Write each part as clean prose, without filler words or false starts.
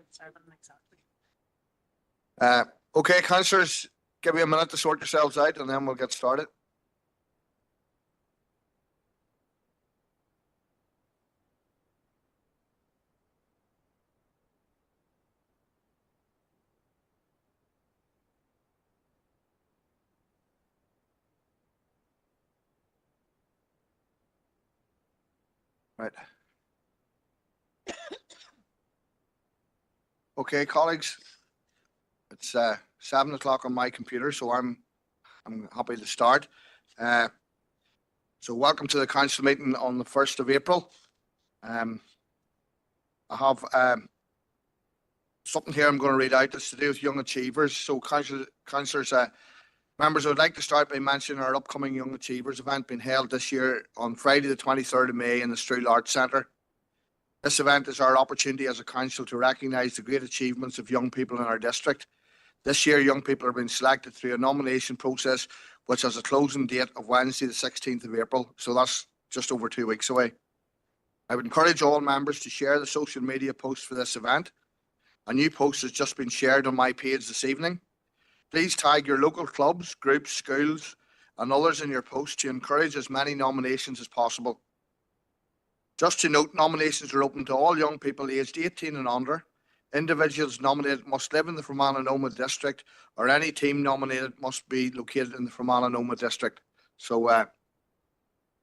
7 exactly. Okay, councillors, give me a minute to sort yourselves out and then we'll get started. Right. Okay, colleagues, it's 7 o'clock on my computer, so I'm happy to start. So welcome to the council meeting on the 1st of April. I have something here I'm going to read out that's to do with Young Achievers. So councillors, members, I would like to start by mentioning our upcoming Young Achievers event being held this year on Friday the 23rd of May in the Struyle Arts Centre. This event is our opportunity as a council to recognise the great achievements of young people in our district. This year, young people are being selected through a nomination process, which has a closing date of Wednesday the 16th of April. So that's just over 2 weeks away. I would encourage all members to share the social media posts for this event. A new post has just been shared on my page this evening. Please tag your local clubs, groups, schools and others in your post to encourage as many nominations as possible. Just to note, nominations are open to all young people aged 18 and under. Individuals nominated must live in the Fermanagh district, or any team nominated must be located in the Fermanagh district. So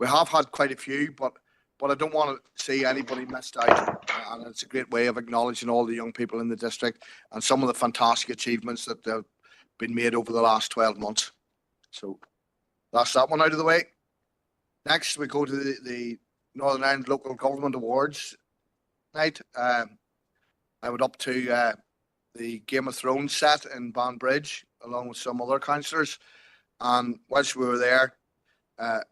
we have had quite a few, but I don't want to see anybody missed out. And it's a great way of acknowledging all the young people in the district and some of the fantastic achievements that have been made over the last 12 months. So that's that one out of the way. Next, we go to the Northern Ireland Local Government Awards night. I went up to the Game of Thrones set in Banbridge along with some other councillors, and whilst we were there, our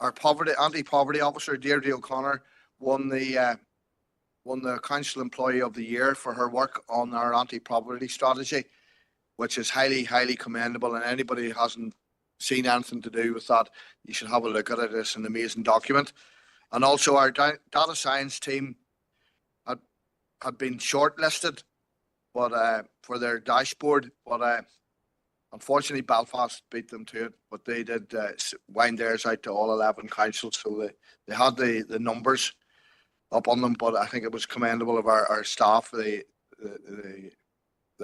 anti-poverty officer Deirdre O'Connor won the Council Employee of the Year for her work on our anti-poverty strategy, which is highly commendable. And anybody who hasn't seen anything to do with that, you should have a look at it. It's an amazing document. And also our data science team had been shortlisted, but for their dashboard, but unfortunately Belfast beat them to it. But they did wind theirs out to all 11 councils, so they had the numbers up on them. But I think it was commendable of our staff that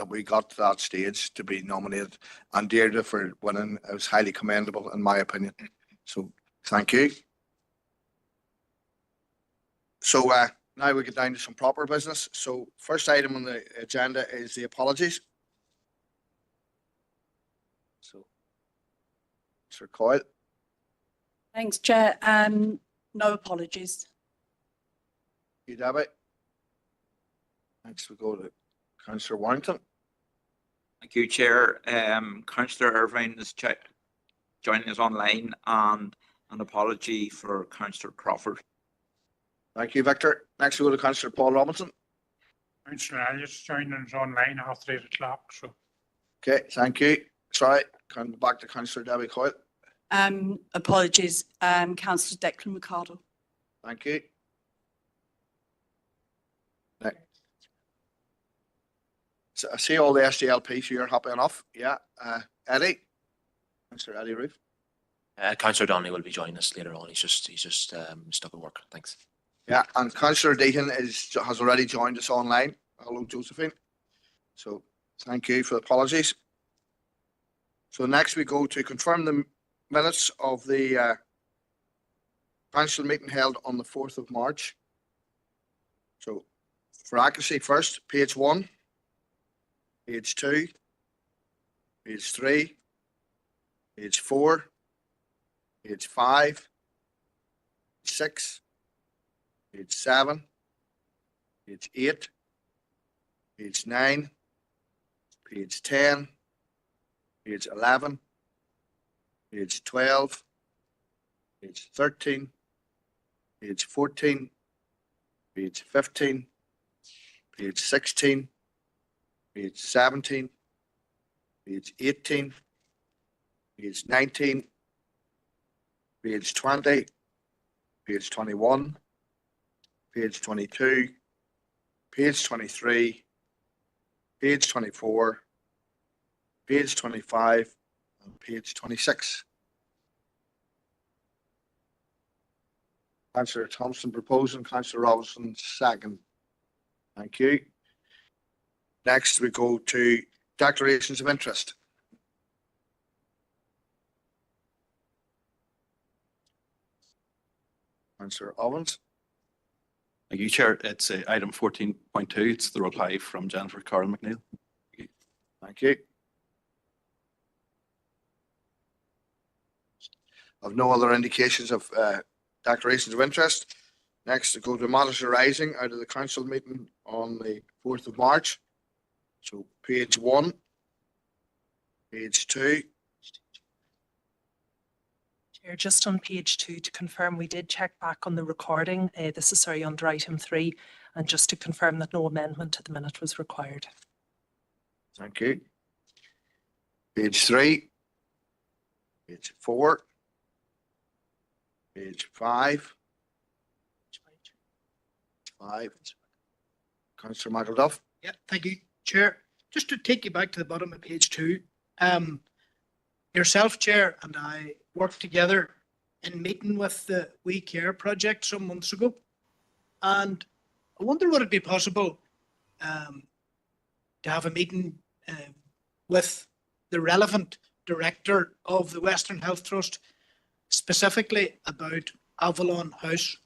we got to that stage to be nominated, and Deirdre for winning. It was highly commendable in my opinion. So thank you. So now we get down to some proper business. So first item on the agenda is the apologies. So, Sir Coyle. Thanks, Chair. No apologies. You, Debbie. Next we go to Councillor Warrington. Thank you, Chair. Councillor Irvine is joining us online, and an apology for Councillor Crawford. Thank you, Victor. Next we go to Councillor Paul Robinson. Councillor Elliott joining us online after 8 o'clock. So. Okay, thank you. Sorry, come back to Councillor Debbie Coyle. Apologies, Councillor Declan Ricardo. Thank you. Next. So I see all the SDLP, so you're happy enough. Yeah. Eddie. Councillor Eddie Roof. Councillor Donnelly will be joining us later on. He's just stuck at work. Thanks. Yeah, and Councillor Deaton has already joined us online. Hello, Josephine. So thank you for the apologies. So next we go to confirm the minutes of the council meeting held on the 4th of March. So for accuracy first, page 1, page 2, page 3, page 4, page 5, page 6, page 7, page 8, page 9, page 10, page 11, page 12, page 13, page 14, page 15, page 16, page 17, page 18, page 19, page 20, page 21, page 22, page 23, page 24, page 25, and page 26. Councillor Thompson proposing, Councillor Robinson second. Thank you. Next, we go to declarations of interest. Councillor Owens. Thank you, Chair. It's item 14.2. It's the reply from Jennifer Carl McNeil. Thank you. I've no other indications of declarations of interest. Next, we go to matters arising out of the council meeting on the 4th of March. So page 1, page 2. Chair, just on page 2 to confirm, we did check back on the recording. This is under item 3, and just to confirm that no amendment to the minute was required. Thank you. Page 3, page 4, page 5. Councillor McElduff. Yeah, thank you, Chair. Just to take you back to the bottom of page 2, yourself, Chair, and I worked together in meeting with the We Care project some months ago. And I wonder would it be possible to have a meeting with the relevant director of the Western Health Trust, specifically about Avalon House.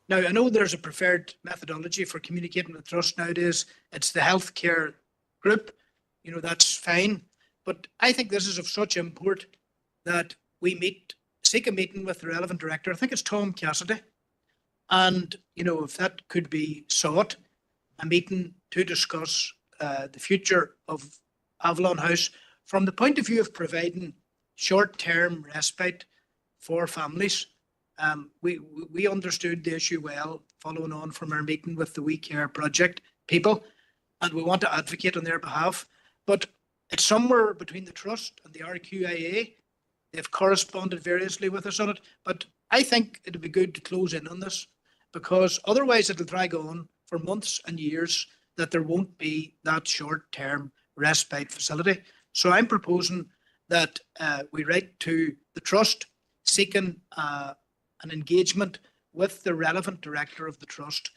Now, I know there's a preferred methodology for communicating with the trust nowadays. It's the healthcare group. You know, that's fine. But I think this is of such import that we seek a meeting with the relevant director. I think it's Tom Cassidy. And, you know, if that could be sought, a meeting to discuss the future of Avalon House from the point of view of providing short-term respite for families. We understood the issue well, following on from our meeting with the We Care project people, and we want to advocate on their behalf. But it's somewhere between the Trust and the RQIA. They've corresponded variously with us on it, but I think it'd be good to close in on this, because otherwise it'll drag on for months and years that there won't be that short-term respite facility. So I'm proposing that we write to the Trust seeking an engagement with the relevant director of the Trust,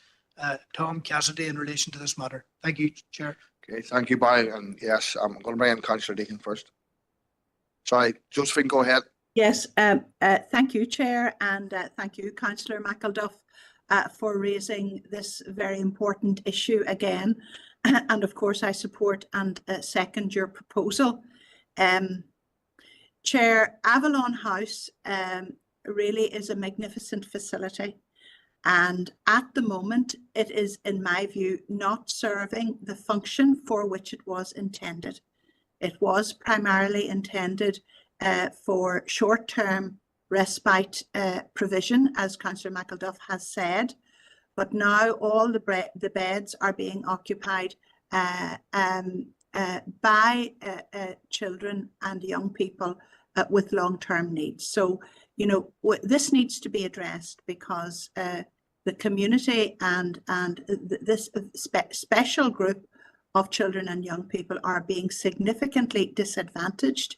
Tom Cassidy, in relation to this matter. Thank you, Chair. Okay, thank you, Barry. And yes, I'm going to bring in Councillor Deacon first. Sorry, Josephine, go ahead. Yes, thank you, Chair, and thank you, Councillor McElduff, for raising this very important issue again. And of course, I support and second your proposal. Chair, Avalon House really is a magnificent facility. And at the moment, it is, in my view, not serving the function for which it was intended. It was primarily intended for short-term respite provision, as Councillor McElduff has said, but now all the beds are being occupied by children and young people with long-term needs. So, you know, this needs to be addressed, because the community and this special group of children and young people are being significantly disadvantaged.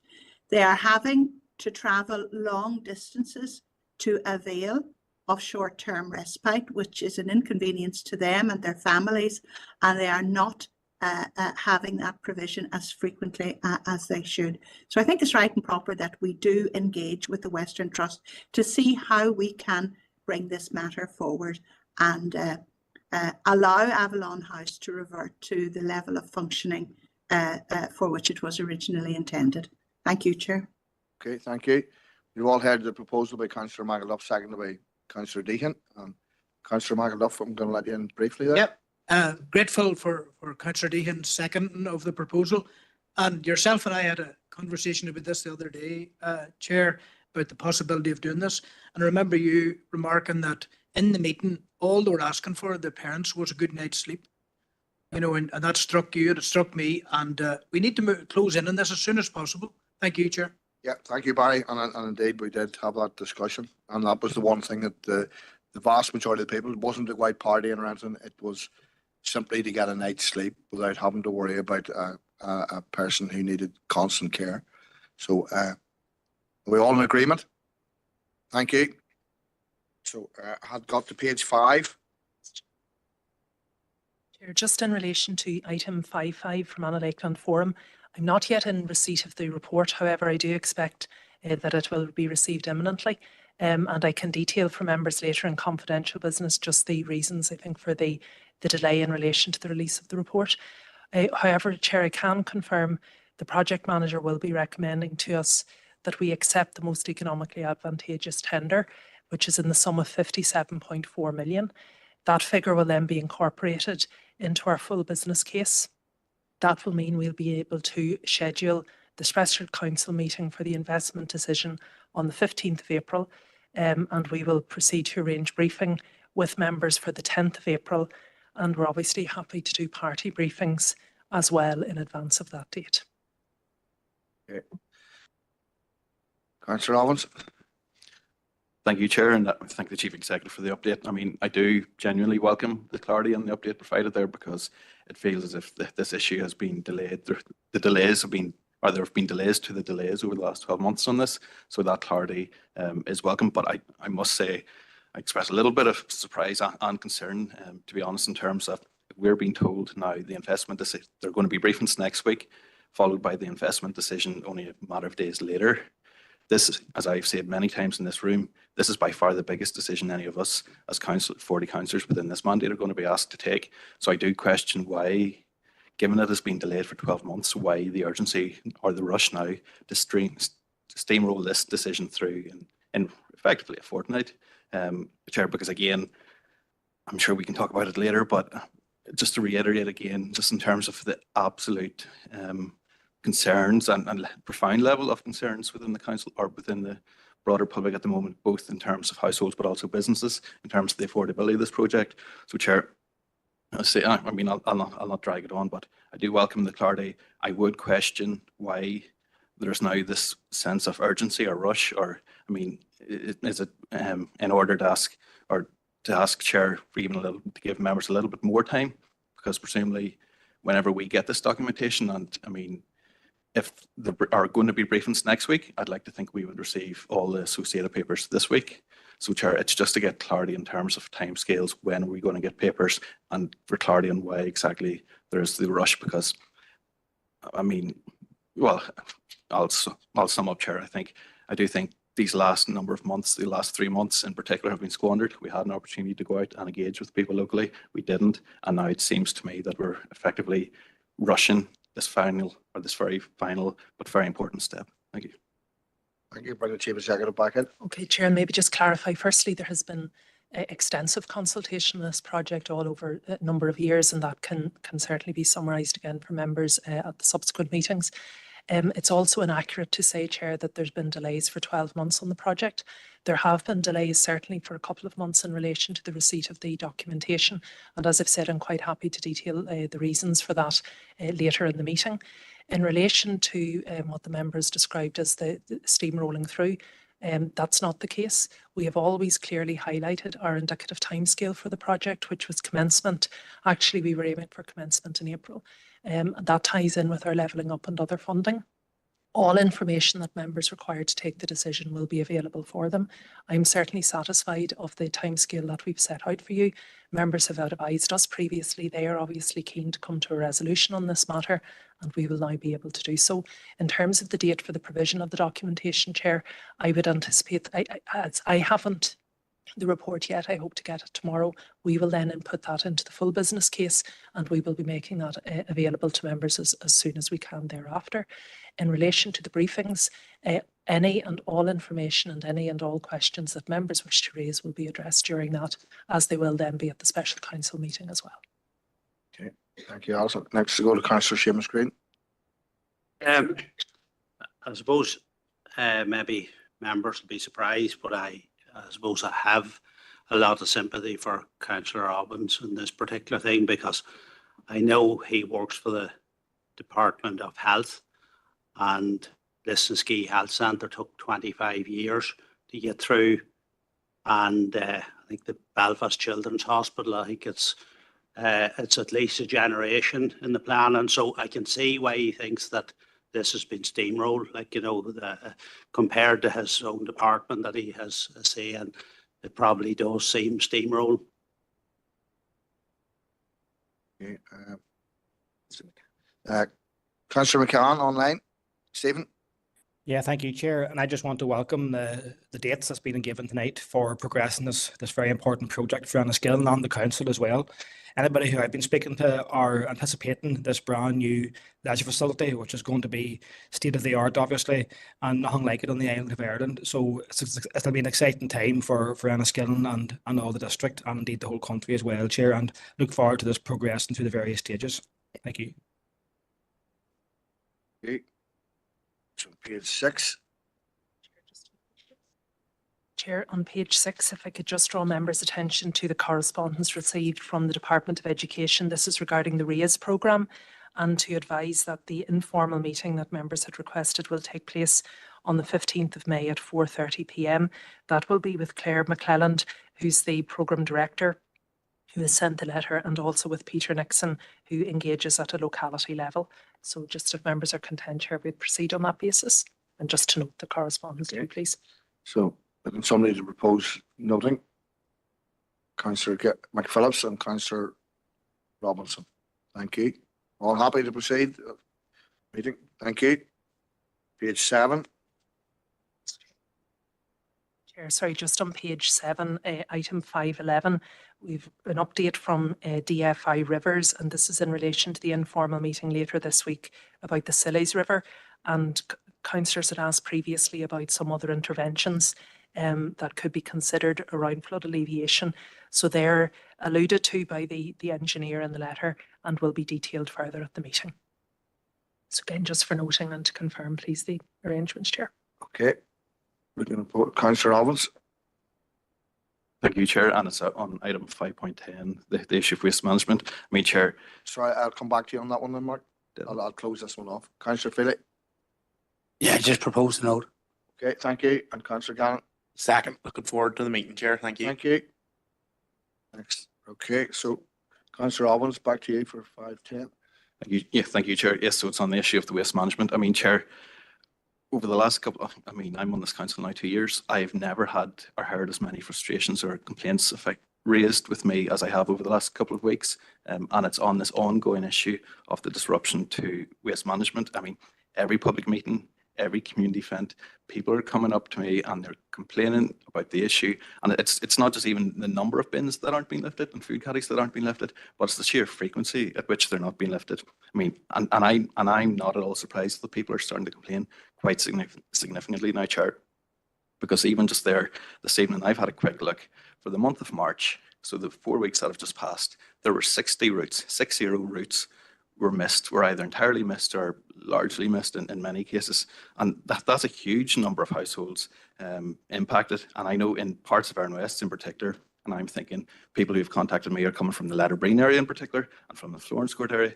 They are having to travel long distances to avail of short-term respite, which is an inconvenience to them and their families, and they are not having that provision as frequently as they should. So I think it's right and proper that we do engage with the Western Trust to see how we can bring this matter forward and allow Avalon House to revert to the level of functioning for which it was originally intended. Thank you, Chair. Okay, thank you. You've all heard the proposal by Councillor McElduff, seconded by Councillor Deacon. Councillor McElduff, I'm going to let you in briefly there. Yep. Grateful for Councillor Deacon's second of the proposal. And yourself and I had a conversation about this the other day, Chair, about the possibility of doing this. And I remember you remarking that in the meeting, all they were asking for, the parents, was a good night's sleep. You know, and that struck you, and it struck me. And we need to close in on this as soon as possible. Thank you, Chair. Yeah, thank you, Barry. And indeed, we did have that discussion. And that was the one thing that the vast majority of the people, it wasn't the white party or anything, it was simply to get a night's sleep without having to worry about a person who needed constant care. So are we all in agreement? Thank you. So I had got to page 5. Chair, just in relation to item 5.5 from Anna Lakeland Forum, I'm not yet in receipt of the report. However, I do expect that it will be received imminently. And I can detail for members later in confidential business just the reasons, I think, for the delay in relation to the release of the report. However, Chair, I can confirm the project manager will be recommending to us that we accept the most economically advantageous tender, which is in the sum of 57.4 million. That figure will then be incorporated into our full business case. That will mean we'll be able to schedule the Special Council meeting for the investment decision on the 15th of April, and we will proceed to arrange briefing with members for the 10th of April, and we're obviously happy to do party briefings as well in advance of that date. Okay. Councillor Robbins. Thank you, Chair, and thank the Chief Executive for the update. I mean, I do genuinely welcome the clarity and the update provided there, because it feels as if this issue has been delayed. The delays have been, or there have been delays to the delays over the last 12 months on this. So that clarity is welcome. But I must say, I express a little bit of surprise and concern, to be honest, in terms of we're being told now the investment decision, there are going to be briefings next week, followed by the investment decision only a matter of days later. This, as I've said many times in this room, this is by far the biggest decision any of us as 40 councillors within this mandate are going to be asked to take. So I do question why, given it has been delayed for 12 months, why the urgency or the rush now to steamroll this decision through in effectively a fortnight, Chair, because again, I'm sure we can talk about it later, but just to reiterate again, just in terms of the absolute concerns and profound level of concerns within the council or within the broader public at the moment, both in terms of households but also businesses, in terms of the affordability of this project. So, Chair, I mean, I'll not drag it on, but I do welcome the clarity. I would question why there's now this sense of urgency or rush, or I mean, is it in order to ask Chair for even to give members a little bit more time, because presumably whenever we get this documentation, and I mean, if there are going to be briefings next week, I'd like to think we would receive all the associated papers this week. So, Chair, it's just to get clarity in terms of timescales, when are we going to get papers, and for clarity on why exactly there's the rush, because, I mean, well, I'll sum up, Chair. I do think these last number of months, the last 3 months in particular, have been squandered. We had an opportunity to go out and engage with people locally. We didn't. And now it seems to me that we're effectively rushing this very final but very important step. Thank you. Thank you. Bring the Chief Executive back in. Okay, Chair, and maybe just clarify. Firstly, there has been extensive consultation on this project all over a number of years, and that can certainly be summarised again for members at the subsequent meetings. It's also inaccurate to say, Chair, that there's been delays for 12 months on the project. There have been delays certainly for a couple of months in relation to the receipt of the documentation. And as I've said, I'm quite happy to detail the reasons for that later in the meeting. In relation to what the members described as the steamrolling through, that's not the case. We have always clearly highlighted our indicative timescale for the project, which was commencement. Actually, we were aiming for commencement in April. That ties in with our levelling up and other funding. All information that members require to take the decision will be available for them. I'm certainly satisfied of the timescale that we've set out for you. Members have advised us previously they are obviously keen to come to a resolution on this matter, and we will now be able to do so. In terms of the date for the provision of the documentation, Chair, I would anticipate, as I haven't the report yet, I hope to get it tomorrow. We will then input that into the full business case, and we will be making that available to members as soon as we can thereafter. In relation to the briefings, any and all information and any and all questions that members wish to raise will be addressed during that, as they will then be at the Special Council meeting as well. Okay, thank you, Alison. Next to go to Councillor Seamus Green. I suppose maybe members will be surprised, but I suppose I have a lot of sympathy for Councillor Robbins in this particular thing, because I know he works for the Department of Health, and Listonskee Health Centre took 25 years to get through, and I think the Belfast Children's Hospital, I think it's It's at least a generation in the plan, and so I can see why he thinks that this has been steamrolled, like, you know, compared to his own department that he has a say in. It probably does seem steamroll. Okay, Councillor McCann online. Stephen? Yeah, thank you, Chair. And I just want to welcome the dates that's been given tonight for progressing this very important project for Enniskillen and the council as well. Anybody who I've been speaking to are anticipating this brand new leisure facility, which is going to be state of the art, obviously, and nothing like it on the island of Ireland. So it'll be an exciting time for Enniskillen and all the district, and indeed the whole country as well, Chair, and look forward to this progressing through the various stages. Thank you. Okay. So page 6. Chair, on page 6, if I could just draw members' attention to the correspondence received from the Department of Education. This is regarding the RAISE programme, and to advise that the informal meeting that members had requested will take place on the 15th of May at 4:30 p.m. That will be with Claire McClelland, who's the programme director, who has sent the letter, and also with Peter Nixon, who engages at a locality level. So just if members are content, Chair, we'd proceed on that basis. And just to note the correspondence too, please. So looking somebody to propose noting. Councillor McPhillips and Councillor Robinson. Thank you. All happy to proceed? Meeting. Thank you. Page 7. Chair, sorry, just on page 7, item 511, we've an update from DFI Rivers, and this is in relation to the informal meeting later this week about the Sillies River. And councillors had asked previously about some other interventions that could be considered around flood alleviation. So they're alluded to by the engineer in the letter and will be detailed further at the meeting. So again, just for noting and to confirm, please, the arrangements, Chair. Okay. We're going to Councillor Ovens. Thank you, Chair. And it's on item 5.10, the issue of waste management. I mean, Chair. Sorry, I'll come back to you on that one then, Mark. I'll close this one off. Councillor Philly. Yeah, just propose the note. Okay, thank you. And Councillor Gannon. Second. Looking forward to the meeting, Chair. Thank you. Thank you. Next. Okay, so Councillor Ovens, back to you for 5.10. Thank you. Yeah, thank you, Chair. Yes, so it's on the issue of the waste management. I mean, Chair, over the last couple of, I'm on this council now 2 years. I've never had or heard as many frustrations or complaints raised with me as I have over the last couple of weeks. And it's on this ongoing issue of the disruption to waste management. I mean, every public meeting, every community event, people are coming up to me and they're complaining about the issue. And it's not just even the number of bins that aren't being lifted and food caddies that aren't being lifted, but it's the sheer frequency at which they're not being lifted. I mean, and I'm not at all surprised that people are starting to complain quite significantly now, Chair, because even just there this evening, I've had a quick look for the month of March. So the 4 weeks that have just passed, there were 60 routes, 60 routes were either entirely missed or largely missed in many cases. And that's a huge number of households impacted. And I know in parts of Iron West in particular, and I'm thinking people who've contacted me are coming from the Letterbreen area in particular and from the Florence Court area.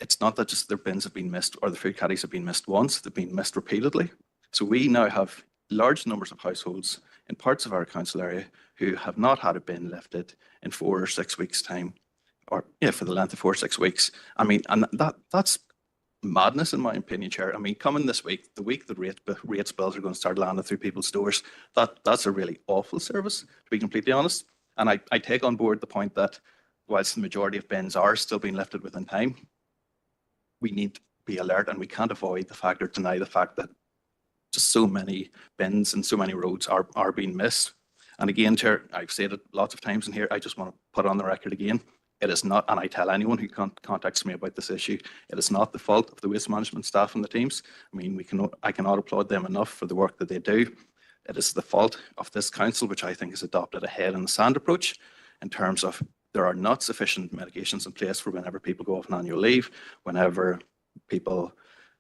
It's not that just their bins have been missed or the food caddies have been missed once, they've been missed repeatedly. So we now have large numbers of households in parts of our council area who have not had a bin lifted in 4 or 6 weeks' time, or for the length of 4 or 6 weeks. I mean, and that's madness in my opinion, Chair. I mean, coming this week, the week that rates bills are going to start landing through people's doors, that's a really awful service, to be completely honest. And I take on board the point that whilst the majority of bins are still being lifted within time, we need to be alert and we can't avoid the fact or deny the fact that just so many bins and so many roads are being missed. And again, Chair, I've said it lots of times in here, I just want to put on the record again, it is not, and I tell anyone who contacts me about this issue, it is not the fault of the waste management staff and the teams. I mean, I cannot applaud them enough for the work that they do. It is the fault of this council, which I think has adopted a head in the sand approach in terms of there are not sufficient medications in place for whenever people go off on annual leave, whenever people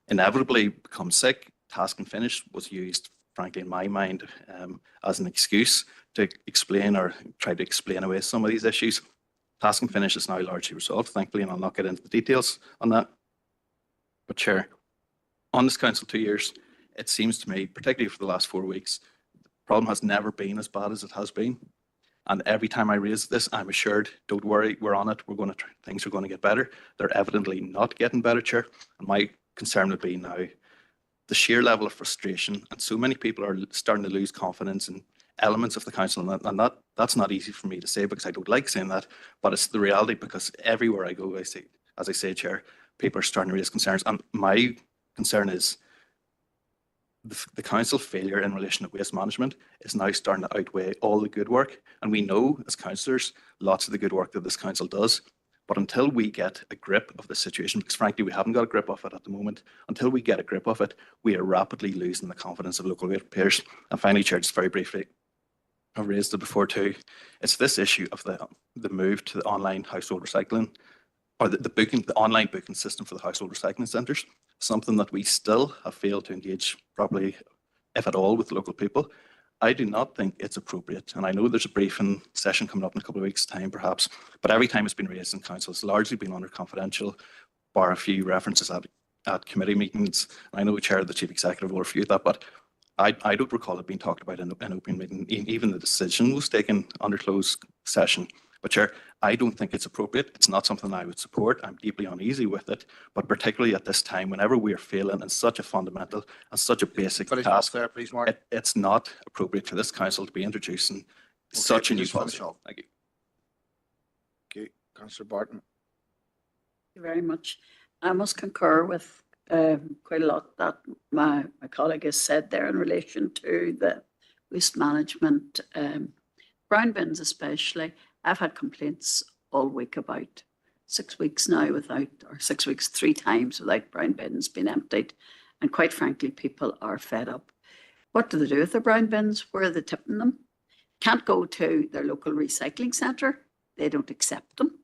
inevitably become sick. Task and finish was used, frankly, in my mind, as an excuse to explain or try to explain away some of these issues. Task and finish is now largely resolved, thankfully, and I'll not get into the details on that. But Chair, on this council 2 years, it seems to me, particularly for the last 4 weeks, the problem has never been as bad as it has been. And every time I raise this, I'm assured, don't worry, we're on it. Things are going to get better. They're evidently not getting better, Chair. And my concern would be now the sheer level of frustration, and so many people are starting to lose confidence in elements of the council, and that's not easy for me to say because I don't like saying that, but it's the reality because everywhere I go, I see, as I say, Chair, people are starting to raise concerns, and my concern is the council failure in relation to waste management is now starting to outweigh all the good work, and we know as councillors lots of the good work that this council does. But until we get a grip of the situation, because frankly, we haven't got a grip of it at the moment, until we get a grip of it, we are rapidly losing the confidence of local ratepayers. And finally, Chair, just very briefly, I've raised it before too, it's this issue of the move to the online household recycling, or the online booking system for the household recycling centres, something that we still have failed to engage properly, if at all, with local people. I do not think it's appropriate, and I know there's a briefing session coming up in a couple of weeks' time perhaps, but every time it's been raised in council, it's largely been under confidential, bar a few references at committee meetings. I know the Chair of the Chief Executive will refute that, but I don't recall it being talked about in an open meeting. Even the decision was taken under closed session. But Chair, I don't think it's appropriate. It's not something I would support. I'm deeply uneasy with it, but particularly at this time, whenever we are failing in such a fundamental and such a basic task, there, please, Mark. it's not appropriate for this council to be introducing such a new policy. Thank you. Okay, Councillor Barton. Thank you very much. I must concur with quite a lot that my colleague has said there in relation to the waste management, brown bins especially. I've had complaints all week about 6 weeks now without, or 6 weeks 3 times without brown bins being emptied. And quite frankly, people are fed up. What do they do with their brown bins? Where are they tipping them? Can't go to their local recycling centre. They don't accept them.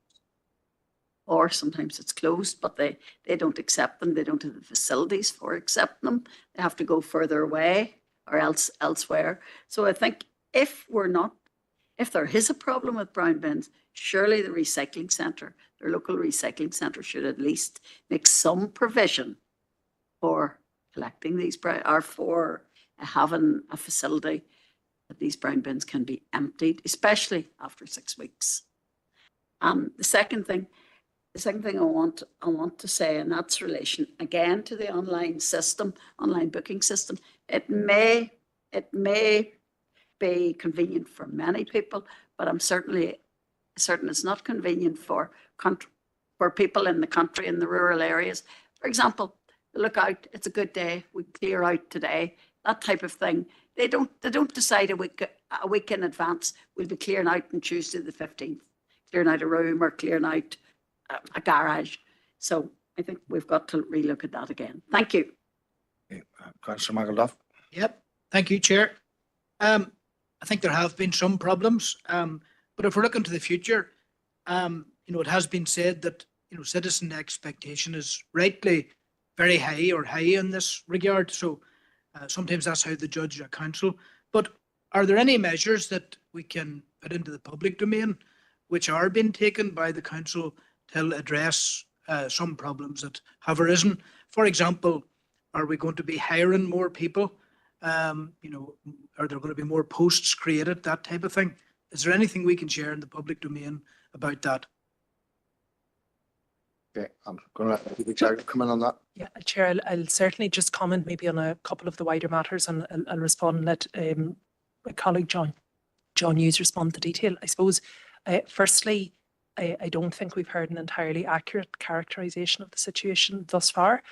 Or sometimes it's closed, but they don't accept them. They don't have the facilities for accepting them. They have to go further away or elsewhere. So I think if there is a problem with brown bins, surely the recycling centre, their local recycling centre, should at least make some provision for collecting these brown, or for having a facility that these brown bins can be emptied, especially after 6 weeks. The second thing I want to say, and that's relation again to the online system, online booking system. It may be convenient for many people, but I'm certain it's not convenient for people in the country, in the rural areas. For example, look out, it's a good day, we clear out today, that type of thing. They don't decide a week in advance, we'll be clearing out on Tuesday the 15th, clearing out a room or clearing out a garage. So I think we've got to relook at that again. Thank you. Okay, Councillor McElduff. Yep, thank you, Chair. I think there have been some problems, but if we're looking to the future, it has been said that citizen expectation is rightly very high or high in this regard. So sometimes that's how they judge a council. But are there any measures that we can put into the public domain which are being taken by the council to address some problems that have arisen? For example, are we going to be hiring more people? Are there going to be more posts created, that type of thing? Is there anything we can share in the public domain about that? Okay, I'm going to let the Executive come in on that. Yeah, Chair, I'll certainly just comment maybe on a couple of the wider matters, and I'll respond and let my colleague John Hughes respond to detail. I suppose, firstly, I don't think we've heard an entirely accurate characterisation of the situation thus far.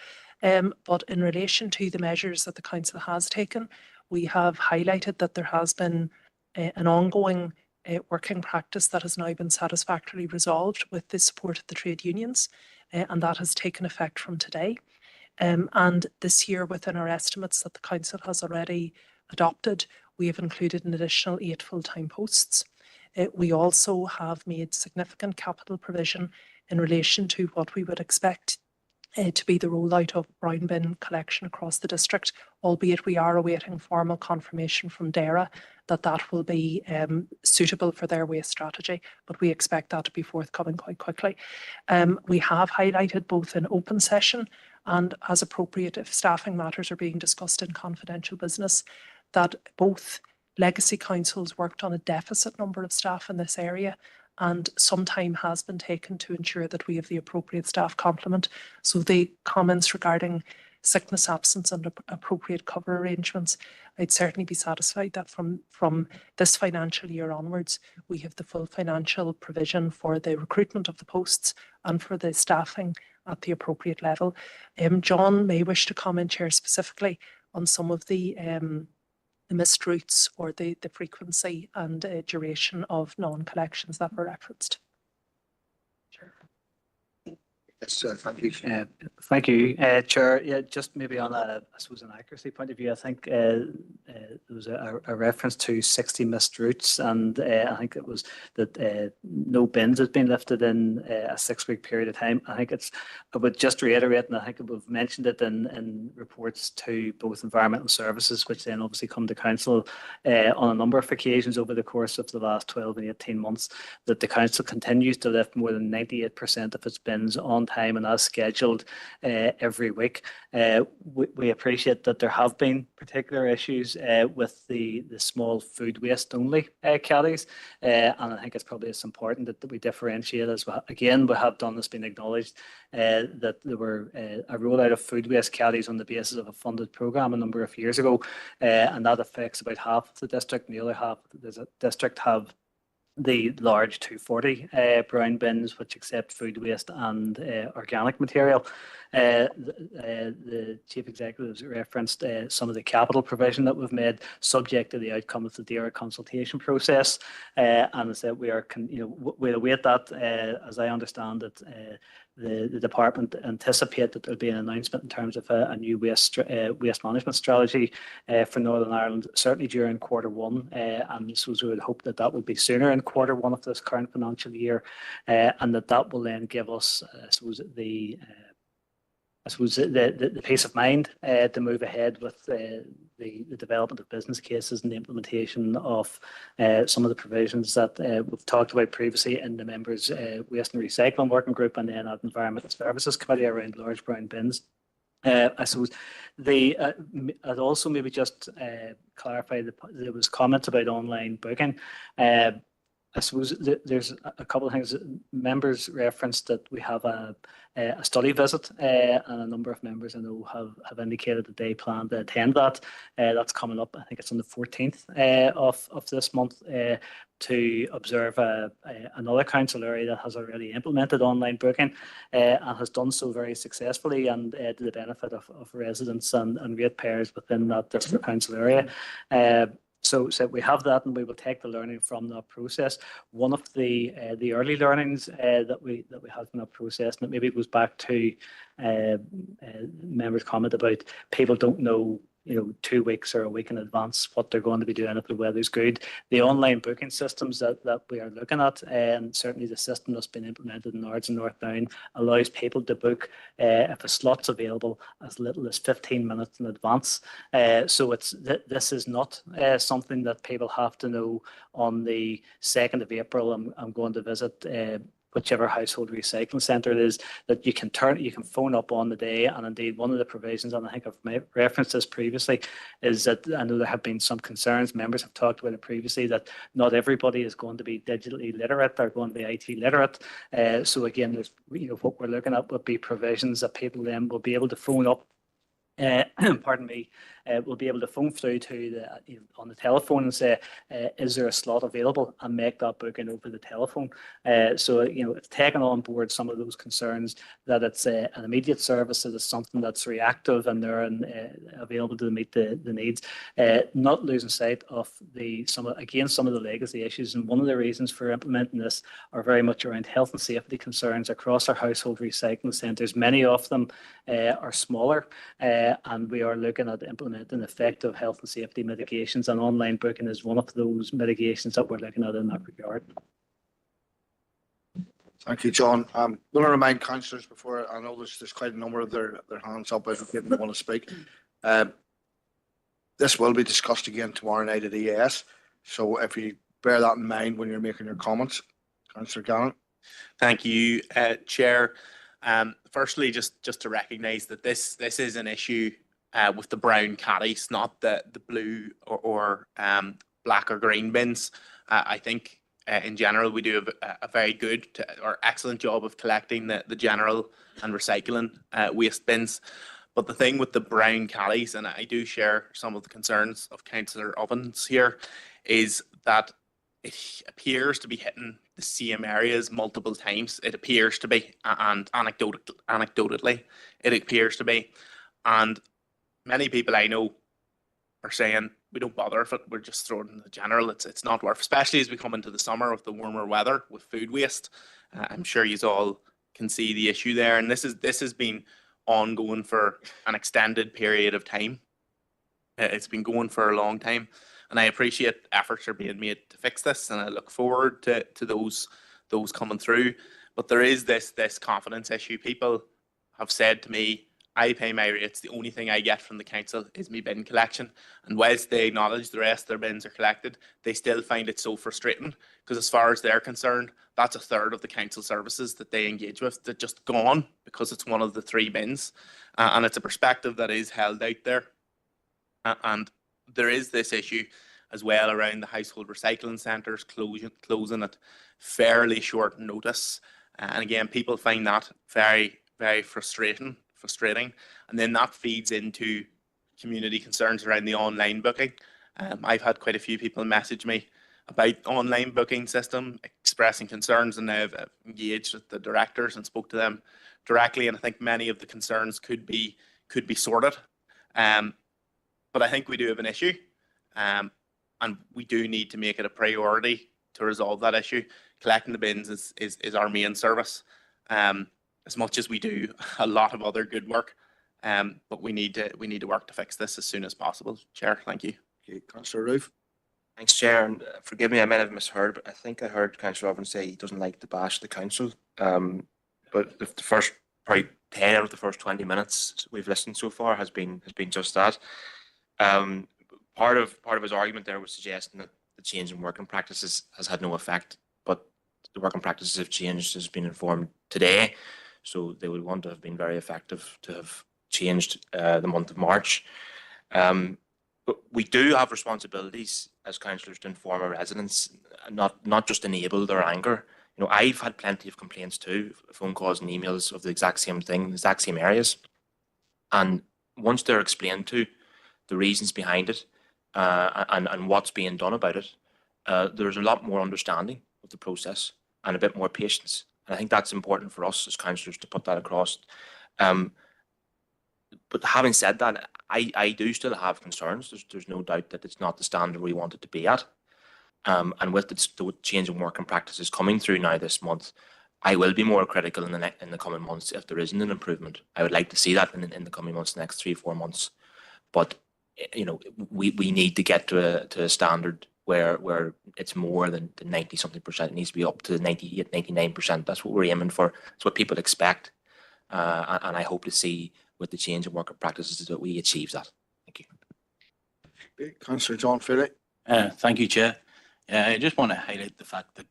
But in relation to the measures that the council has taken, we have highlighted that there has been an ongoing working practice that has now been satisfactorily resolved with the support of the trade unions, and that has taken effect from today. And this year, within our estimates that the council has already adopted, we have included an additional 8 full-time posts. We also have made significant capital provision in relation to what we would expect to be the rollout of brown bin collection across the district, albeit we are awaiting formal confirmation from DARA that will be suitable for their waste strategy, but we expect that to be forthcoming quite quickly. We have highlighted both in open session and as appropriate if staffing matters are being discussed in confidential business, that both legacy councils worked on a deficit number of staff in this area, and some time has been taken to ensure that we have the appropriate staff complement. So the comments regarding sickness absence and appropriate cover arrangements, I'd certainly be satisfied that from this financial year onwards, we have the full financial provision for the recruitment of the posts and for the staffing at the appropriate level. John may wish to comment, Chair, specifically on some of the missed routes or the frequency and duration of non-collections that were referenced. Yes, thank you. Thank you, Chair. Yeah, just maybe on a, I suppose, an accuracy point of view, I think there was a reference to 60 missed routes, and I think it was that no bins has been lifted in a 6-week period of time. I would just reiterate, and I think we've mentioned it in reports to both Environmental Services, which then obviously come to Council on a number of occasions over the course of the last 12 and 18 months, that the Council continues to lift more than 98% of its bins on time and as scheduled every week. We appreciate that there have been particular issues with the small food waste only caddies, and I think it's probably as important that we differentiate as well. Again, we have done this, been acknowledged that there were a rollout of food waste caddies on the basis of a funded programme a number of years ago, and that affects about half of the district, and the other half of the district have the large 240 brown bins which accept food waste and organic material. The Chief Executive referenced some of the capital provision that we've made subject to the outcome of the DAERA consultation process, and I said we'll await that. As I understand it, the department anticipate that there'll be an announcement in terms of a new waste management strategy for Northern Ireland, certainly during quarter 1, and so we would hope that that will be sooner in quarter 1 of this current financial year, and that will then give us, I suppose, the peace of mind to move ahead with the development of business cases and the implementation of some of the provisions that we've talked about previously in the members' waste and recycling working group, and then at Environmental Services Committee around large brown bins. I suppose I'd also maybe just clarify that there was comments about online booking. I suppose there's a couple of things. Members referenced that we have a study visit, and a number of members I know have indicated that they plan to attend that. That's coming up, I think it's on the 14th of this month, to observe another council area that has already implemented online booking and has done so very successfully, and to the benefit of residents and ratepayers within that district council area. So we have that, and we will take the learning from that process. One of the early learnings that we have from that process, and it maybe goes back to members' comment about people don't know 2 weeks or a week in advance what they're going to be doing if the weather's good. The online booking systems that we are looking at, and certainly the system that's been implemented in Ards and North Down, allows people to book if a slot's available as little as 15 minutes in advance. So this is not something that people have to know on the 2nd of April. I'm going to visit whichever household recycling centre it is, that you can phone up on the day. And indeed, one of the provisions, and I think I've referenced this previously, is that I know there have been some concerns, members have talked about it previously, that not everybody is going to be digitally literate, they're going to be IT literate. So again, there's, what we're looking at would be provisions that people then will be able to phone up, pardon me, will be able to phone through to on the telephone and say, is there a slot available, and make that booking over the telephone. So it's taken on board some of those concerns that it's an immediate service, that it's something that's reactive and they're available to meet the needs, not losing sight of some of the legacy issues. And one of the reasons for implementing this are very much around health and safety concerns across our household recycling centres. Many of them are smaller, and we are looking at implementing effective health and safety mitigations, and online booking is one of those mitigations that we're looking at in that regard. Thank you, John. I'm going to remind councillors before, I know there's quite a number of their hands up if they want to speak. This will be discussed again tomorrow night at EAS, so if you bear that in mind when you're making your comments. Councillor Gannon. Thank you, Chair. Firstly, just to recognise that this is an issue with the brown caddies, not the blue or black or green bins. I think in general we do a very good or excellent job of collecting the general and recycling waste bins. But the thing with the brown caddies, and I do share some of the concerns of Councillor Ovens here, is that it appears to be hitting the same areas multiple times. It appears to be, and anecdotally, it appears to be. And many people I know are saying, we don't bother if we're just throwing in the general. It's not worth, especially as we come into the summer with the warmer weather, with food waste. I'm sure you all can see the issue there. And this has been ongoing for an extended period of time. It's been going for a long time. And I appreciate efforts are being made to fix this, and I look forward to those coming through. But there is this confidence issue. People have said to me, I pay my rates, the only thing I get from the council is me bin collection. And whilst they acknowledge the rest of their bins are collected, they still find it so frustrating, because as far as they're concerned, that's a third of the council services that they engage with that just gone because it's one of the 3 bins. And it's a perspective that is held out there. And there is this issue as well around the household recycling centres closing at fairly short notice. And again, people find that very, very frustrating. And then that feeds into community concerns around the online booking. I've had quite a few people message me about online booking system, expressing concerns, and I've engaged with the directors and spoke to them directly. And I think many of the concerns could be sorted. But I think we do have an issue, and we do need to make it a priority to resolve that issue. Collecting the bins is our main service, as much as we do a lot of other good work. But we need to work to fix this as soon as possible. Chair, thank you. Okay, Councillor Roof. Thanks, Chair, and forgive me, I might have misheard, but I think I heard Councillor Ovens say he doesn't like to bash the council. But the first probably 10 out of the first 20 minutes we've listened so far has been just that. Part of his argument there was suggesting that the change in working practices has had no effect, but the working practices have changed, has been informed today, so they would want to have been very effective to have changed the month of March. But we do have responsibilities as councillors to inform our residents, not just enable their anger. You know, I've had plenty of complaints too, phone calls and emails of the exact same thing, the exact same areas. And once they're explained to the reasons behind it and what's being done about it, there's a lot more understanding of the process and a bit more patience. And I think that's important for us as councillors to put that across. But having said that, I do still have concerns. There's no doubt that it's not the standard we want it to be at. And with the change in working practices coming through now this month, I will be more critical in the coming months if there isn't an improvement. I would like to see that in the coming months, the next 3-4 months. But you know, we need to get to a standard where it's more than 90-something%. It needs to be up to 98-99%. That's what we're aiming for. It's what people expect. And I hope to see with the change in working practices that we achieve that. Thank you. Okay, Councillor John Ferry. Thank you, Chair. I just want to highlight the fact that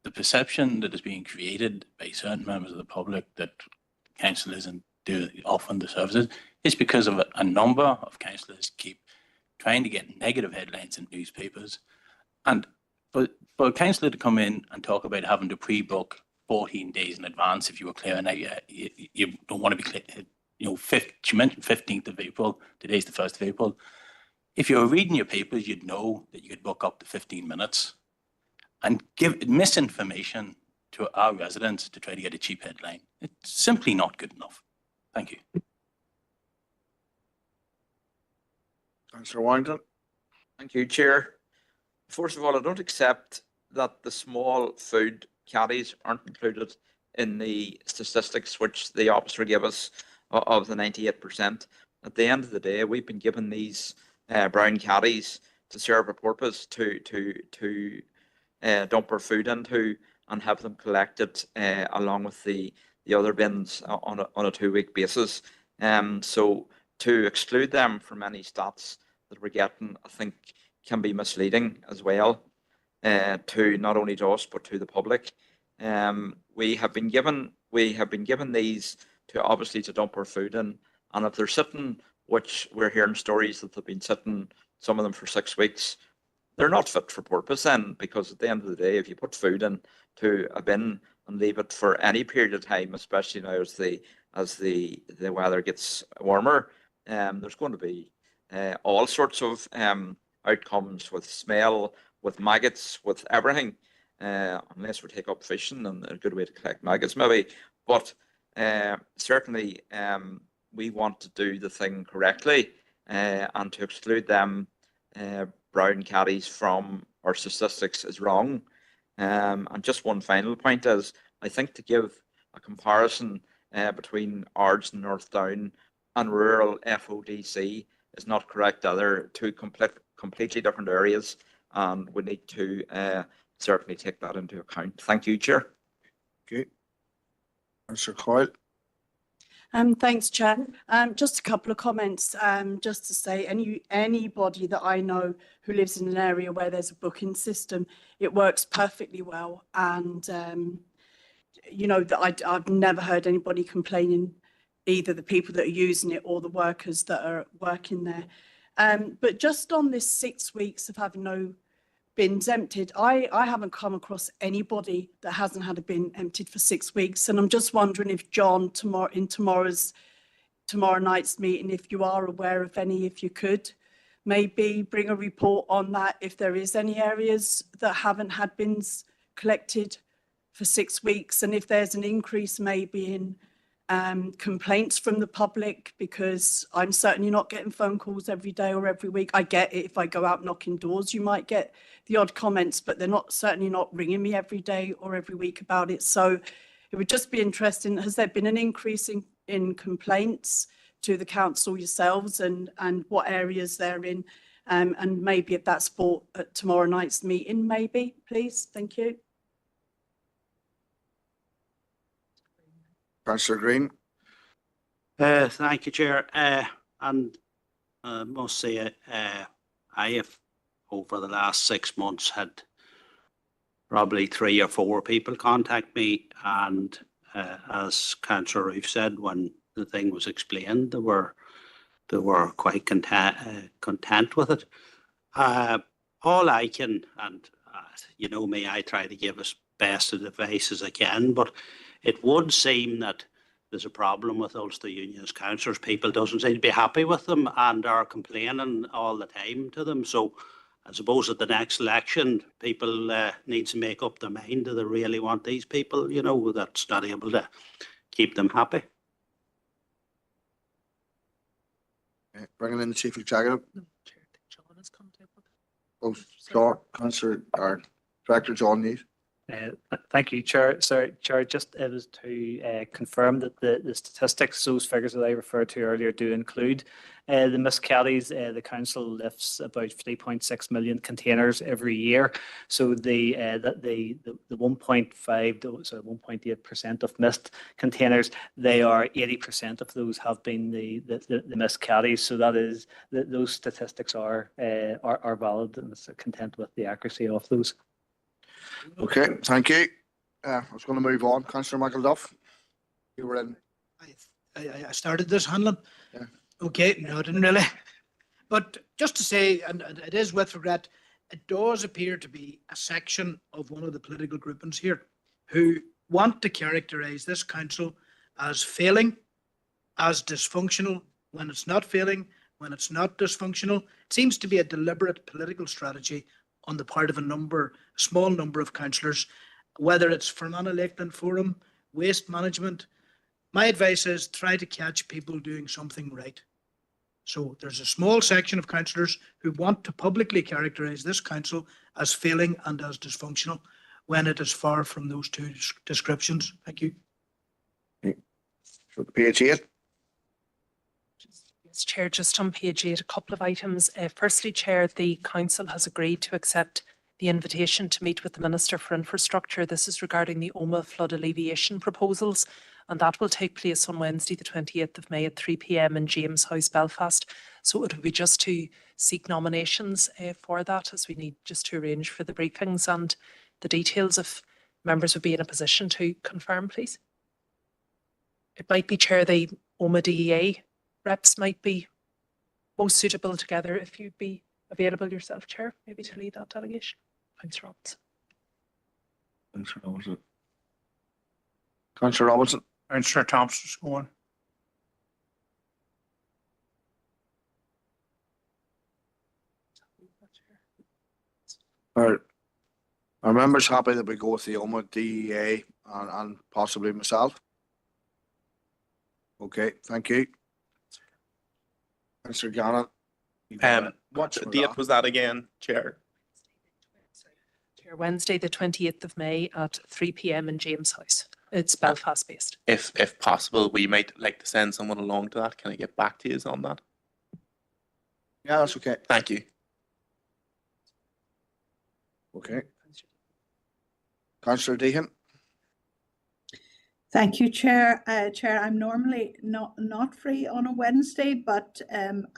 the perception that is being created by certain members of the public that council isn't offering the services is because of a number of councillors keep trying to get negative headlines in newspapers. And for a councillor to come in and talk about having to pre-book 14 days in advance if you were clearing out, you don't want to be clear. You know, she mentioned 15th of April, today's the 1st of April. If you were reading your papers, you'd know that you could book up to 15 minutes and give misinformation to our residents to try to get a cheap headline. It's simply not good enough. Thank you. Councillor Warrington. Thank you, Chair. First of all, I don't accept that the small food caddies aren't included in the statistics which the officer gave us of the 98%. At the end of the day, we've been given these brown caddies to serve a purpose to dump our food into and have them collected along with the other bins on a 2-week basis. So to exclude them from any stats that we're getting, I think can be misleading as well, to not only to us but to the public. We have been given these to obviously to dump our food in, and if they're sitting, which we're hearing stories that they've been sitting, some of them for 6 weeks, they're not fit for purpose then, because at the end of the day, if you put food into a bin and leave it for any period of time, especially now as the weather gets warmer, there's going to be all sorts of outcomes with smell, with maggots, with everything, unless we take up fishing, and a good way to collect maggots maybe. But certainly we want to do the thing correctly, and to exclude them brown caddies from our statistics is wrong. And just one final point is, I think to give a comparison between Ards and North Down and rural FODC is not correct either. Two completely different areas, and we need to certainly take that into account. Thank you, Chair. Okay. Councillor Coyle. Thanks, Chair. Just a couple of comments. Just to say, anybody that I know who lives in an area where there's a booking system, it works perfectly well. And you know, that I've never heard anybody complaining, either the people that are using it or the workers that are working there. But just on this 6 weeks of having no bins emptied, I haven't come across anybody that hasn't had a bin emptied for 6 weeks. And I'm just wondering if John, tomorrow night's meeting, if you are aware of any, if you could maybe bring a report on that, if there is any areas that haven't had bins collected for 6 weeks, and if there's an increase maybe in complaints from the public, because I'm certainly not getting phone calls every day or every week. I get it, if I go out knocking doors, you might get the odd comments, but they're certainly not ringing me every day or every week about it. So it would just be interesting, has there been an increase in complaints to the council yourselves, and what areas they're in, and maybe if that's brought at tomorrow night's meeting, maybe, please. Thank you. Councillor Green. Thank you, Chair. And I must say, I have, over the last 6 months, had probably 3 or 4 people contact me, and as Councillor Roof said, when the thing was explained, they were quite content with it. All I can, and you know me, I try to give as best advice as I can, but it would seem that there's a problem with Ulster Unionist councillors. People doesn't seem to be happy with them and are complaining all the time to them. So I suppose at the next election, people need to make up their mind. Do they really want these people, you know, that's not able to keep them happy? Bringing in the Chief Executive. John has come to. Oh, John, Councillor, or Director John Neave. Thank you, Chair. Sorry, Chair, just it was to confirm that the statistics, those figures that I referred to earlier, do include the missed caddies. The council lifts about 3.6 million containers every year. So the 1.5, so 1.8% of missed containers, they are 80% of those have been the missed caddies. So that is those statistics are valid, and it's content with the accuracy of those. Okay, thank you. I was going to move on. Councillor McElduff, you were in. I started this, Hanlon. Yeah. Okay, no, I didn't really. But just to say, and it is with regret, it does appear to be a section of one of the political groupings here who want to characterise this council as failing, as dysfunctional when it's not failing, when it's not dysfunctional. It seems to be a deliberate political strategy on the part of a small number of councillors, whether it's Fermanagh Lakeland Forum, waste management. My advice is try to catch people doing something right. So there's a small section of councillors who want to publicly characterise this council as failing and as dysfunctional, when it is far from those two descriptions. Thank you. So page 8. Yes, Chair, just on page 8, a couple of items. Firstly, Chair, the Council has agreed to accept the invitation to meet with the Minister for Infrastructure. This is regarding the Omagh flood alleviation proposals, and that will take place on Wednesday, the 28th of May at 3 p.m. in James House, Belfast. So it will be just to seek nominations for that, as we need just to arrange for the briefings and the details, if members would be in a position to confirm, please. It might be, Chair, the Omagh DEA reps might be most suitable together, if you'd be available yourself, Chair, maybe to lead that delegation? Thanks, Robinson. Councillor Robinson. Councillor Robinson. Councillor Thompson's going. Are members happy that we go with the OMA, DEA and possibly myself? Okay, thank you. Councillor Gannon. What date was that again, Chair? Chair, Wednesday, the 28th of May at 3 p.m. in James House. It's Belfast based. If possible, we might like to send someone along to that. Can I get back to you on that? Yeah, that's okay. Thank you. Okay. Councillor Deehan. Thank you, Chair. Chair, I'm normally not free on a Wednesday, but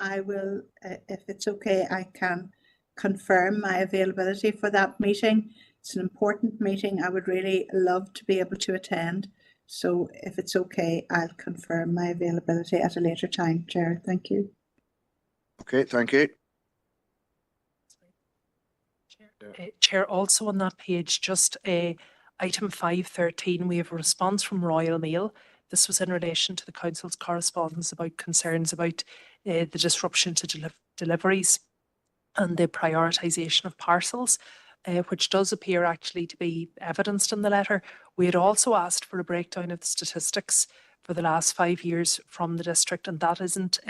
I will, if it's okay, I can confirm my availability for that meeting. It's an important meeting. I would really love to be able to attend. So if it's okay, I'll confirm my availability at a later time, Chair. Thank you. Okay, thank you. Chair, also on that page, just item 513, we have a response from Royal Mail. This was in relation to the Council's correspondence about concerns about the disruption to deliveries and the prioritisation of parcels, which does appear actually to be evidenced in the letter. We had also asked for a breakdown of the statistics for the last 5 years from the district, and that isn't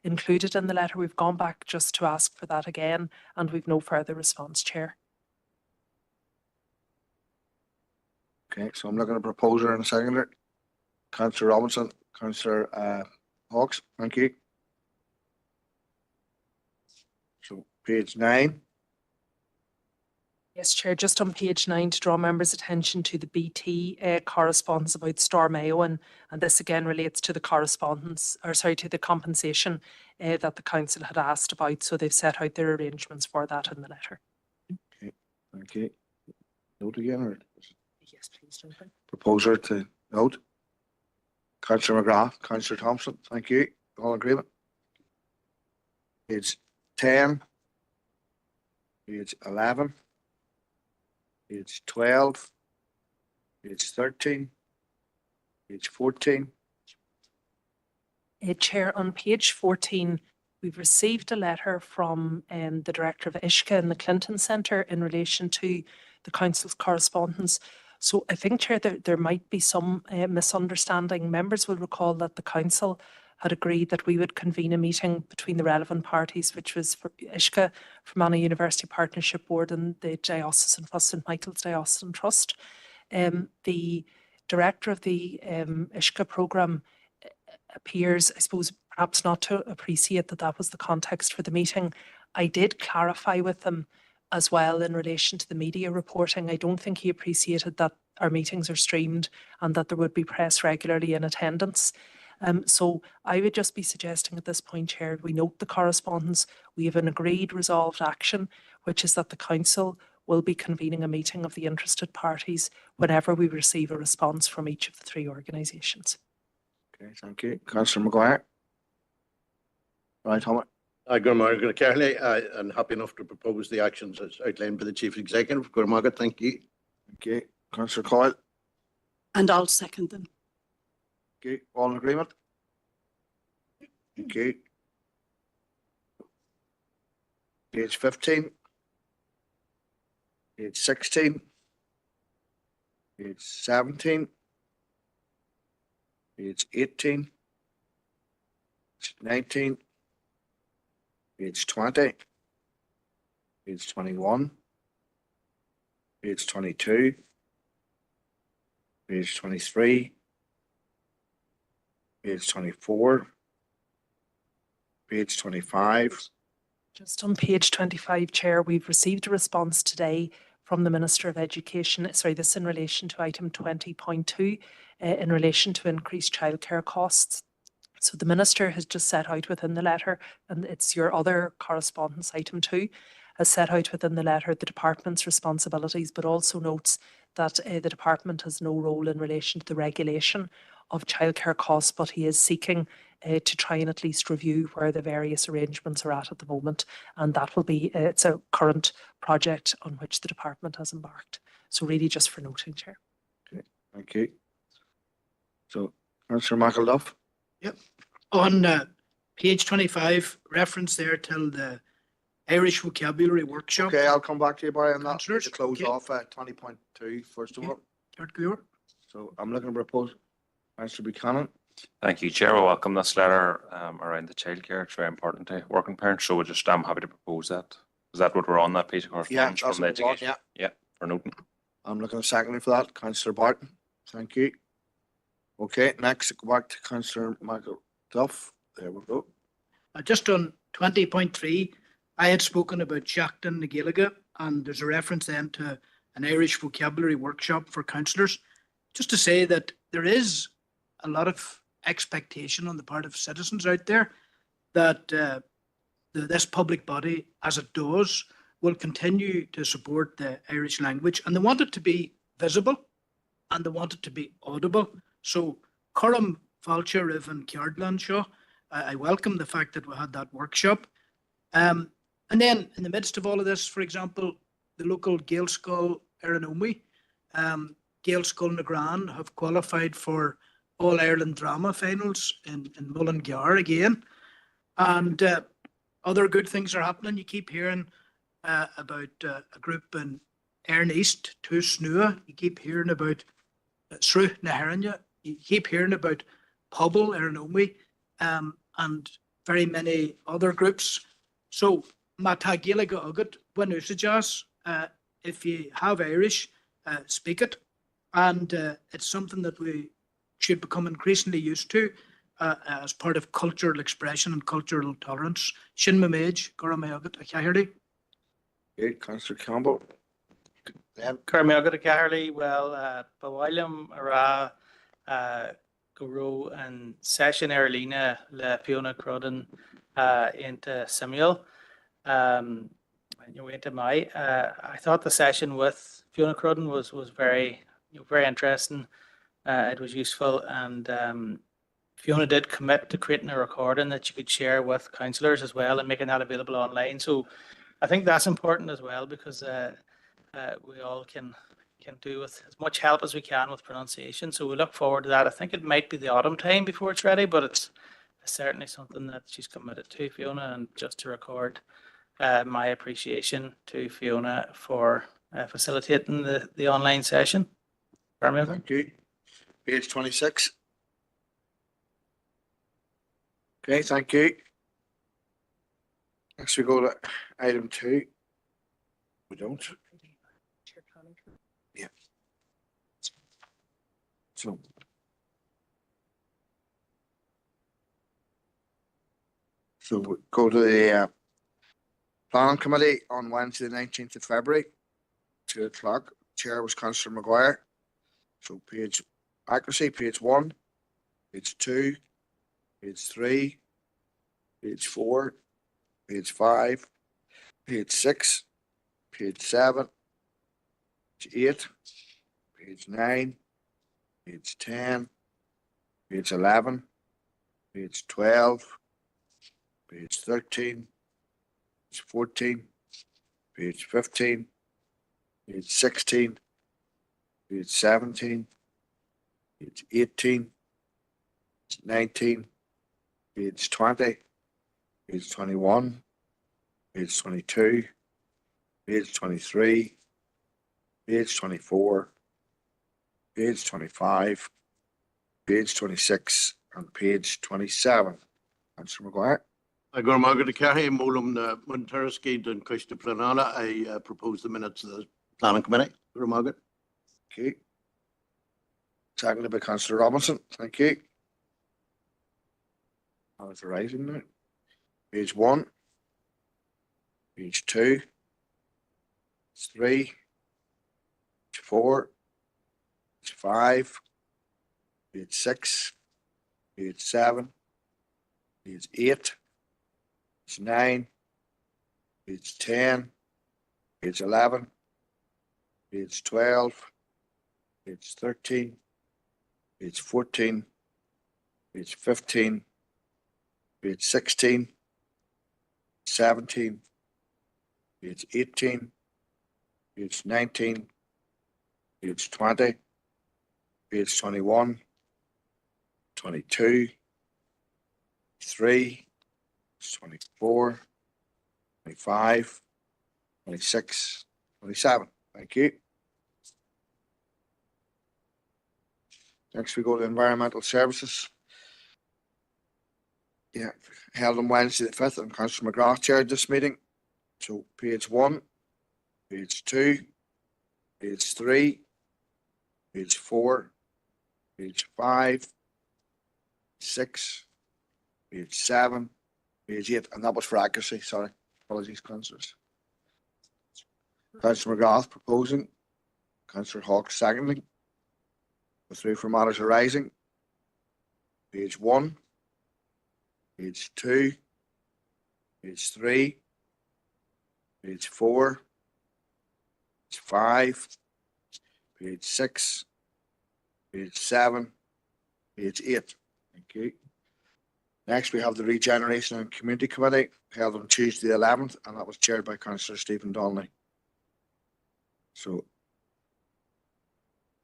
included in the letter. We've gone back just to ask for that again, and we've no further response, Chair. Okay, so I'm looking at a proposer and a seconder. Councillor Robinson, Councillor Hawkes, thank you. So page 9. Yes, Chair, just on page 9 to draw members' attention to the BT correspondence about Storm Mayo, and this again relates to the correspondence, or sorry, to the compensation that the council had asked about. So they've set out their arrangements for that in the letter. Okay, thank you. Note again, or yes, please, Jonathan. Proposer to note. Councillor McGrath, Councillor Thompson, thank you. All in agreement. Page 10. Page 11. Page 12, page 13, page 14. Chair, on page 14, we've received a letter from the Director of ISCA in the Clinton Centre in relation to the Council's correspondence. So I think, Chair, there might be some misunderstanding. Members will recall that the Council had agreed that we would convene a meeting between the relevant parties, which was for ISCA, Fermanagh University Partnership Board, and the Diocesan Trust, St Michael's Diocesan Trust. The director of the ISCA programme appears, I suppose, perhaps not to appreciate that that was the context for the meeting. I did clarify with them as well in relation to the media reporting. I don't think he appreciated that our meetings are streamed and that there would be press regularly in attendance. So I would just be suggesting at this point, Chair, we note the correspondence. We have an agreed resolved action, which is that the Council will be convening a meeting of the interested parties whenever we receive a response from each of the 3 organisations. Okay, thank you. Councillor Maguire. Right, Thomas. Good morning, Carly. I'm happy enough to propose the actions as outlined by the Chief Executive. Good morning, thank you. Thank you. Councillor Coyle. And I'll second them. Okay, all in agreement? Okay. Page 15. Page 16. Page 17. Page 18. Page 19. Page 20. Page 21. Page 22. Page 23. Page 24, page 25. Just on page 25, Chair, we've received a response today from the Minister of Education. Sorry, this is in relation to item 20.2 in relation to increased childcare costs. So the Minister has just set out within the letter, and it's your other correspondence, item 2, has set out within the letter the Department's responsibilities, but also notes that the Department has no role in relation to the regulation of childcare costs, but he is seeking to try and at least review where the various arrangements are at the moment. And that will be, it's a current project on which the department has embarked. So really just for noting, Chair. Thank you. So, Councillor McElduff. Yep. On page 25, reference there till the Irish vocabulary workshop. Okay, I'll come back to you, Barry, on that. Councillors, To close okay. off at 20.2 first of Okay. all. Gert Guer. So I'm looking to propose Councillor Buchanan. Thank you, Chair. We welcome this letter around the childcare. It's very important to working parents, so I'm happy to propose that. Is that what we're on, that piece of correspondence that's from the what we're on, education? Yeah, for noting. I'm looking to second for that. Councillor Barton. Thank you. Okay, next, go back to Councillor McElduff. There we go. Just on 20.3, I had spoken about Seachtain na Gaeilge, and there's a reference then to an Irish vocabulary workshop for councillors. Just to say that there is a lot of expectation on the part of citizens out there that this public body, as it does, will continue to support the Irish language, and they want it to be visible and they want it to be audible. So, Coram Falcha Riv and Ciardlan Shaw, I welcome the fact that we had that workshop. And then in the midst of all of this, for example, the local Gaelscoil Erinomi, Gaelscoil na Gran have qualified for All Ireland Drama Finals in Mullingar again. And other good things are happening. You keep hearing about a group in Erne East, Tus Nua. You keep hearing about Sru na Heranya. You keep hearing about Pobble, Erinomi, and very many other groups. So, Mata Gaeilge Agat, when Usajas, if you have Irish, speak it. And it's something that we should become increasingly used to as part of cultural expression and cultural tolerance. Shin Mamage, Gora Mayagat, Akahirdi. Okay, Councillor Campbell. Carmiagat Caherly, well, Bawilum, Ara, Guru, and Session Erlina, Le Fiona Cruden, into Samuel. Into Mai. I thought the session with Fiona Cruden was very, very interesting. It was useful, and Fiona did commit to creating a recording that you could share with councillors as well and making that available online. So I think that's important as well, because we all can do with as much help as we can with pronunciation. So we look forward to that. I think it might be the autumn time before it's ready, but it's certainly something that she's committed to, Fiona, and just to record my appreciation to Fiona for facilitating the online session. Thank you. Page 26. Okay, thank you. Next we go to item 2. We don't. Yeah. So. So we go to the Planning Committee on Wednesday, the 19th of February, 2 o'clock. Chair was Councillor Maguire. So page accuracy, page 1, page 2, page 3, page 4, page 5, page 6, page 7, page 8, page 9, page 10, page 11, page 12, page 13, page 14, page 15, page 16, page 17, page 18, page 19, page 20, page 21, page 22, page 23, page 24, page 25, page 26, and page 27. Councillor Maguire. Agor Margaret Carey, Molum Monterisky, Dun Kushta Planana. I propose the minutes of the Planning Committee. Agor Margaret. Okay. Seconded by Councillor Robinson. Thank you. Authorising now. Page 1. Page 2. 3. Page 4. Page 5. Page 6. Page 7. Page 8. Page 9. Page 10. Page 11. Page 12. Page 13. Page 14. page 15, page 16, 17, page 18, page 19, page 20, page 21, 22, 3, 24, 25, 26, 27. Thank you. Next we go to environmental services. Yeah, held on Wednesday the 5th, and Councillor McGrath chaired this meeting. So page 1, page 2, page 3, page 4, page 5, 6, page 7, page 8, and that was for accuracy, sorry. Apologies, councillors. Councillor McGrath proposing, Councillor Hawks seconding. Go through for matters arising. Page 1, page 2, page 3, page 4, page 5, page 6, page 7, page 8. Thank you. Next, we have the Regeneration and Community Committee held on Tuesday the 11th, and that was chaired by Councillor Stephen Donnelly. So,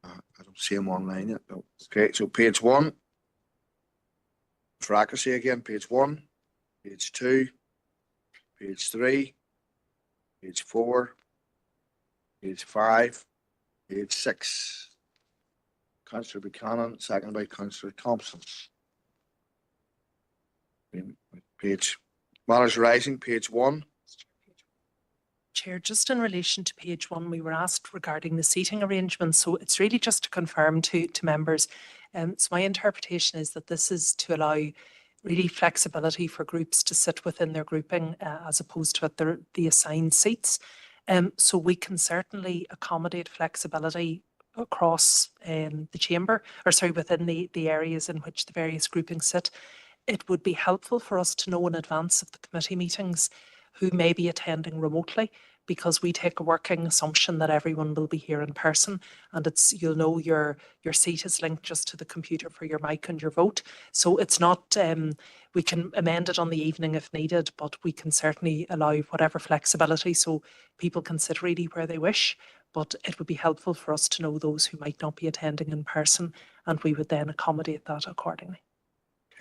I don't see him online yet. No. Okay, so page 1, for accuracy again, page 1, page 2, page 3, page 4, page 5, page 6. Councillor Buchanan, seconded by Councillor Thompson. Page matters rising, page 1. Chair, just in relation to page 1, we were asked regarding the seating arrangements. So it's really just to confirm to members. So my interpretation is that this is to allow really flexibility for groups to sit within their grouping as opposed to at the assigned seats. So we can certainly accommodate flexibility across the chamber, or sorry, within the areas in which the various groupings sit. It would be helpful for us to know in advance of the committee meetings who may be attending remotely, because we take a working assumption that everyone will be here in person, and you'll know your seat is linked just to the computer for your mic and your vote. So it's not, we can amend it on the evening if needed, but we can certainly allow whatever flexibility so people can sit really where they wish. But it would be helpful for us to know those who might not be attending in person, and we would then accommodate that accordingly.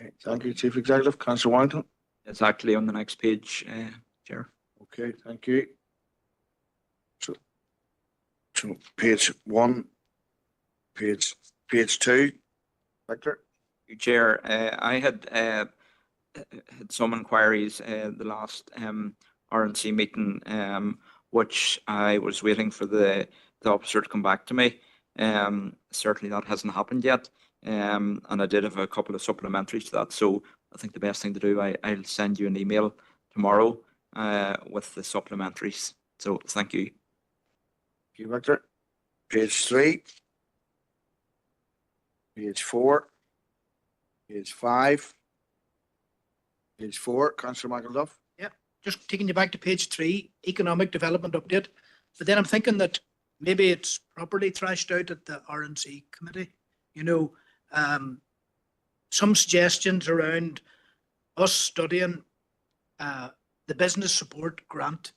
Okay, thank you, Chief Executive. Councillor Warrington. It's actually on the next page, Chair. Okay, thank you. So page 1, page 2. Victor. Chair, I had some inquiries the last RNC meeting, which I was waiting for the officer to come back to me. Certainly that hasn't happened yet. And I did have a couple of supplementaries to that. So I think the best thing to do, I'll send you an email tomorrow with the supplementaries. So thank you. Thank you, Victor. Page 3, page 4, page 5, page 4. Councillor Michael Duff. Yeah, just taking you back to page 3, economic development update. But then I'm thinking that maybe it's properly thrashed out at the RNC committee. You know, some suggestions around us studying the business support grant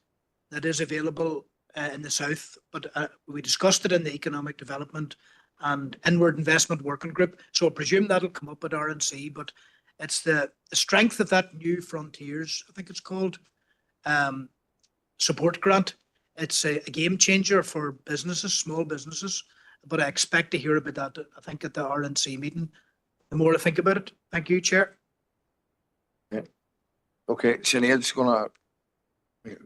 that is available in the south, but we discussed it in the economic development and inward investment working group. So I presume that'll come up at RNC, but it's the strength of that New Frontiers, I think it's called, support grant. It's a game changer for businesses, small businesses, but I expect to hear about that, I think, at the RNC meeting. The more I think about it. Thank you, Chair. Yeah. Okay, Sinead's gonna.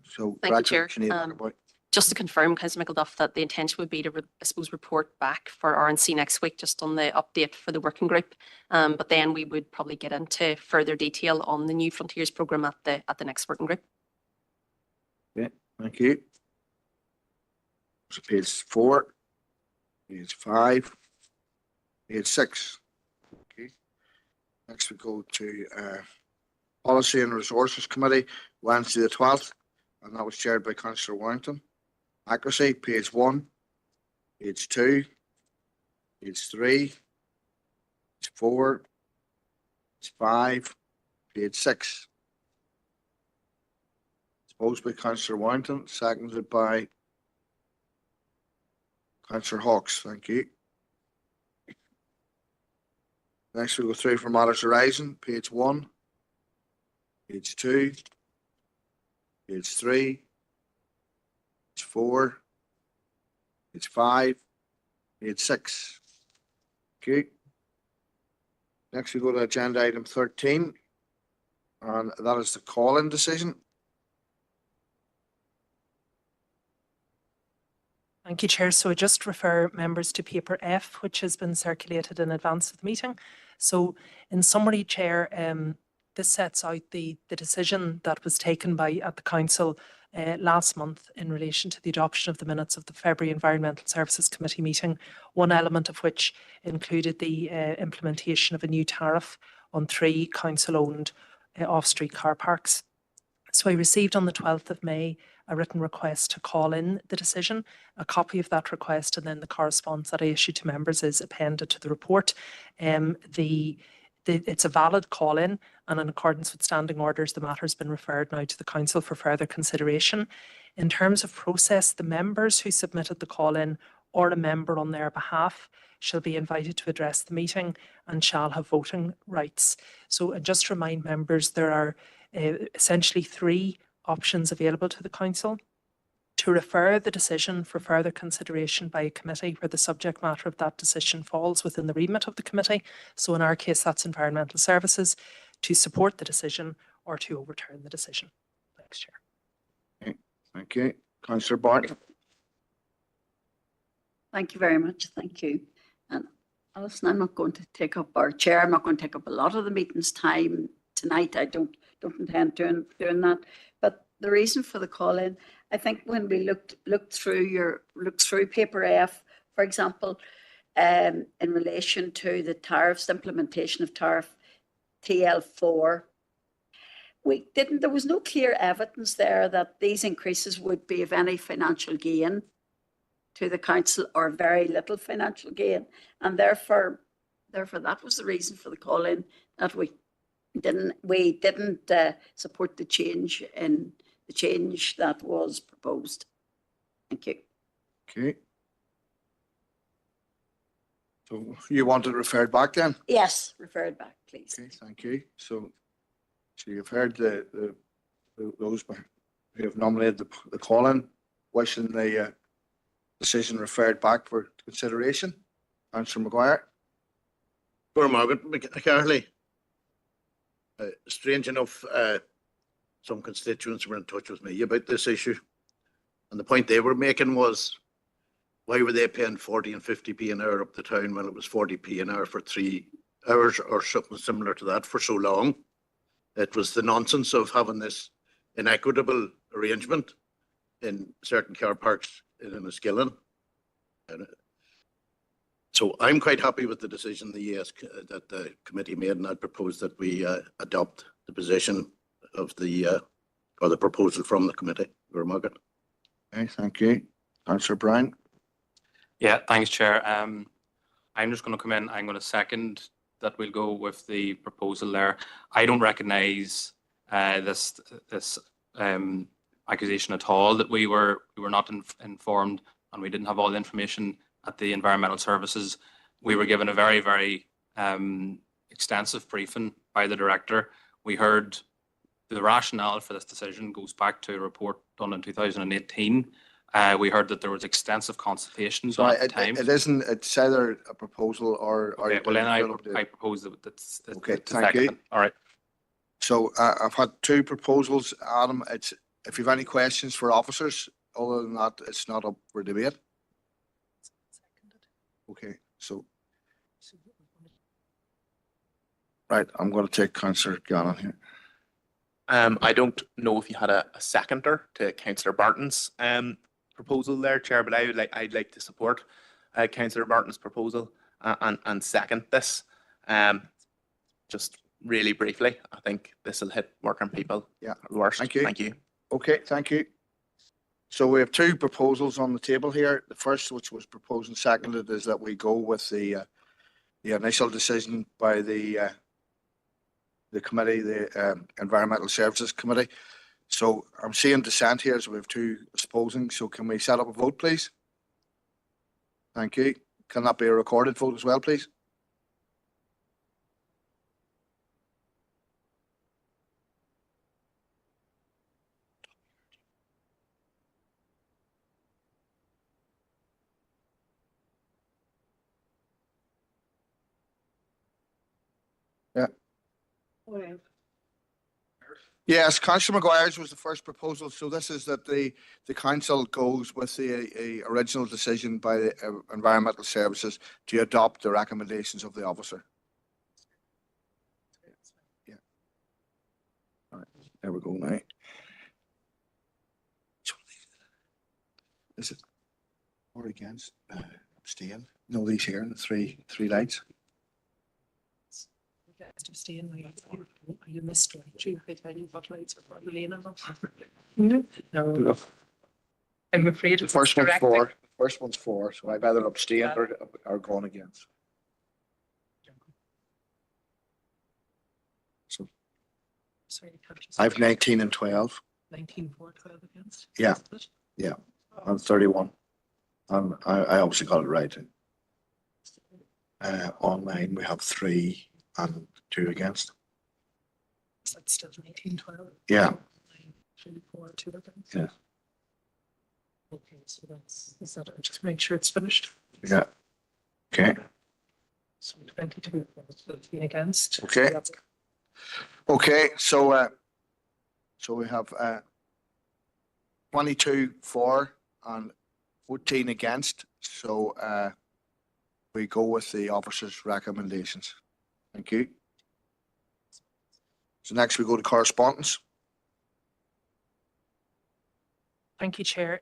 So Thank you, Chair. Sinead, just to confirm, Councillor McElduff, that the intention would be to, I suppose, report back for RNC next week, just on the update for the working group. But then we would probably get into further detail on the New Frontiers programme at the next working group. Yeah, thank you. So page 4, page 5, page 6. Okay. Next we go to Policy and Resources Committee, Wednesday the 12th, and that was chaired by Councillor Warrington. Accuracy, page 1, page 2, page 3, page 4, Page 5, page 6. Proposed by Councillor Warrington, seconded by Councillor Hawks. Thank you. Next we go through for matters arising, page 1, page 2, page 3, page 4, page 5, page 6. Okay. Next we go to agenda item 13, and that is the call-in decision. Thank you, Chair. So I just refer members to paper F, which has been circulated in advance of the meeting. So in summary, Chair, this sets out the decision that was taken at the Council last month in relation to the adoption of the minutes of the February Environmental Services Committee meeting, one element of which included the implementation of a new tariff on 3 council-owned off-street car parks. So I received on the 12th of May a written request to call in the decision. A copy of that request and then the correspondence that I issued to members is appended to the report. It's a valid call-in, and in accordance with standing orders, the matter has been referred now to the Council for further consideration. In terms of process, the members who submitted the call-in or a member on their behalf shall be invited to address the meeting and shall have voting rights. So just to remind members, there are essentially 3 options available to the Council: to refer the decision for further consideration by a committee where the subject matter of that decision falls within the remit of the committee. So in our case, that's Environmental Services, to support the decision or to overturn the decision. Thanks, Chair. Okay. Thank you. Councillor Barton. Thank you very much. Thank you. And Alison, I'm not going to take up our chair. I'm not going to take up a lot of the meeting's time tonight. I don't intend doing that. But the reason for the call-in, I think when we looked through paper F, for example, in relation to the tariffs, implementation of tariff TL4, there was no clear evidence there that these increases would be of any financial gain to the council or very little financial gain, and therefore that was the reason for the call-in, that we didn't support the change that was proposed. Thank you. Okay. So you want it referred back then? Yes, referred back, please. Okay, thank you. So you've heard those who have nominated the call-in, wishing the decision referred back for consideration. Councillor Maguire. Poor Margaret McCarthy. Strange enough, some constituents were in touch with me about this issue, and the point they were making was, why were they paying 40 and 50p an hour up the town when it was 40p an hour for 3 hours or something similar to that for so long? It was the nonsense of having this inequitable arrangement in certain car parks in Enniskillen. So I'm quite happy with the decision that the committee made, and I propose that we adopt the position of or the proposal from the committee. Margaret. Okay, thank you. Councillor Brown. Yeah, thanks, Chair. I'm just going to come in. I'm going to second that we'll go with the proposal there. I don't recognise this accusation at all, that we were not informed and we didn't have all the information at the Environmental Services. We were given a very, very extensive briefing by the director. We heard the rationale for this decision goes back to a report done in 2018. We heard that there was extensive consultations at the time. It's either a proposal or. Okay, well then I propose that it's okay, thank you. All right. So I've had 2 proposals, Adam. If you have any questions for officers, other than that, it's not up for debate. Okay, so. Right, I'm going to take Councillor Gannon here. I don't know if you had a seconder to Councillor Barton's proposal there, Chair, but I'd like to support Councillor Barton's proposal and second this. Just really briefly, I think this will hit working people. Yeah, worst. Thank you. Thank you. Okay, thank you. So we have 2 proposals on the table here. The first, which was proposed and seconded, is that we go with the initial decision by the the committee, the Environmental Services Committee. So I'm seeing dissent here, so we have two opposing. So can we set up a vote, please? Thank you. Can that be a recorded vote as well, please? Yeah. Yes, Councillor Maguire's was the first proposal. So this is that the council goes with the original decision by the Environmental Services to adopt the recommendations of the officer. Yeah. All right, there we go now. Is it or against? Abstain? No, these here, the three lights. You missed one. No. I'm afraid The first one's for. The first one's for. So I'd either abstain or gone against. So I've 19 and 12. 19 for 12 against. Yeah. Yeah. I'm 31. I obviously got it right. Online we have 3 and 2 against. So that's still 19, 12. Yeah. 3, 4, 2 against. Yeah. Okay, so is that just make sure it's finished. Yeah. Okay. So 22 against. Okay. Okay. So we have 22 for and 14 against. So we go with the officer's recommendations. Thank you. So next we go to correspondence. Thank you, Chair.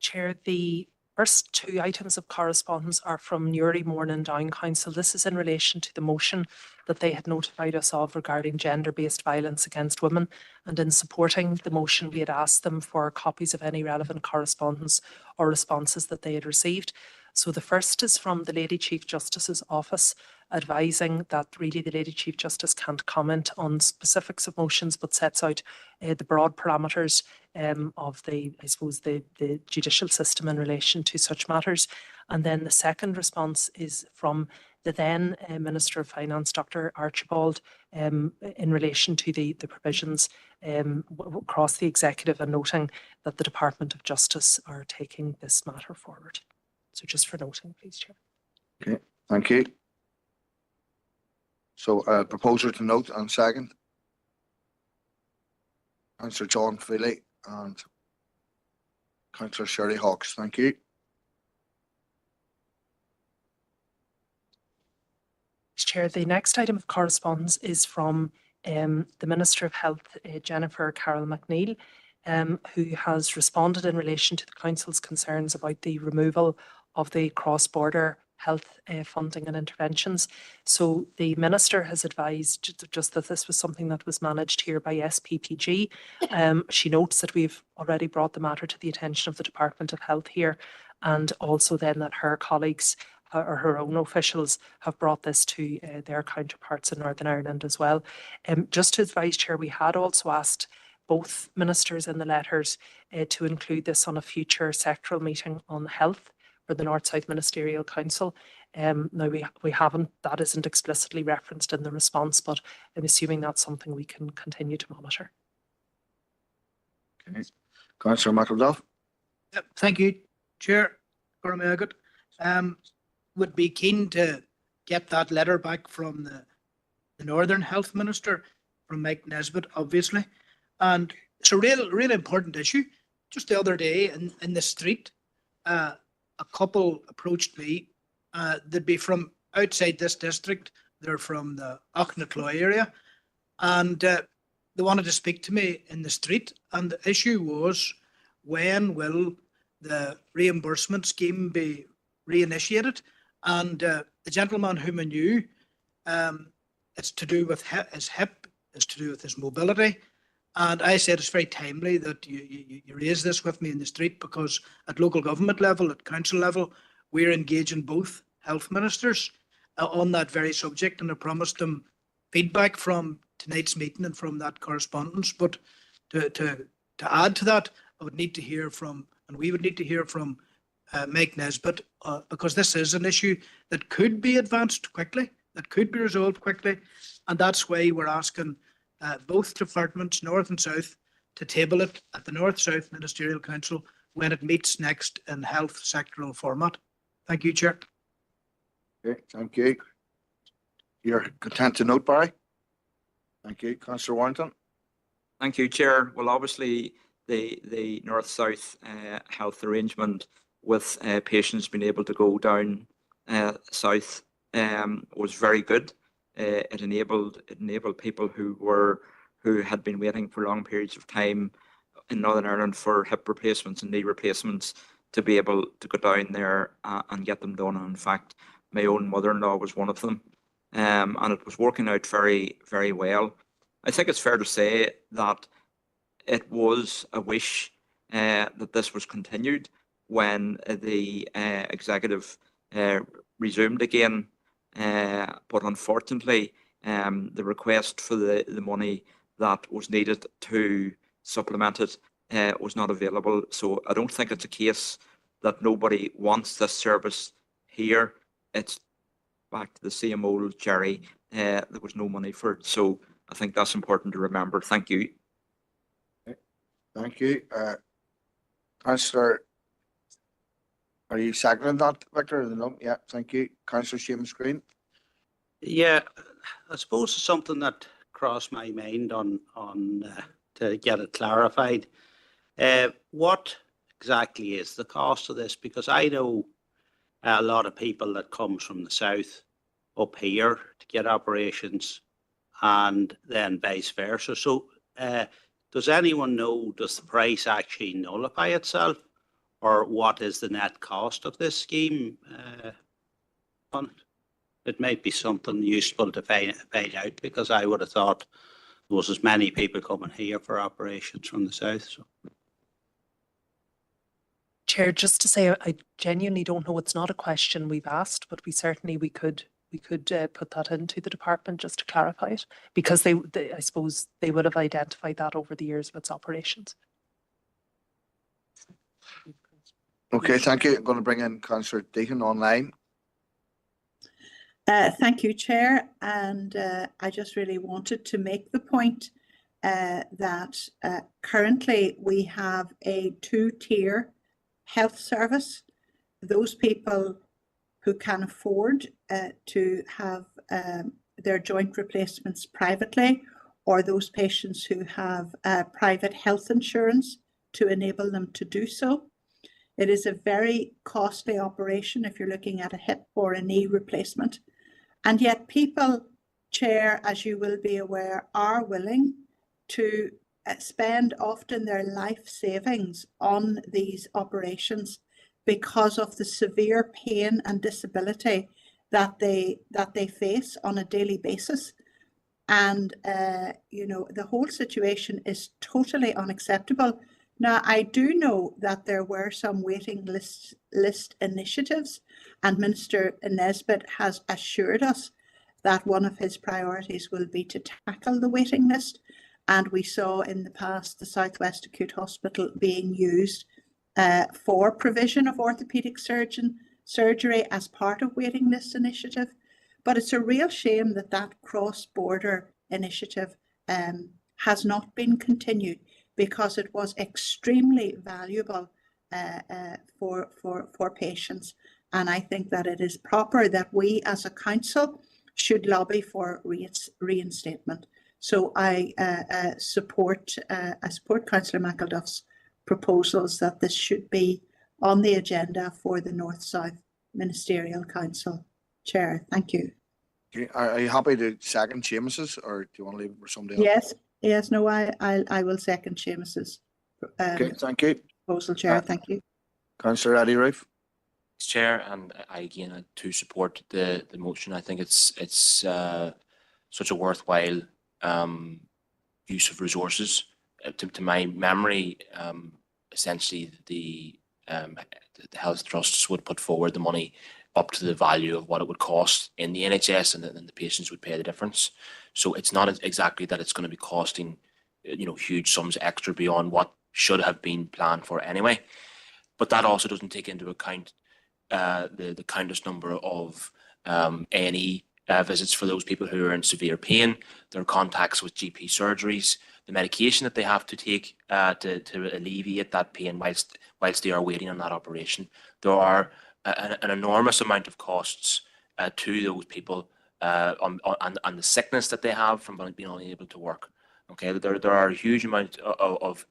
Chair, the first 2 items of correspondence are from Newry Morning Down Council. This is in relation to the motion that they had notified us of regarding gender-based violence against women. And in supporting the motion, we had asked them for copies of any relevant correspondence or responses that they had received. So the first is from the Lady Chief Justice's office, advising that really the Lady Chief Justice can't comment on specifics of motions, but sets out the broad parameters of the judicial system in relation to such matters. And then the second response is from the then Minister of Finance, Dr. Archibald, in relation to the provisions across the executive, and noting that the Department of Justice are taking this matter forward. So just for noting, please, Chair. Okay, thank you. So proposer to note and second. Councillor John Feely and Councillor Shirley Hawkes. Thank you. Chair, the next item of correspondence is from the Minister of Health, Jennifer Carroll McNeil, who has responded in relation to the Council's concerns about the removal of the cross-border health funding and interventions. So the Minister has advised just that this was something that was managed here by SPPG. She notes that we've already brought the matter to the attention of the Department of Health here, and also then that her colleagues or her own officials have brought this to their counterparts in Northern Ireland as well. Just to advise, Chair, we had also asked both ministers in the letters to include this on a future sectoral meeting on health for the North-South Ministerial Council. Now we haven't, that isn't explicitly referenced in the response, but I'm assuming that's something we can continue to monitor. Okay. Councillor McElduff. Thank you, Chair. Would be keen to get that letter back from the Northern Health Minister, from Mike Nesbitt, obviously. And it's a real important issue. Just the other day in the street, a couple approached me. They'd be from outside this district. They're from the Auchnacloy area. And they wanted to speak to me in the street. And the issue was, when will the reimbursement scheme be reinitiated? And the gentleman whom I knew, it's to do with his hip, it's to do with his mobility. And I said it's very timely that you raise this with me in the street, because at local government level, at council level, we're engaging both health ministers on that very subject, and I promised them feedback from tonight's meeting and from that correspondence. But to add to that, I would need to hear from, and we would need to hear from Mike Nesbitt, because this is an issue that could be advanced quickly, that could be resolved quickly. And that's why we're asking both departments, North and South, to table it at the North-South Ministerial Council when it meets next in health sectoral format. Thank you, Chair. Okay, thank you. You're content to note, Barry? Thank you. Councillor Warrington? Thank you, Chair. Well, obviously, the North-South health arrangement with patients being able to go down south was very good. It enabled people who had been waiting for long periods of time in Northern Ireland for hip replacements and knee replacements to be able to go down there and get them done. And in fact, my own mother-in-law was one of them, and it was working out very, very well. I think it's fair to say that it was a wish that this was continued when the executive resumed again, but unfortunately, the request for the money that was needed to supplement it was not available. So I don't think it's a case that nobody wants this service here. It's back to the same old Jerry. There was no money for it. So I think that's important to remember. Thank you. Okay. Thank you. Councillor, are you seconding that, Victor? No? Yeah, thank you. Councillor Seamus Green? Yeah, I suppose it's something that crossed my mind on to get it clarified. What exactly is the cost of this? Because I know a lot of people that comes from the south up here to get operations, and then vice versa. So does anyone know, does the price actually nullify itself, or what is the net cost of this scheme on it? It might be something useful to find out, because I would have thought there was as many people coming here for operations from the south. So. Chair, just to say, I genuinely don't know. It's not a question we've asked, but we could put that into the department just to clarify it, because they I suppose they would have identified that over the years of its operations. Okay, thank you. I'm going to bring in Councillor Deacon online. Thank you, Chair. And I just really wanted to make the point that currently we have a two-tier health service. Those people who can afford to have their joint replacements privately, or those patients who have private health insurance to enable them to do so. It is a very costly operation if you're looking at a hip or a knee replacement. And yet people, Chair, as you will be aware, are willing to spend often their life savings on these operations because of the severe pain and disability that they face on a daily basis. And, you know, the whole situation is totally unacceptable. Now, I do know that there were some waiting list initiatives, and Minister Nesbitt has assured us that one of his priorities will be to tackle the waiting list. And we saw in the past the Southwest Acute Hospital being used for provision of orthopaedic surgery as part of waiting list initiative. But it's a real shame that that cross-border initiative has not been continued, because it was extremely valuable for patients. And I think that it is proper that we as a council should lobby for reinstatement. So I support Councillor McElduff's proposals that this should be on the agenda for the North-South Ministerial Council. Chair, thank you. Okay. Are you happy to second Seamus's, or do you want to leave it for somebody else? Yes, no, I will second Seamus's okay, thank you. Proposal, Chair. Thank you. Councillor Eddie Roof. Chair, and I again to support the motion. I think it's such a worthwhile use of resources. To my memory, essentially the health trusts would put forward the money up to the value of what it would cost in the NHS, and then the patients would pay the difference. So it's not exactly that it's going to be costing, huge sums extra beyond what should have been planned for anyway. But that also doesn't take into account the countless number of A&E visits for those people who are in severe pain, their contacts with GP surgeries, the medication that they have to take to alleviate that pain whilst they are waiting on that operation. There are an enormous amount of costs to those people and the sickness that they have from being unable to work. Okay, there are a huge amount of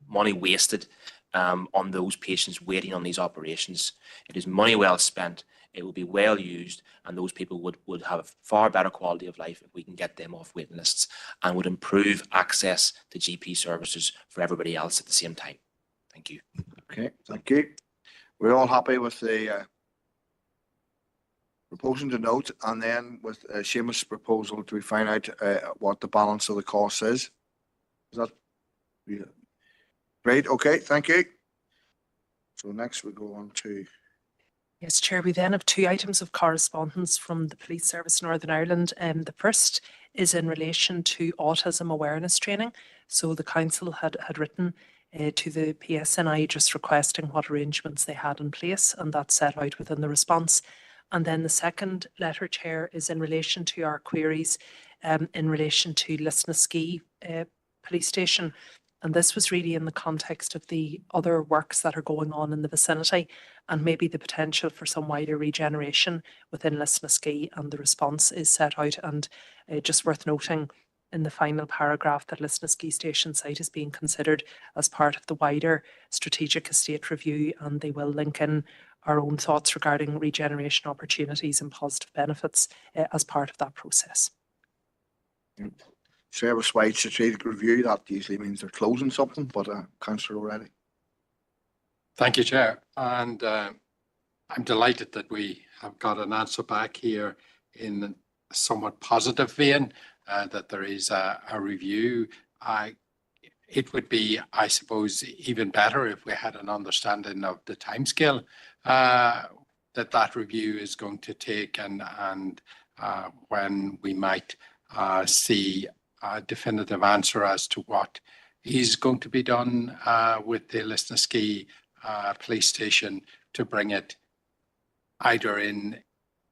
money wasted on those patients waiting on these operations. It is money well spent. It will be well used, and those people would have a far better quality of life if we can get them off waiting lists, and would improve access to GP services for everybody else at the same time. Thank you. Okay, thank you. We're all happy with the proposing to note, and then with Seamus' proposal to find out what the balance of the cost is. Is that great? Okay, thank you. So next we go on to. Yes, Chair, we then have two items of correspondence from the Police Service Northern Ireland. The first is in relation to autism awareness training. So the council had written to the PSNI just requesting what arrangements they had in place, and that's set out within the response. And then the second letter, Chair, is in relation to our queries in relation to Lisnaskea Police Station. And this was really in the context of the other works that are going on in the vicinity, and maybe the potential for some wider regeneration within Lisnaskea, and the response is set out. And just worth noting in the final paragraph that Lisnaskea Station site is being considered as part of the wider strategic estate review, and they will link in our own thoughts regarding regeneration opportunities and positive benefits as part of that process. Service-wide strategic review, that usually means they're closing something, but Councillor O'Reilly. Thank you, Chair. And I'm delighted that we have got an answer back here in a somewhat positive vein, that there is a review. It would be, I suppose, even better if we had an understanding of the timescale that review is going to take, and when we might see a definitive answer as to what is going to be done with the Lisnaskea police station to bring it either in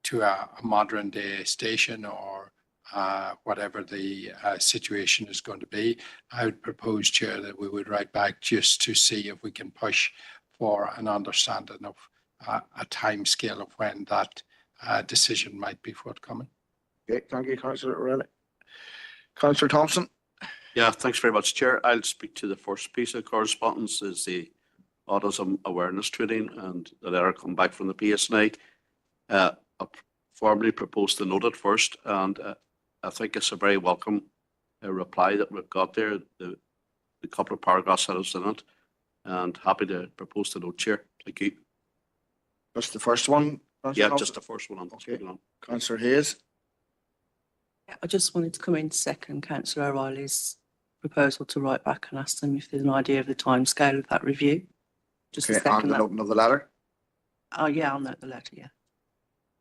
to a modern day station or whatever the situation is going to be. I would propose, Chair, that we would write back just to see if we can push for an understanding of a time scale of when that decision might be forthcoming. Okay, thank you, Councillor O'Reilly. Councillor Thompson. Yeah, thanks very much, Chair. I'll speak to the first piece of correspondence, is the autism awareness training, and the letter come back from the PSNI. I formally proposed to note it first, and I think it's a very welcome reply that we've got there, the couple of paragraphs that is in it, and happy to propose to note, Chair. Thank you. Just the first one? Yeah, just the first one. Okay. Councillor Hayes. I just wanted to come in to second Councillor O'Reilly's proposal to write back and ask them if there's an idea of the timescale of that review. Just Okay, to second and the that. noting of the letter. Oh, yeah, I'll note the letter, yeah.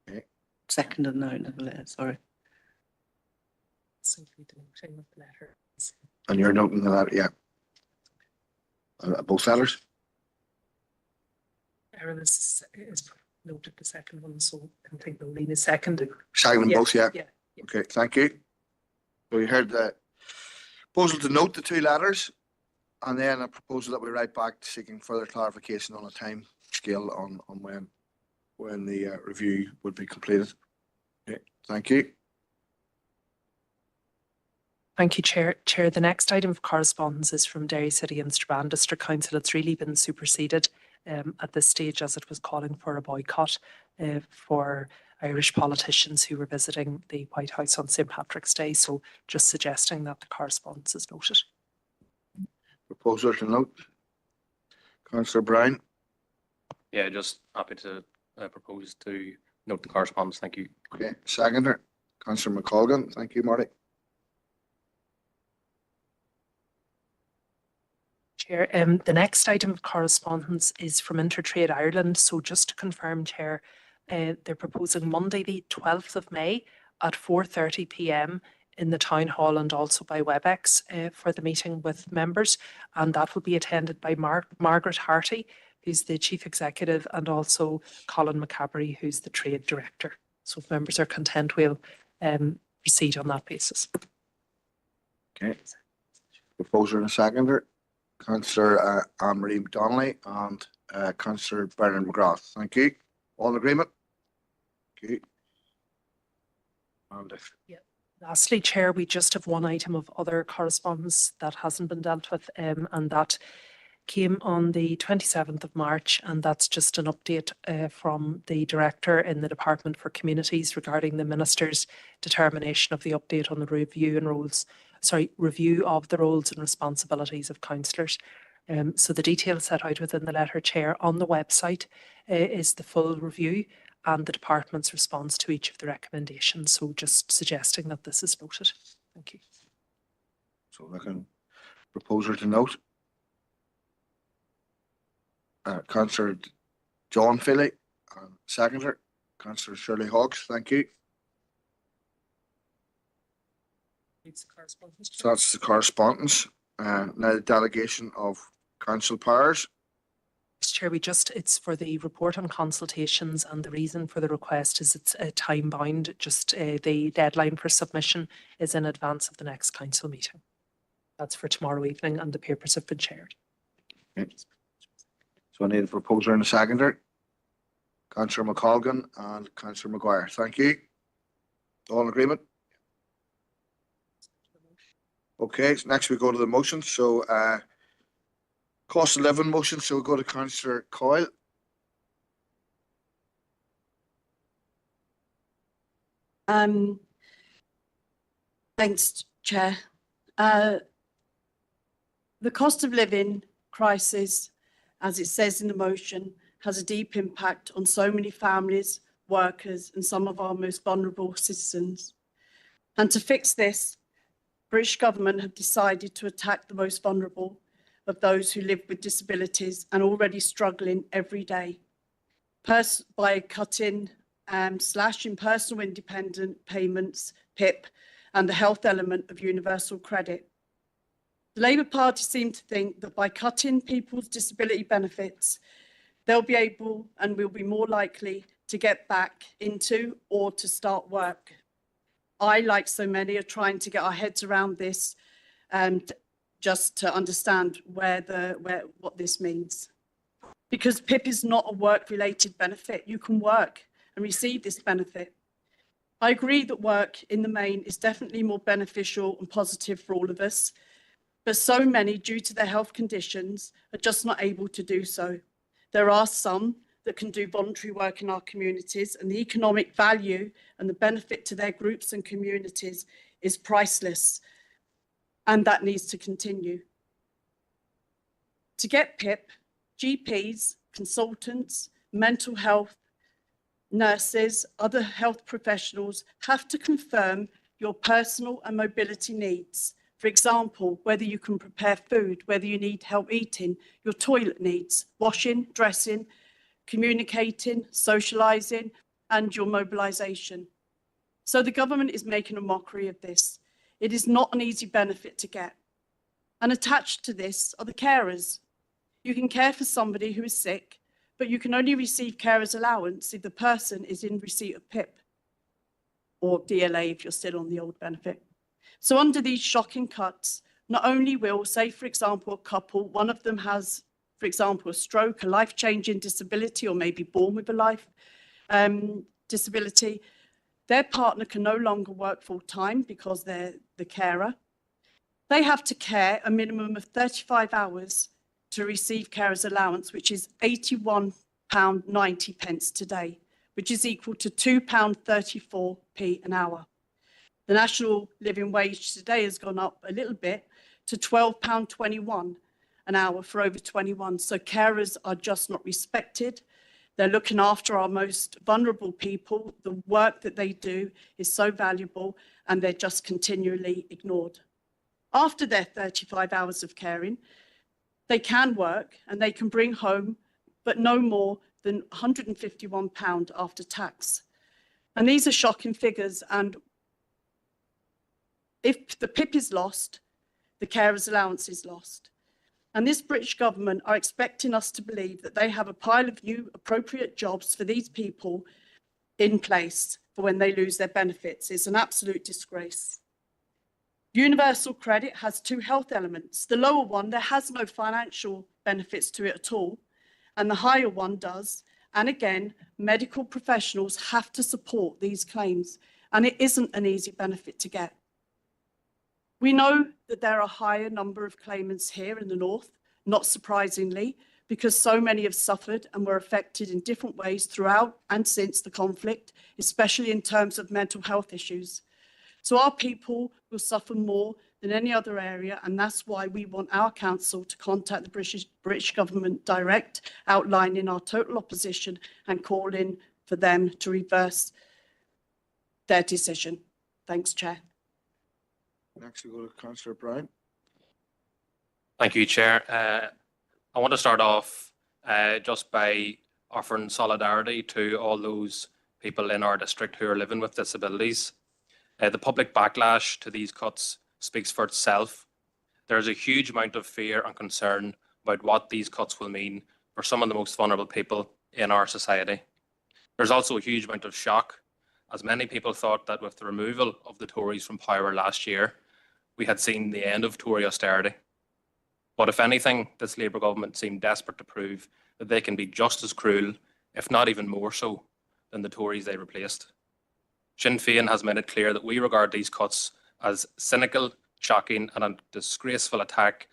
Okay. Second and note of the letter, sorry. Simply the noting of the letter. And you're noting the letter, yeah. Both letters? Aaron is noted the second one, so I think the lead is second. Second Yeah, both, yeah. yeah. Okay, thank you. So you heard the proposal to note the two letters, and then a proposal that we write back seeking further clarification on a time scale on when the review would be completed. Okay, thank you. Thank you, Chair. Chair, the next item of correspondence is from Derry City and Strabane District Council. It's really been superseded at this stage, as it was calling for a boycott for Irish politicians who were visiting the White House on St. Patrick's Day. So just suggesting that the correspondence is noted. Proposal to note. Councillor Brown. Yeah, just happy to propose to note the correspondence. Thank you. Okay, seconder. Councillor McColgan. Thank you, Marty. Chair, the next item of correspondence is from Intertrade Ireland. So just to confirm, Chair, They're proposing Monday, the 12th of May at 4:30 p.m. in the town hall and also by WebEx for the meeting with members. And that will be attended by Margaret Harty, who's the Chief Executive, and also Colin McCabery, who's the Trade Director. So if members are content, we'll proceed on that basis. Okay. Proposer and a seconder, Councillor Anne-Marie McDonnelly and Councillor Bernard McGrath. Thank you. All in agreement? Thank you. And if Lastly, Chair, we just have one item of other correspondence that hasn't been dealt with, and that came on the 27th of March, and that's just an update from the Director in the Department for Communities regarding the Minister's determination of the update on the review of the roles and responsibilities of councillors. So the details set out within the letter, Chair, on the website is the full review and the Department's response to each of the recommendations. So just suggesting that this is noted. Thank you. so looking proposer to note. Councillor John Philly, seconder, Councillor Shirley Hawkes. Thank you. So that's the correspondence. Now the delegation of council powers. Chair, it's for the report on consultations, and the reason for the request is it's time bound. The deadline for submission is in advance of the next council meeting. That's for tomorrow evening, and the papers have been shared. Okay. So I need a proposer and a seconder. Councillor McColgan and Councillor Maguire. Thank you. All in agreement? Okay, so next we go to the motion. So cost of living motion. So we'll go to Councillor Coyle. Thanks, Chair. The cost of living crisis, as it says in the motion, has a deep impact on so many families, workers, and some of our most vulnerable citizens. And to fix this, British government have decided to attack the most vulnerable of those who live with disabilities and already struggling every day by cutting, slashing personal independent payments, PIP, and the health element of universal credit. The Labour Party seem to think that by cutting people's disability benefits, they'll be able and will be more likely to get back into or to start work. I, like so many, are trying to get our heads around this and just to understand what this means. Because PIP is not a work-related benefit. You can work and receive this benefit. I agree that work in the main is definitely more beneficial and positive for all of us, but so many, due to their health conditions, are just not able to do so. There are some that can do voluntary work in our communities, and the economic value and the benefit to their groups and communities is priceless, and that needs to continue. To get PIP, GPs, consultants, mental health, nurses, other health professionals have to confirm your personal and mobility needs. For example, whether you can prepare food, whether you need help eating, your toilet needs, washing, dressing, communicating, socialising, and your mobilisation. So the government is making a mockery of this. It is not an easy benefit to get. And attached to this are the carers. You can care for somebody who is sick, but you can only receive carers allowance if the person is in receipt of PIP or DLA if you're still on the old benefit. So under these shocking cuts, not only will, say for example, a couple, one of them has, for example, a stroke, a life-changing disability, or maybe born with a life disability, their partner can no longer work full-time because they're the carer. They have to care a minimum of 35 hours to receive carers allowance, which is £81.90 today, which is equal to £2.34p an hour. The national living wage today has gone up a little bit to £12.21 an hour for over 21. So carers are just not respected. They're looking after our most vulnerable people. The work that they do is so valuable, and they're just continually ignored. After their 35 hours of caring, they can work and they can bring home, but no more than £151 after tax. And these are shocking figures. And if the PIP is lost, the carer's allowance is lost. And this British government are expecting us to believe that they have a pile of new appropriate jobs for these people in place for when they lose their benefits. It's an absolute disgrace. Universal credit has two health elements. The lower one, there has no financial benefits to it at all, and the higher one does. And again, medical professionals have to support these claims, and it isn't an easy benefit to get. We know that there are a higher number of claimants here in the north, not surprisingly, because so many have suffered and were affected in different ways throughout and since the conflict, especially in terms of mental health issues. So our people will suffer more than any other area, and that's why we want our council to contact the British government direct, outlining our total opposition and calling for them to reverse their decision. Thanks, Chair. Next we go to Councillor Brown. Thank you, Chair. I want to start off just by offering solidarity to all those people in our district who are living with disabilities. The public backlash to these cuts speaks for itself. There's a huge amount of fear and concern about what these cuts will mean for some of the most vulnerable people in our society. There's also a huge amount of shock, as many people thought that with the removal of the Tories from power last year, we had seen the end of Tory austerity. But if anything, this Labour government seemed desperate to prove that they can be just as cruel, if not even more so, than the Tories they replaced. Sinn Féin has made it clear that we regard these cuts as cynical, shocking and a disgraceful attack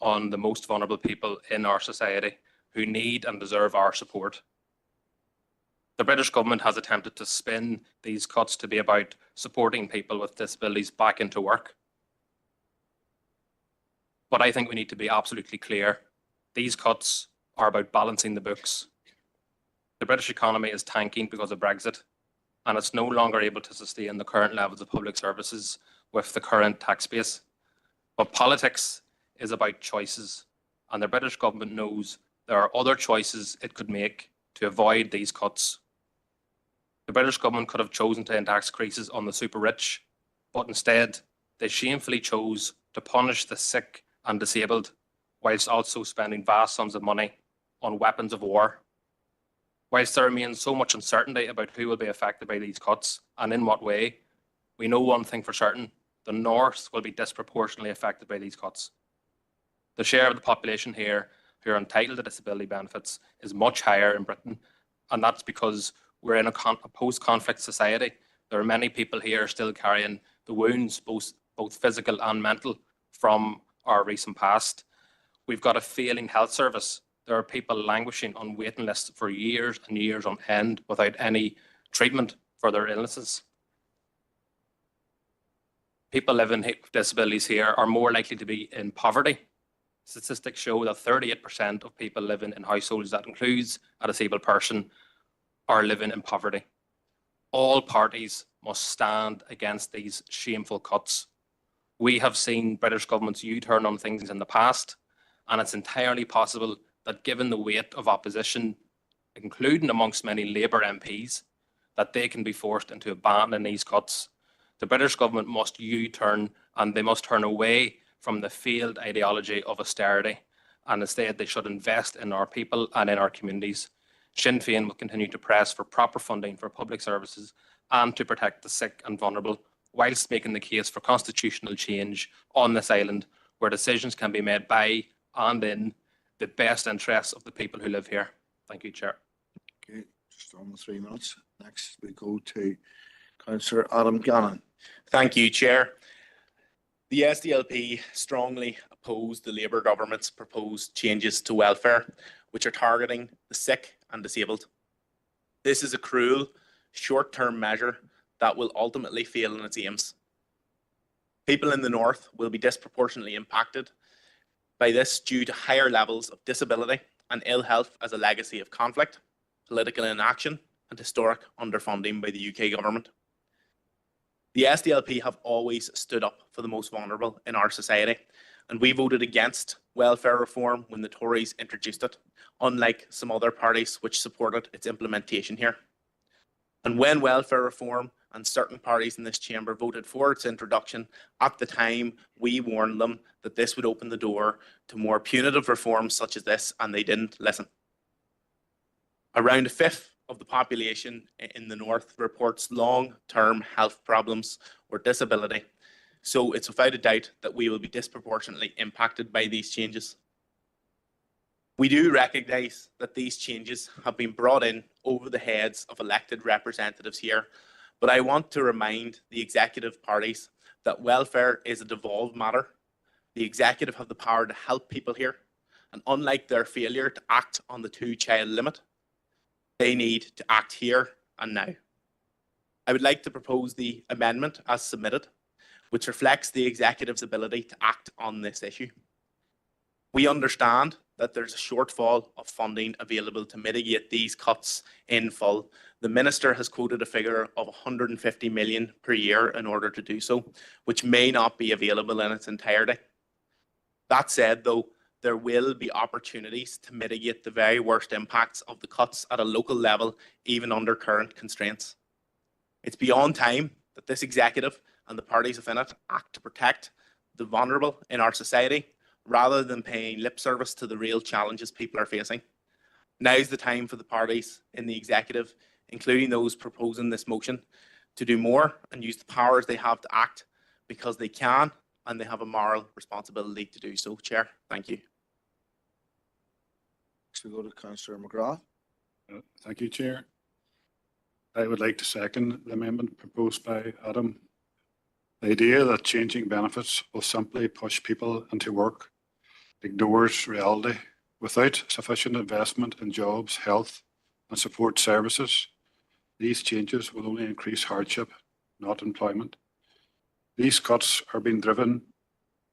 on the most vulnerable people in our society who need and deserve our support. The British government has attempted to spin these cuts to be about supporting people with disabilities back into work. But I think we need to be absolutely clear. These cuts are about balancing the books. The British economy is tanking because of Brexit, and it's no longer able to sustain the current levels of public services with the current tax base. But politics is about choices, and the British government knows there are other choices it could make to avoid these cuts. The British government could have chosen to end tax increases on the super rich, but instead they shamefully chose to punish the sick and disabled, whilst also spending vast sums of money on weapons of war. Whilst there remains so much uncertainty about who will be affected by these cuts and in what way, we know one thing for certain: the North will be disproportionately affected by these cuts. The share of the population here who are entitled to disability benefits is much higher in Britain, and that's because we're in a post-conflict society. There are many people here still carrying the wounds, both physical and mental, from our recent past. We've got a failing health service. There are people languishing on waiting lists for years and years on end without any treatment for their illnesses. People living with disabilities here are more likely to be in poverty. Statistics show that 38% of people living in households that includes a disabled person are living in poverty. All parties must stand against these shameful cuts. We have seen British governments U-turn on things in the past, and it's entirely possible that given the weight of opposition, including amongst many Labour MPs, that they can be forced into abandoning these cuts. The British government must U-turn, and they must turn away from the failed ideology of austerity, and instead they should invest in our people and in our communities. Sinn Féin will continue to press for proper funding for public services and to protect the sick and vulnerable, whilst making the case for constitutional change on this island, where decisions can be made by and in the best interests of the people who live here. Thank you, Chair. Okay, just on the 3 minutes. Next we go to Councillor Adam Gannon. Thank you, Chair. The SDLP strongly oppose the Labour government's proposed changes to welfare, which are targeting the sick and disabled. This is a cruel, short-term measure that will ultimately fail in its aims. People in the North will be disproportionately impacted by this due to higher levels of disability and ill health as a legacy of conflict, political inaction, and historic underfunding by the UK government. The SDLP have always stood up for the most vulnerable in our society, And we voted against welfare reform when the Tories introduced it, unlike some other parties which supported its implementation here. And when welfare reform and certain parties in this chamber voted for its introduction, at the time we warned them that this would open the door to more punitive reforms such as this, and they didn't listen. Around a fifth of the population in the north reports long-term health problems or disability. So it's without a doubt that we will be disproportionately impacted by these changes. We do recognise that these changes have been brought in over the heads of elected representatives here, but I want to remind the executive parties that welfare is a devolved matter. The executive have the power to help people here, and unlike their failure to act on the 2-child limit, they need to act here and now. I would like to propose the amendment as submitted, which reflects the executive's ability to act on this issue. We understand that there's a shortfall of funding available to mitigate these cuts in full. The Minister has quoted a figure of 150 million per year in order to do so, which may not be available in its entirety. That said, though, there will be opportunities to mitigate the very worst impacts of the cuts at a local level, even under current constraints. It's beyond time that this executive and the parties within it act to protect the vulnerable in our society, rather than paying lip service to the real challenges people are facing. Now's the time for the parties in the executive, including those proposing this motion, to do more and use the powers they have to act, because they can and they have a moral responsibility to do so. Chair, thank you. Next we go to Councillor McGrath. Thank you, Chair. I would like to second the amendment proposed by Adam. The idea that changing benefits will simply push people into work ignores reality. Without sufficient investment in jobs, health and support services, these changes will only increase hardship, not employment. These cuts are being driven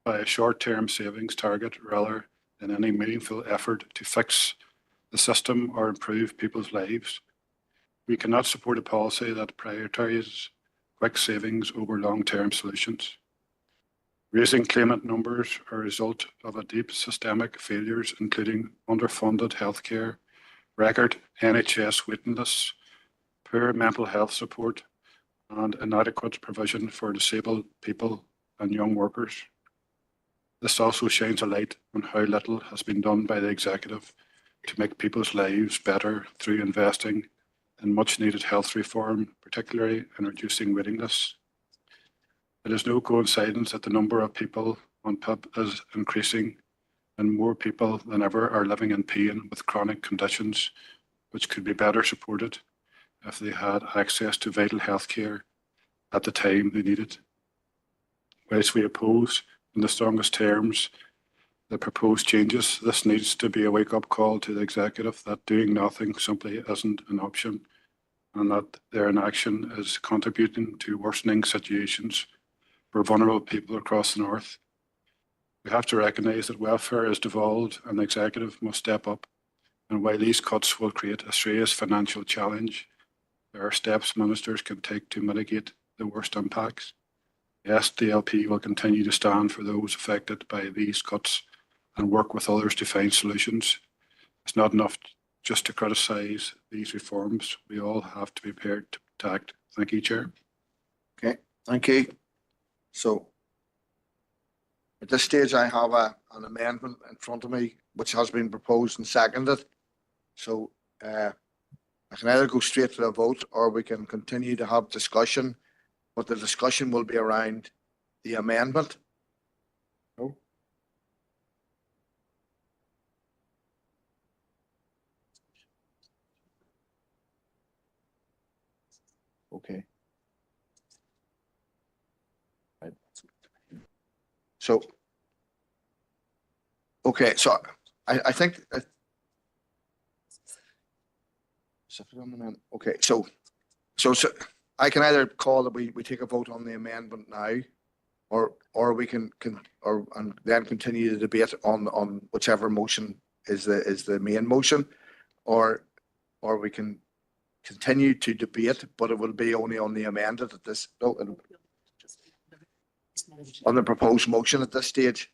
by a short-term savings target rather than any meaningful effort to fix the system or improve people's lives. We cannot support a policy that prioritizes quick savings over long-term solutions. Raising claimant numbers are a result of a deep systemic failures, including underfunded healthcare, record NHS waiting lists, poor mental health support, and inadequate provision for disabled people and young workers. This also shines a light on how little has been done by the executive to make people's lives better through investing in much needed health reform, particularly in reducing waiting lists. It is no coincidence that the number of people on PIP is increasing, and more people than ever are living in pain with chronic conditions which could be better supported if they had access to vital health care at the time they need it. Whilst we oppose in the strongest terms the proposed changes, this needs to be a wake-up call to the executive that doing nothing simply isn't an option, and that their inaction is contributing to worsening situations for vulnerable people across the north. We have to recognise that welfare is devolved and the executive must step up. And while these cuts will create a serious financial challenge, there are steps ministers can take to mitigate the worst impacts. The SDLP will continue to stand for those affected by these cuts and work with others to find solutions. It's not enough just to criticise these reforms. We all have to be prepared to act. Thank you, Chair. Okay, thank you. So at this stage, I have an amendment in front of me which has been proposed and seconded. So I can either go straight to a vote or we can continue to have discussion, but the discussion will be around the amendment. No? Okay. Right. So, okay, so I think that okay, so I can either call that we take a vote on the amendment now, or we can and then continue the debate on whichever motion is the main motion, or we can continue to debate, but it will be only on the amended at this, no, on the proposed motion at this stage.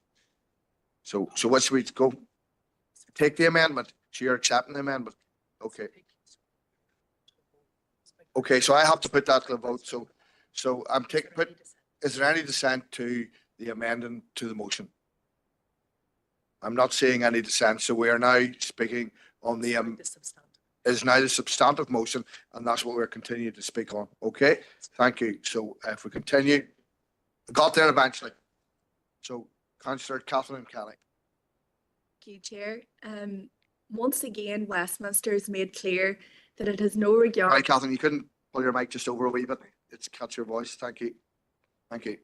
So what's we go? Take the amendment. So you're accepting the amendment? Okay. Okay, so I have to put that to the vote. So I'm taking, is there any dissent to the amendment to the motion? I'm not seeing any dissent, so we are now speaking on the, is now the substantive motion, and that's what we're continuing to speak on. Okay, thank you. So if we continue, got there eventually. So Councillor Kathleen Kelly. Thank you, Chair. Once again, Westminster has made clear that it has no regard. Right, Kathleen, you couldn't pull your mic just over a wee bit. It's catch your voice. Thank you. Thank you.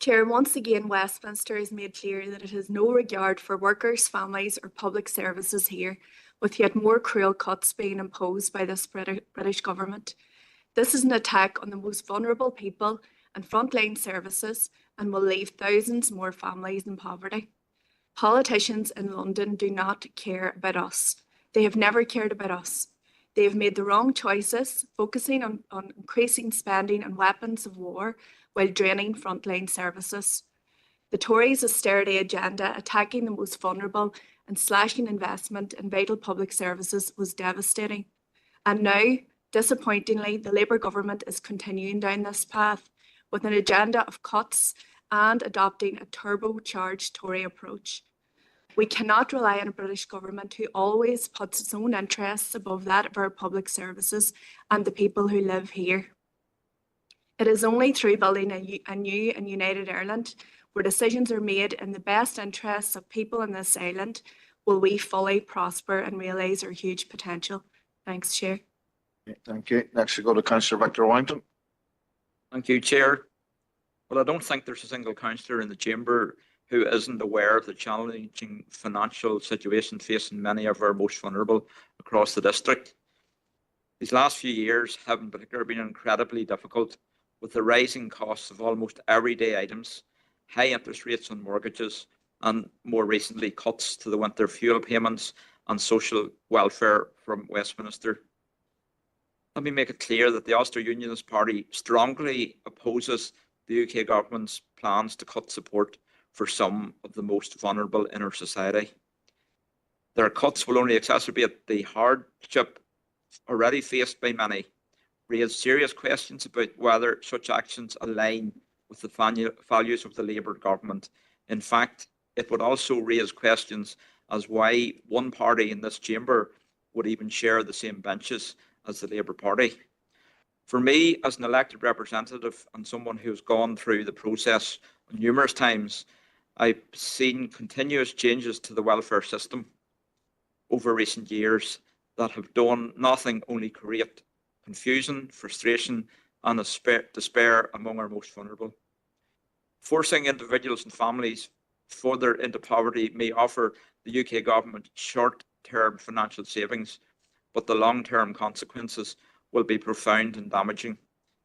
Chair, once again, Westminster has made clear that it has no regard for workers, families or public services here, with yet more cruel cuts being imposed by this British government. This is an attack on the most vulnerable people and frontline services and will leave thousands more families in poverty. Politicians in London do not care about us. They have never cared about us. They have made the wrong choices, focusing on increasing spending on weapons of war while draining frontline services. The Tories' austerity agenda, attacking the most vulnerable and slashing investment in vital public services, was devastating. And now, disappointingly, the Labour government is continuing down this path with an agenda of cuts and adopting a turbocharged Tory approach. We cannot rely on a British government who always puts its own interests above that of our public services and the people who live here. It is only through building a new and united Ireland, where decisions are made in the best interests of people in this island, will we fully prosper and realise our huge potential. Thanks, Chair. Thank you. Next we go to Councillor Victor Warrington. Thank you, Chair. Well, I don't think there's a single councillor in the chamber who isn't aware of the challenging financial situation facing many of our most vulnerable across the district. These last few years have in particular been incredibly difficult, with the rising costs of almost everyday items, high interest rates on mortgages, and more recently cuts to the winter fuel payments and social welfare from Westminster. Let me make it clear that the Ulster Unionist Party strongly opposes the UK government's plans to cut support for some of the most vulnerable in our society. Their cuts will only exacerbate the hardship already faced by many, raise serious questions about whether such actions align with the values of the Labour government. In fact, it would also raise questions as why one party in this chamber would even share the same benches as the Labour Party. For me, as an elected representative and someone who's gone through the process numerous times, I've seen continuous changes to the welfare system over recent years that have done nothing only create confusion, frustration, and despair among our most vulnerable. Forcing individuals and families further into poverty may offer the UK government short-term financial savings, but the long-term consequences will be profound and damaging.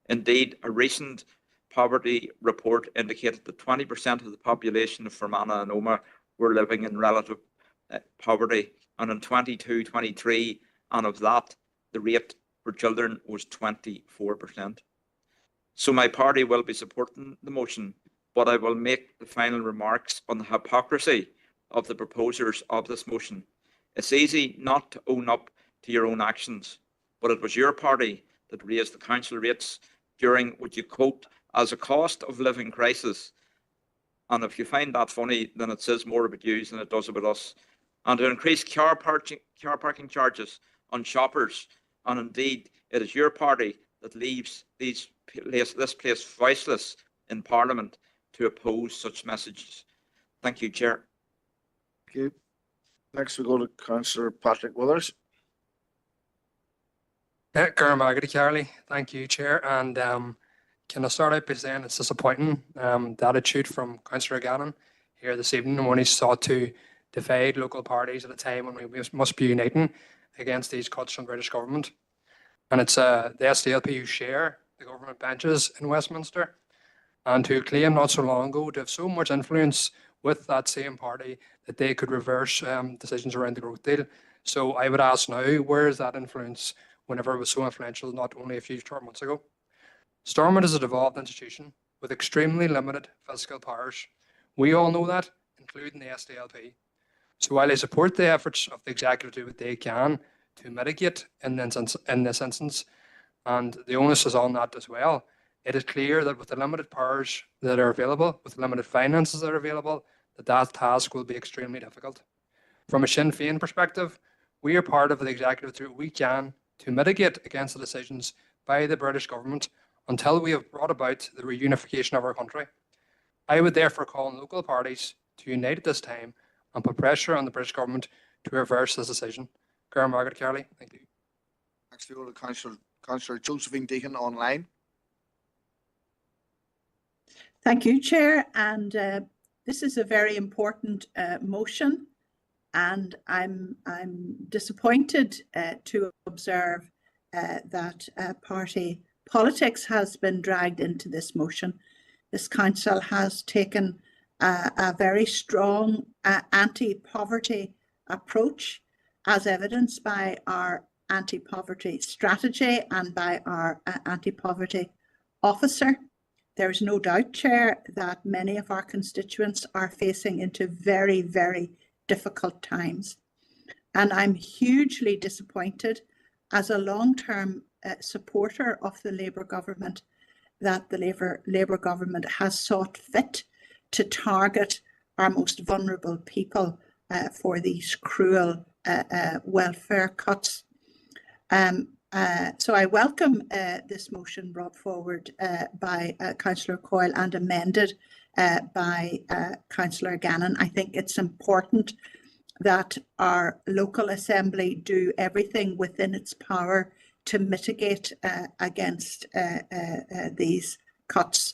Indeed, a recent poverty report indicated that 20% of the population of Fermanagh and Omagh were living in relative poverty, and in 22-23, and of that, the rate for children was 24%. So my party will be supporting the motion, but I will make the final remarks on the hypocrisy of the proposers of this motion. It's easy not to own up to your own actions, but it was your party that raised the council rates during what you quote as a cost of living crisis. And if you find that funny, then it says more about you than it does about us. And to increase car parking charges on shoppers. And indeed, it is your party that leaves this place voiceless in Parliament to oppose such messages. Thank you, Chair. Thank you. Next we go to Councillor Patrick Withers. Carly, thank you, Chair. And can I start out by saying it's disappointing the attitude from Councillor Gannon here this evening when he sought to divide local parties at a time when we must be uniting against these cuts from the British government. And it's the SDLP who share the government benches in Westminster and who claim not so long ago to have so much influence with that same party that they could reverse decisions around the growth deal. So I would ask now, where is that influence whenever it was so influential not only a few short months ago? Stormont is a devolved institution with extremely limited fiscal powers. We all know that. In including the SDLP. So while I support the efforts of the executive to do what they can to mitigate in this instance, and the onus is on that as well, it is clear that with the limited powers that are available, with limited finances that are available, that task will be extremely difficult. From a Sinn Féin perspective, we are part of the executive to do what we can to mitigate against the decisions by the British government until we have brought about the reunification of our country. I would therefore call on local parties to unite at this time and put pressure on the British government to reverse this decision. Gar Margaret Carley, thank you. Next we go to Councillor Josephine Deacon online. Thank you, Chair. And this is a very important motion, and I'm disappointed to observe that party politics has been dragged into this motion. This council has taken a very strong anti-poverty approach, as evidenced by our anti-poverty strategy and by our anti-poverty officer. There is no doubt, Chair, that many of our constituents are facing into very, very difficult times. And I'm hugely disappointed as a long-term supporter of the Labour government that the Labour government has sought fit to target our most vulnerable people for these cruel welfare cuts. So I welcome this motion brought forward by Councillor Coyle and amended by Councillor Gannon. I think it's important that our local assembly do everything within its power to mitigate against these cuts.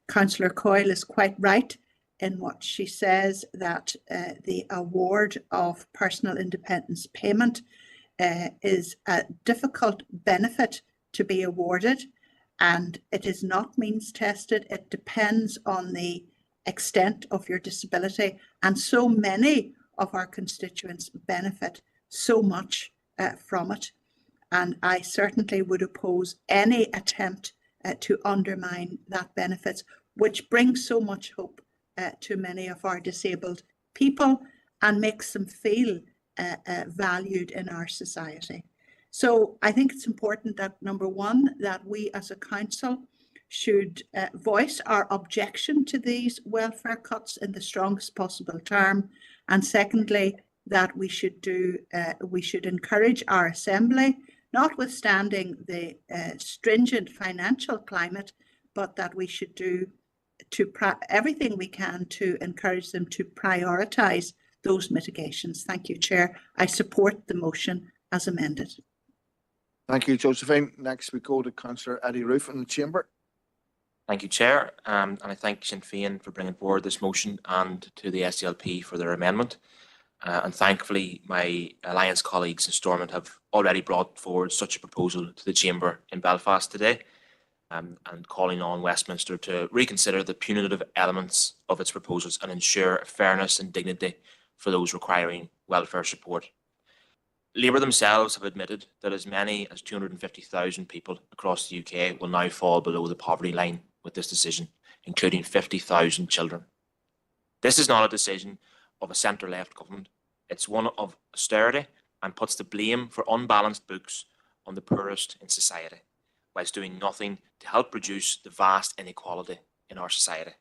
Councillor Coyle is quite right in what she says, that the award of personal independence payment is a difficult benefit to be awarded, and it is not means tested. It depends on the extent of your disability, and so many of our constituents benefit so much from it. And I certainly would oppose any attempt to undermine that benefit, which brings so much hope to many of our disabled people and makes them feel valued in our society. So I think it's important that, number one, that we as a council should voice our objection to these welfare cuts in the strongest possible term, and secondly, that we should encourage our assembly, notwithstanding the stringent financial climate, but that we should do everything we can to encourage them to prioritise those mitigations. Thank you, Chair. I support the motion as amended. Thank you, Josephine. Next we go to Councillor Eddie Roof in the chamber. Thank you, Chair, and I thank Sinn Féin for bringing forward this motion and to the SDLP for their amendment. And thankfully, my Alliance colleagues in Stormont have already brought forward such a proposal to the Chamber in Belfast today, and calling on Westminster to reconsider the punitive elements of its proposals and ensure fairness and dignity for those requiring welfare support. Labour themselves have admitted that as many as 250,000 people across the UK will now fall below the poverty line with this decision, including 50,000 children. This is not a decision of a centre-left government. It's one of austerity and puts the blame for unbalanced books on the poorest in society, whilst doing nothing to help reduce the vast inequality in our society.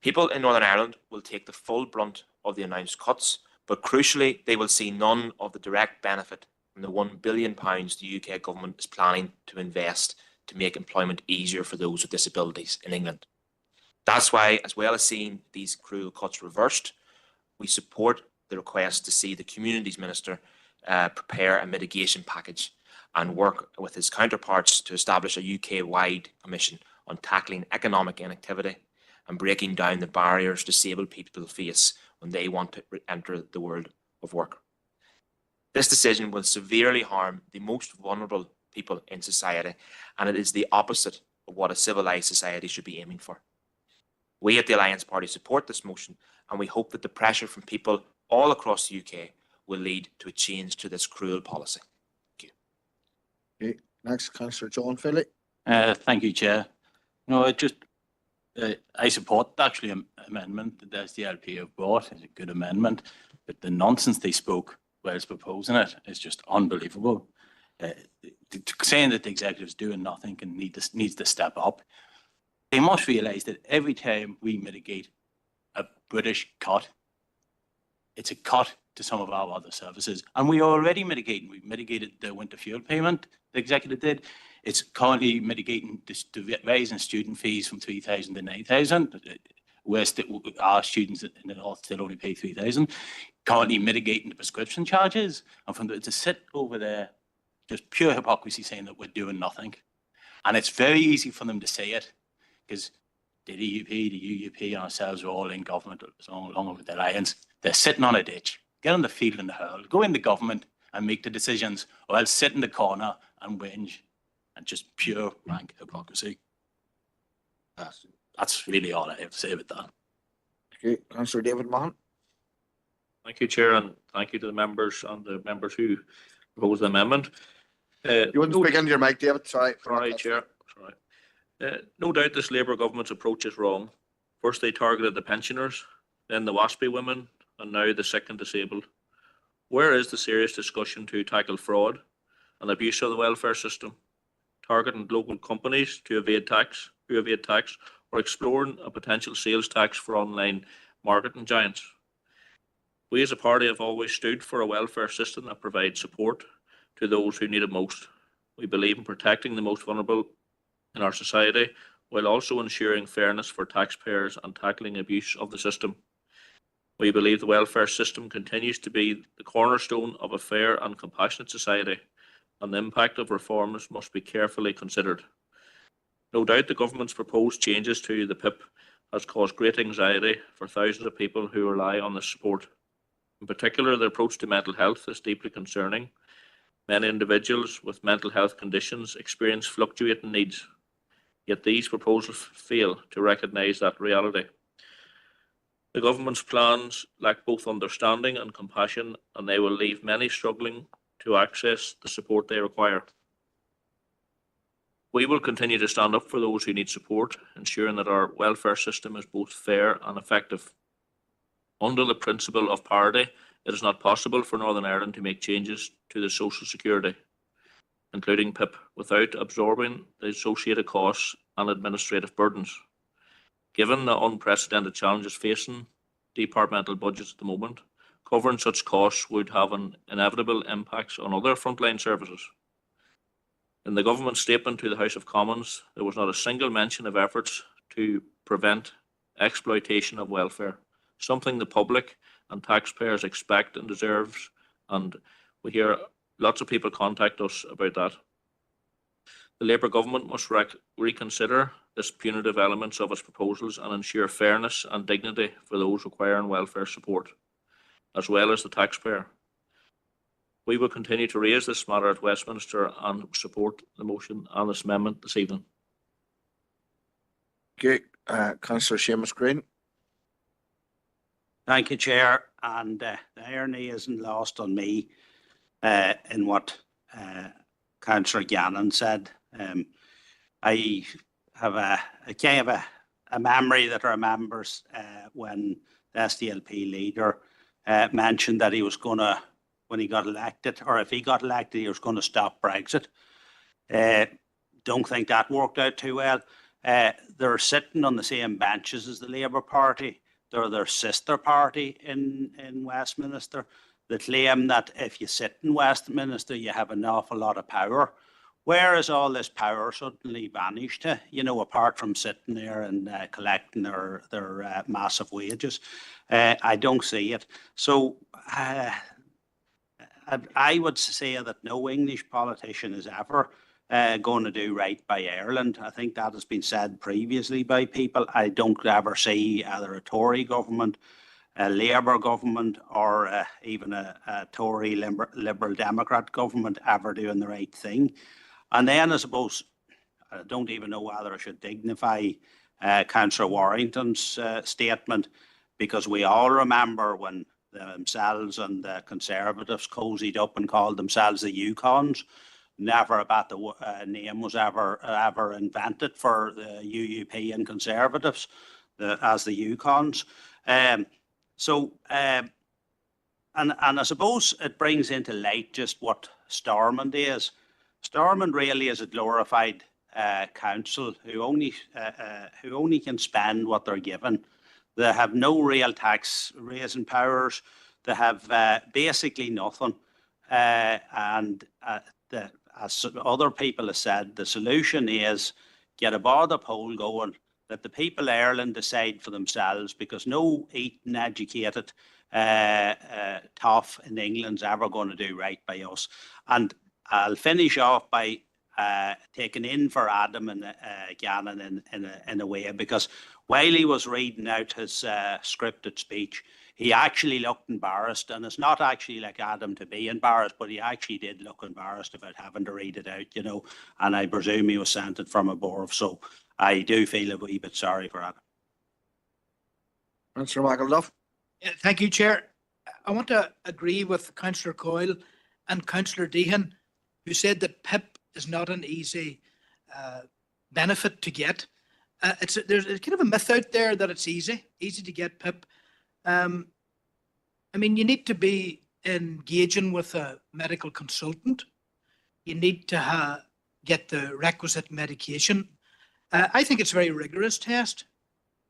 People in Northern Ireland will take the full brunt of the announced cuts, but crucially, they will see none of the direct benefit from the £1 billion the UK government is planning to invest to make employment easier for those with disabilities in England. That's why, as well as seeing these cruel cuts reversed, we support the request to see the Communities Minister prepare a mitigation package and work with his counterparts to establish a UK-wide commission on tackling economic inactivity and breaking down the barriers disabled people face when they want to enter the world of work. This decision will severely harm the most vulnerable people in society, and it is the opposite of what a civilised society should be aiming for. We at the Alliance Party support this motion, and we hope that the pressure from people all across the UK will lead to a change to this cruel policy. Thank you. Okay. Next, Councillor John Philly. Thank you, Chair. No, I support actually amendment that the SDLP have brought. It's a good amendment, but the nonsense they spoke whilst proposing it is just unbelievable. Saying that the executive's doing nothing and needs to step up. They must realise that every time we mitigate a British cut, it's a cut to some of our other services. And we are already mitigating. We've mitigated the winter fuel payment the executive did. It's currently mitigating the rise in student fees from 3,000 to 9,000. Our students in the north still only pay 3,000. Currently mitigating the prescription charges. And from to sit over there, just pure hypocrisy saying that we're doing nothing. And it's very easy for them to say it because the DUP, the UUP, and ourselves are all in government along with the Alliance. They're sitting on a ditch. Get on the field in the hurl, go into government and make the decisions, or else sit in the corner and whinge, and just pure rank hypocrisy. That's really all I have to say about that. Okay, Councillor David Mahan. Thank you, Chair, and thank you to the members and the members who proposed the amendment. You want to speak into your mic, David? Sorry. Sorry, Chair. Sorry. No doubt this Labour government's approach is wrong. First they targeted the pensioners, then the WASPy women, and now the sick and disabled. Where is the serious discussion to tackle fraud and abuse of the welfare system, targeting local companies to evade tax, or exploring a potential sales tax for online marketing giants? We as a party have always stood for a welfare system that provides support to those who need it most. We believe in protecting the most vulnerable in our society while also ensuring fairness for taxpayers and tackling abuse of the system. We believe the welfare system continues to be the cornerstone of a fair and compassionate society, and the impact of reforms must be carefully considered. No doubt the government's proposed changes to the PIP has caused great anxiety for thousands of people who rely on this support. In particular, the approach to mental health is deeply concerning. Many individuals with mental health conditions experience fluctuating needs, yet these proposals fail to recognise that reality. The government's plans lack both understanding and compassion, and they will leave many struggling to access the support they require. We will continue to stand up for those who need support, ensuring that our welfare system is both fair and effective. Under the principle of parity, it is not possible for Northern Ireland to make changes to the social security, including PIP, without absorbing the associated costs and administrative burdens. Given the unprecedented challenges facing departmental budgets at the moment, covering such costs would have an inevitable impacts on other frontline services. In the government statement to the House of Commons, there was not a single mention of efforts to prevent exploitation of welfare, something the public and taxpayers expect and deserves, and we hear lots of people contact us about that. The Labour government must reconsider this punitive elements of its proposals and ensure fairness and dignity for those requiring welfare support, as well as the taxpayer. We will continue to raise this matter at Westminster and support the motion and this amendment this evening. Okay, Councillor Seamus Green. Thank you, Chair. And the irony isn't lost on me in what Councillor Gannon said. I have a kind of a memory that I remembers when the SDLP leader mentioned that he was going to, when he got elected, or if he got elected, he was going to stop Brexit. Don't think that worked out too well. They're sitting on the same benches as the Labour Party. They're their sister party in Westminster. They claim that if you sit in Westminster, you have an awful lot of power. Where has all this power suddenly vanished to, you know, apart from sitting there and collecting their massive wages? I don't see it. So I would say that no English politician is ever going to do right by Ireland. I think that has been said previously by people. I don't ever see either a Tory government, a Labour government, or even a Tory Liberal Democrat government ever doing the right thing. And then I suppose, I don't even know whether I should dignify Councillor Warrington's statement, because we all remember when themselves and the Conservatives cozied up and called themselves the Yukons. never about the name was ever invented for the UUP and Conservatives, as the Yukons. And I suppose it brings into light just what Stormont is. Stormont really is a glorified council who only can spend what they're given. They have no real tax raising powers. They have basically nothing. As other people have said, the solution is get a border poll going, let the people of Ireland decide for themselves, because no eating, educated, tough in England's ever going to do right by us. And I'll finish off by taking in for Adam and Gannon in a way, because while he was reading out his scripted speech, he actually looked embarrassed, and it's not actually like Adam to be embarrassed, but he actually did look embarrassed about having to read it out, you know, and I presume he was sent it from above, so I do feel a wee bit sorry for Adam. Councillor McElduff. Yeah, thank you, Chair. I want to agree with Councillor Coyle and Councillor Deehan, who said that PIP is not an easy benefit to get. There's kind of a myth out there that it's easy to get PIP. I mean, you need to be engaging with a medical consultant. You need to get the requisite medication. I think it's a very rigorous test.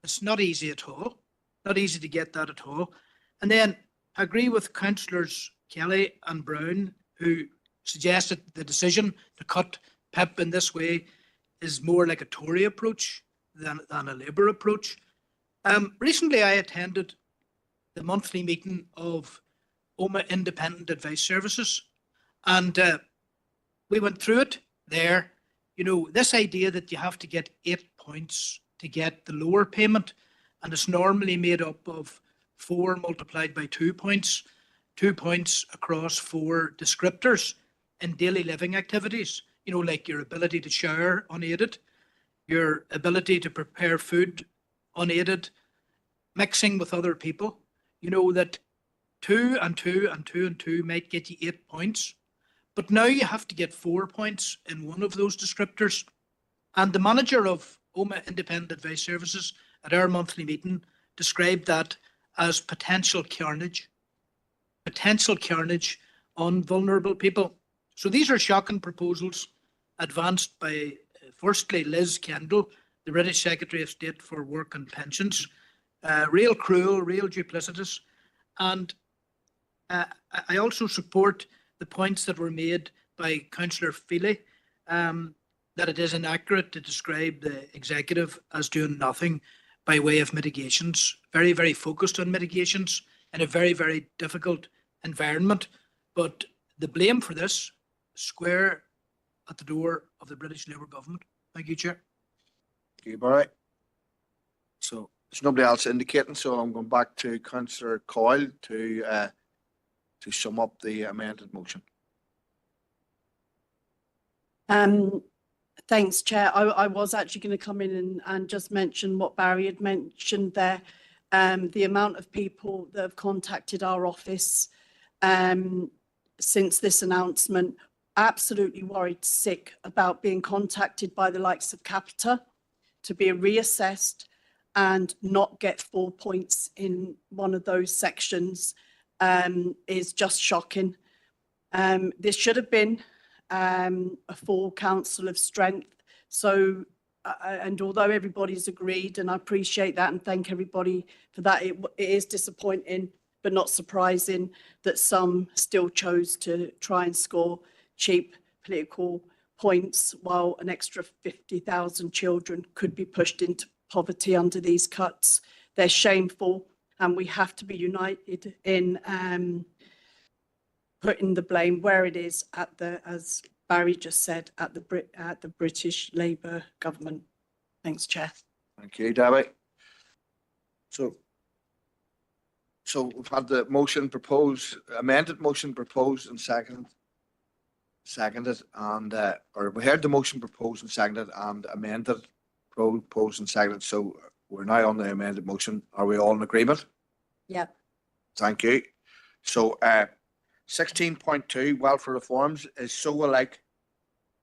It's not easy at all. Not easy to get that at all. And then I agree with Councillors Kelly and Brown, who suggested the decision to cut PIP in this way is more like a Tory approach than a Labour approach. Recently, I attended the monthly meeting of OMA Independent Advice Services, and we went through it there. You know, this idea that you have to get 8 points to get the lower payment, and it's normally made up of 4 multiplied by 2 points, 2 points across 4 descriptors in daily living activities, you know, like your ability to shower unaided, your ability to prepare food unaided, mixing with other people. You know that 2 and 2 and 2 and 2 might get you 8 points, but now you have to get 4 points in one of those descriptors. And the manager of OMA Independent Advice Services at our monthly meeting described that as potential carnage on vulnerable people. So these are shocking proposals advanced by, firstly, Liz Kendall, the British Secretary of State for Work and Pensions. Real cruel, real duplicitous. And I also support the points that were made by Councillor Feely, that it is inaccurate to describe the executive as doing nothing by way of mitigations, very, very focused on mitigations in a very, very difficult environment. But the blame for this square at the door of the British Labour government. Thank you, Chair. Thank you, Barry. So there's nobody else indicating, so I'm going back to Councillor Coyle to sum up the amended motion. Thanks, Chair. I was actually going to come in and just mention what Barry had mentioned there. The amount of people that have contacted our office since this announcement, absolutely worried sick about being contacted by the likes of Capita to be reassessed and not get 4 points in one of those sections is just shocking. This should have been a full council of strength. So, and although everybody's agreed, and I appreciate that and thank everybody for that, it is disappointing, but not surprising that some still chose to try and score cheap political points while an extra 50,000 children could be pushed into poverty under these cuts. They're shameful, and we have to be united in putting the blame where it is at the, as Barry just said, at the British Labour government. Thanks, Chair. Thank you, Debbie. So we've had the motion proposed, amended motion proposed and seconded, and or we heard the motion proposed and seconded and amended, proposed and seconded. So we're now on the amended motion. Are we all in agreement? Yeah. Thank you. So 16.2 welfare reforms is so alike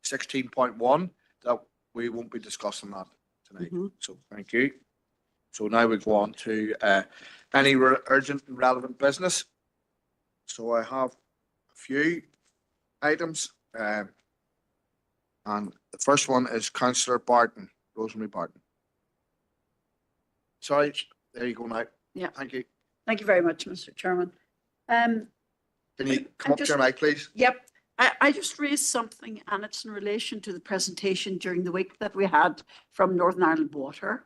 16.1, that we won't be discussing that tonight. Mhm. So thank you. So now we go on to any urgent and relevant business. So I have a few items. And the first one is Councillor Barton, Rosemary Barton. Sorry, there you go now. Yeah. Thank you. Thank you very much, Mr. Chairman. Can you come up to your mic, please? Yep. I just raised something, and it's in relation to the presentation during the week that we had from Northern Ireland Water.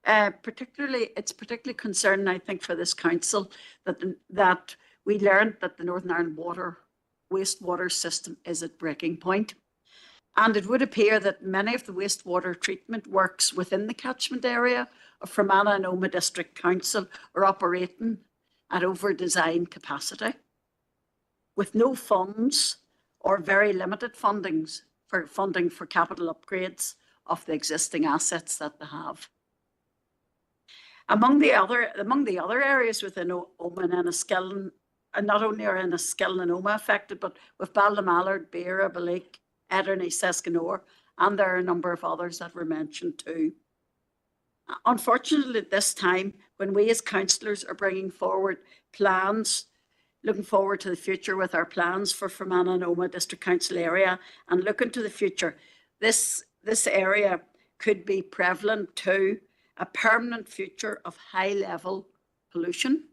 It's particularly concerning, I think, for this council that we learned that the Northern Ireland wastewater system is at breaking point. And it would appear that many of the wastewater treatment works within the catchment area of Fermanagh and Omagh District Council are operating at over-designed capacity, with no funds or very limited funding for capital upgrades of the existing assets that they have. Among the other areas within Omagh and Enniskillen, and not only are Enniskillen and Omagh affected, but with Baldamallard, Beara, Balleek, Ederney, Seskinore, and there are a number of others that were mentioned too. Unfortunately, at this time, when we as councillors are bringing forward plans, looking forward to the future with our plans for Fermanagh and Omagh District Council area, and looking to the future, this area could be prevalent to a permanent future of high-level pollution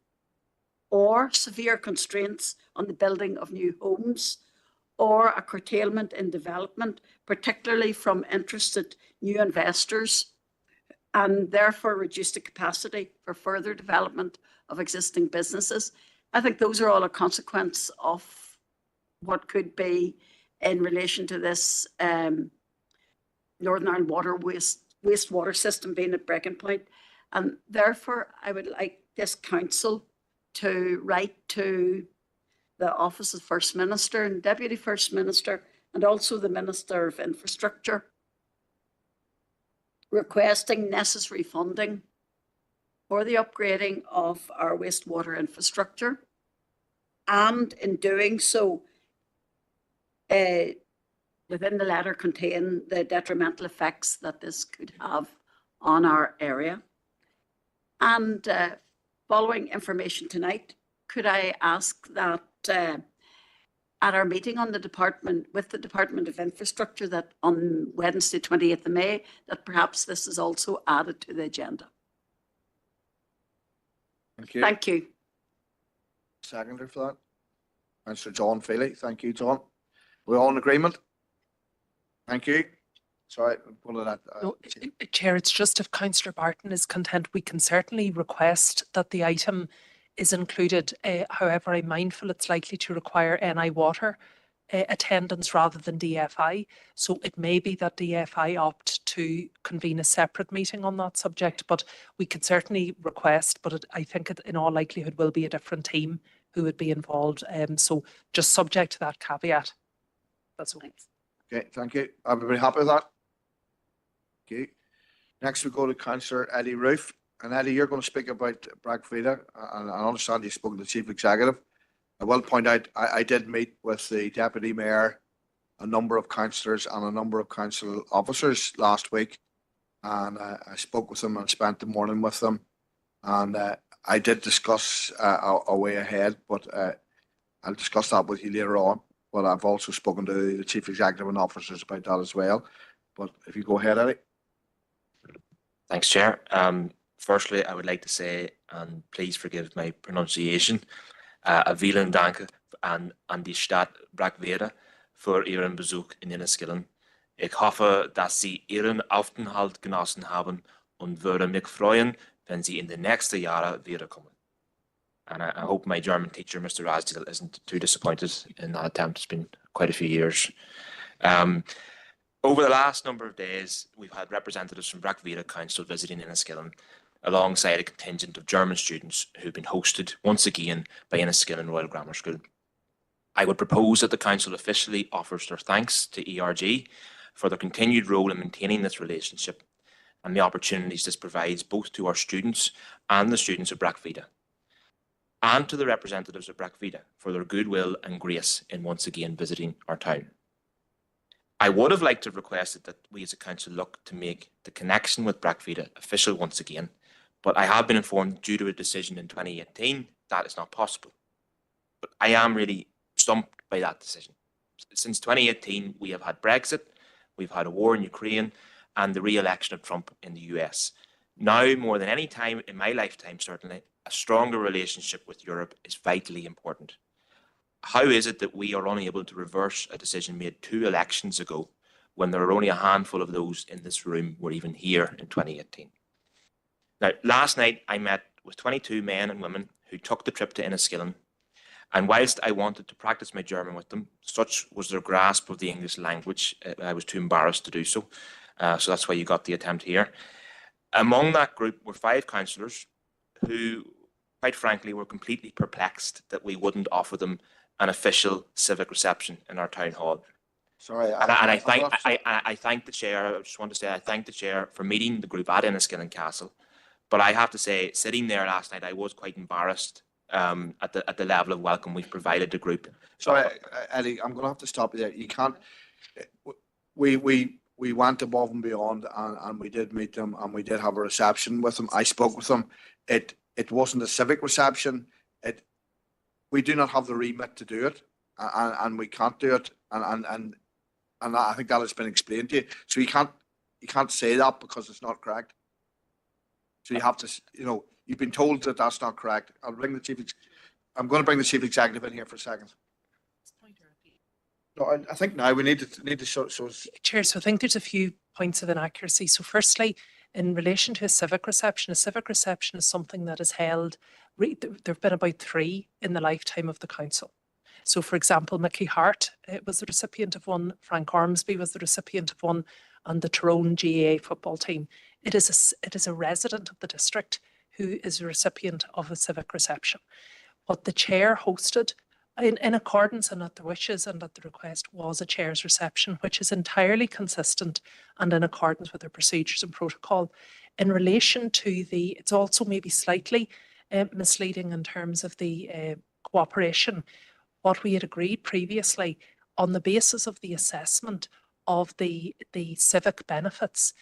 or severe constraints on the building of new homes, or a curtailment in development, particularly from interested new investors, and therefore reduce the capacity for further development of existing businesses. I think those are all a consequence of what could be in relation to this Northern Ireland wastewater system being at breaking point. And therefore, I would like this council to write to the Office of First Minister and Deputy First Minister, and also the Minister of Infrastructure, requesting necessary funding for the upgrading of our wastewater infrastructure, and in doing so, within the letter contain the detrimental effects that this could have on our area. And following information tonight, could I ask that at our meeting on with the Department of Infrastructure, that on Wednesday, 28th of May, that perhaps this is also added to the agenda? Thank you. Thank you. Seconder for that. Councillor John Feely. Thank you, John. We're all in agreement? Thank you. Sorry, pull it out. No, Chair, it's just if Councillor Barton is content, we can certainly request that the item is included. However, I'm mindful it's likely to require NI Water attendance rather than DFI. So it may be that DFI opt to convene a separate meeting on that subject, but we could certainly request, but I think it in all likelihood will be a different team who would be involved. So just subject to that caveat. That's all. Okay, thank you. Everybody happy with that? Okay. Next we go to Councillor Eddie Roof. And Eddie, you're going to speak about Bragvita, and I understand you spoke to the Chief Executive. I will point out, I did meet with the Deputy Mayor, a number of councillors and a number of council officers last week. And I spoke with them and spent the morning with them. And I did discuss a way ahead, but I'll discuss that with you later on. But I've also spoken to the Chief Executive and officers about that as well. But if you go ahead, Eddie. Thanks, Chair. Firstly, I would like to say, and please forgive my pronunciation, vielen Dank an die Stadt Bragvera für Ihren Besuch in Enniskillen. Ich hoffe, dass Sie Ihren Aufenthalt genossen haben und würde mich freuen, wenn Sie in den nächsten Jahren wiederkommen. And I hope my German teacher, Mr. Rasdale, isn't too disappointed in that attempt. It's been quite a few years. Over the last number of days, we've had representatives from Bragvita Council visiting Enniskillen, alongside a contingent of German students who've been hosted once again by Enniskillen Royal Grammar School. I would propose that the Council officially offers their thanks to ERG for their continued role in maintaining this relationship and the opportunities this provides both to our students and the students of Bragvita, and to the representatives of Bragvita for their goodwill and grace in once again visiting our town. I would have liked to have requested that we as a council look to make the connection with Bracvida official once again, but I have been informed due to a decision in 2018 that is not possible. But I am really stumped by that decision. Since 2018, we have had Brexit, we've had a war in Ukraine, and the re-election of Trump in the US. Now, more than any time in my lifetime, certainly, a stronger relationship with Europe is vitally important. How is it that we are unable to reverse a decision made 2 elections ago when there are only a handful of those in this room were even here in 2018? Now, last night I met with 22 men and women who took the trip to Enniskillen, and whilst I wanted to practice my German with them, such was their grasp of the English language, I was too embarrassed to do so. So that's why you got the attempt here. Among that group were 5 councillors who, quite frankly, were completely perplexed that we wouldn't offer them an official civic reception in our town hall. Sorry, I thank the chair. I just want to say I thank the chair for meeting the group at Enniskillen Castle. But I have to say, sitting there last night, I was quite embarrassed at the level of welcome we've provided the group. Sorry, Eddie, I'm going to have to stop you there. You can't. We went above and beyond, and we did meet them, and we did have a reception with them. I spoke with them. It wasn't a civic reception. We do not have the remit to do it, and we can't do it, and I think that has been explained to you. So you can't say that because it's not correct. So you have to, you've been told that that's not correct. I'm going to bring the chief executive in here for a second. No, I think now we need to show. Chair, so I think there's a few points of inaccuracy. So firstly, in relation to a civic reception is something that is held. There have been about 3 in the lifetime of the council. So, for example, Mickey Hart was the recipient of one, Frank Ormsby was the recipient of one, and the Tyrone GAA football team. It is a resident of the district who is a recipient of a civic reception. What the chair hosted, in accordance and at the wishes and at the request, was a chair's reception, which is entirely consistent and in accordance with the procedures and protocol. In relation to it's also maybe slightly misleading in terms of the cooperation. What we had agreed previously on the basis of the assessment of the civic benefits,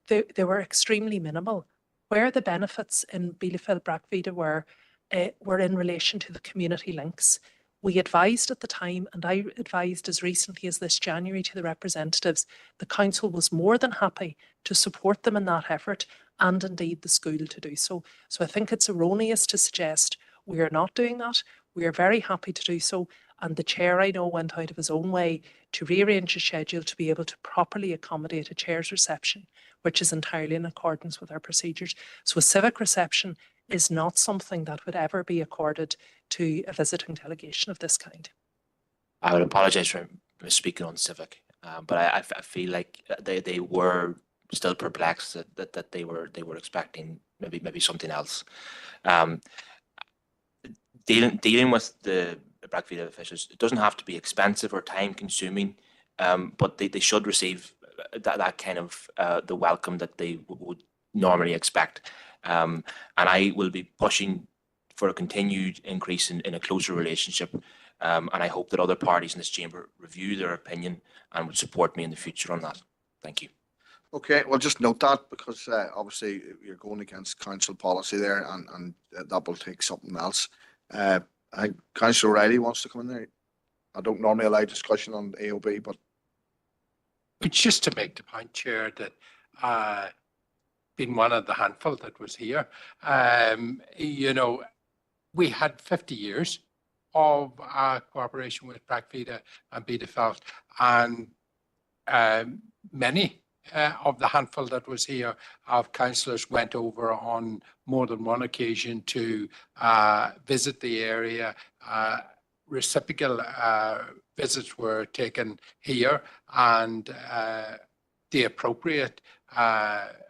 they were extremely minimal. Where the benefits in Bielefeld Bracvida were in relation to the community links. We advised at the time, and I advised as recently as this January to the representatives, the council was more than happy to support them in that effort, and indeed the school to do so. So I think it's erroneous to suggest we are not doing that. We are very happy to do so, and the chair, I know, went out of his own way to rearrange a schedule to be able to properly accommodate a chair's reception, which is entirely in accordance with our procedures. So a civic reception is not something that would ever be accorded to a visiting delegation of this kind. I would apologise for speaking on civic, but I feel like they were still perplexed that they were expecting maybe something else. Dealing with the Bracvida officials, it doesn't have to be expensive or time consuming, but they should receive that kind of the welcome that they would normally expect. And I will be pushing for a continued increase in a closer relationship. And I hope that other parties in this chamber review their opinion and would support me in the future on that. Thank you. Okay, well, just note that because obviously you're going against council policy there, and that will take something else. I think Councillor O'Reilly wants to come in there. I don't normally allow discussion on AOB, but it's just to make the point, Chair, that being one of the handful that was here, we had 50 years of cooperation with Bracvida and Bielefeld, and many of the handful that was here of councillors went over on more than one occasion to visit the area. Reciprocal visits were taken here, and the appropriate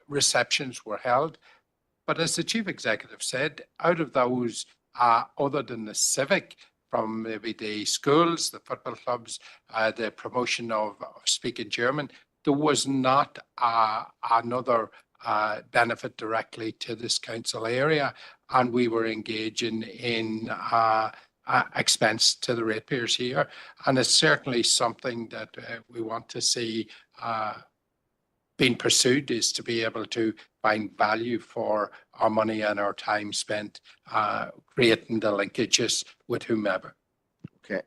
receptions were held. But as the chief executive said, out of those, other than the civic, from maybe the schools, the football clubs, the promotion of speaking German, there was not another benefit directly to this council area, and we were engaging in expense to the ratepayers here. And it's certainly something that we want to see being pursued, is to be able to find value for our money and our time spent creating the linkages with whomever. Okay,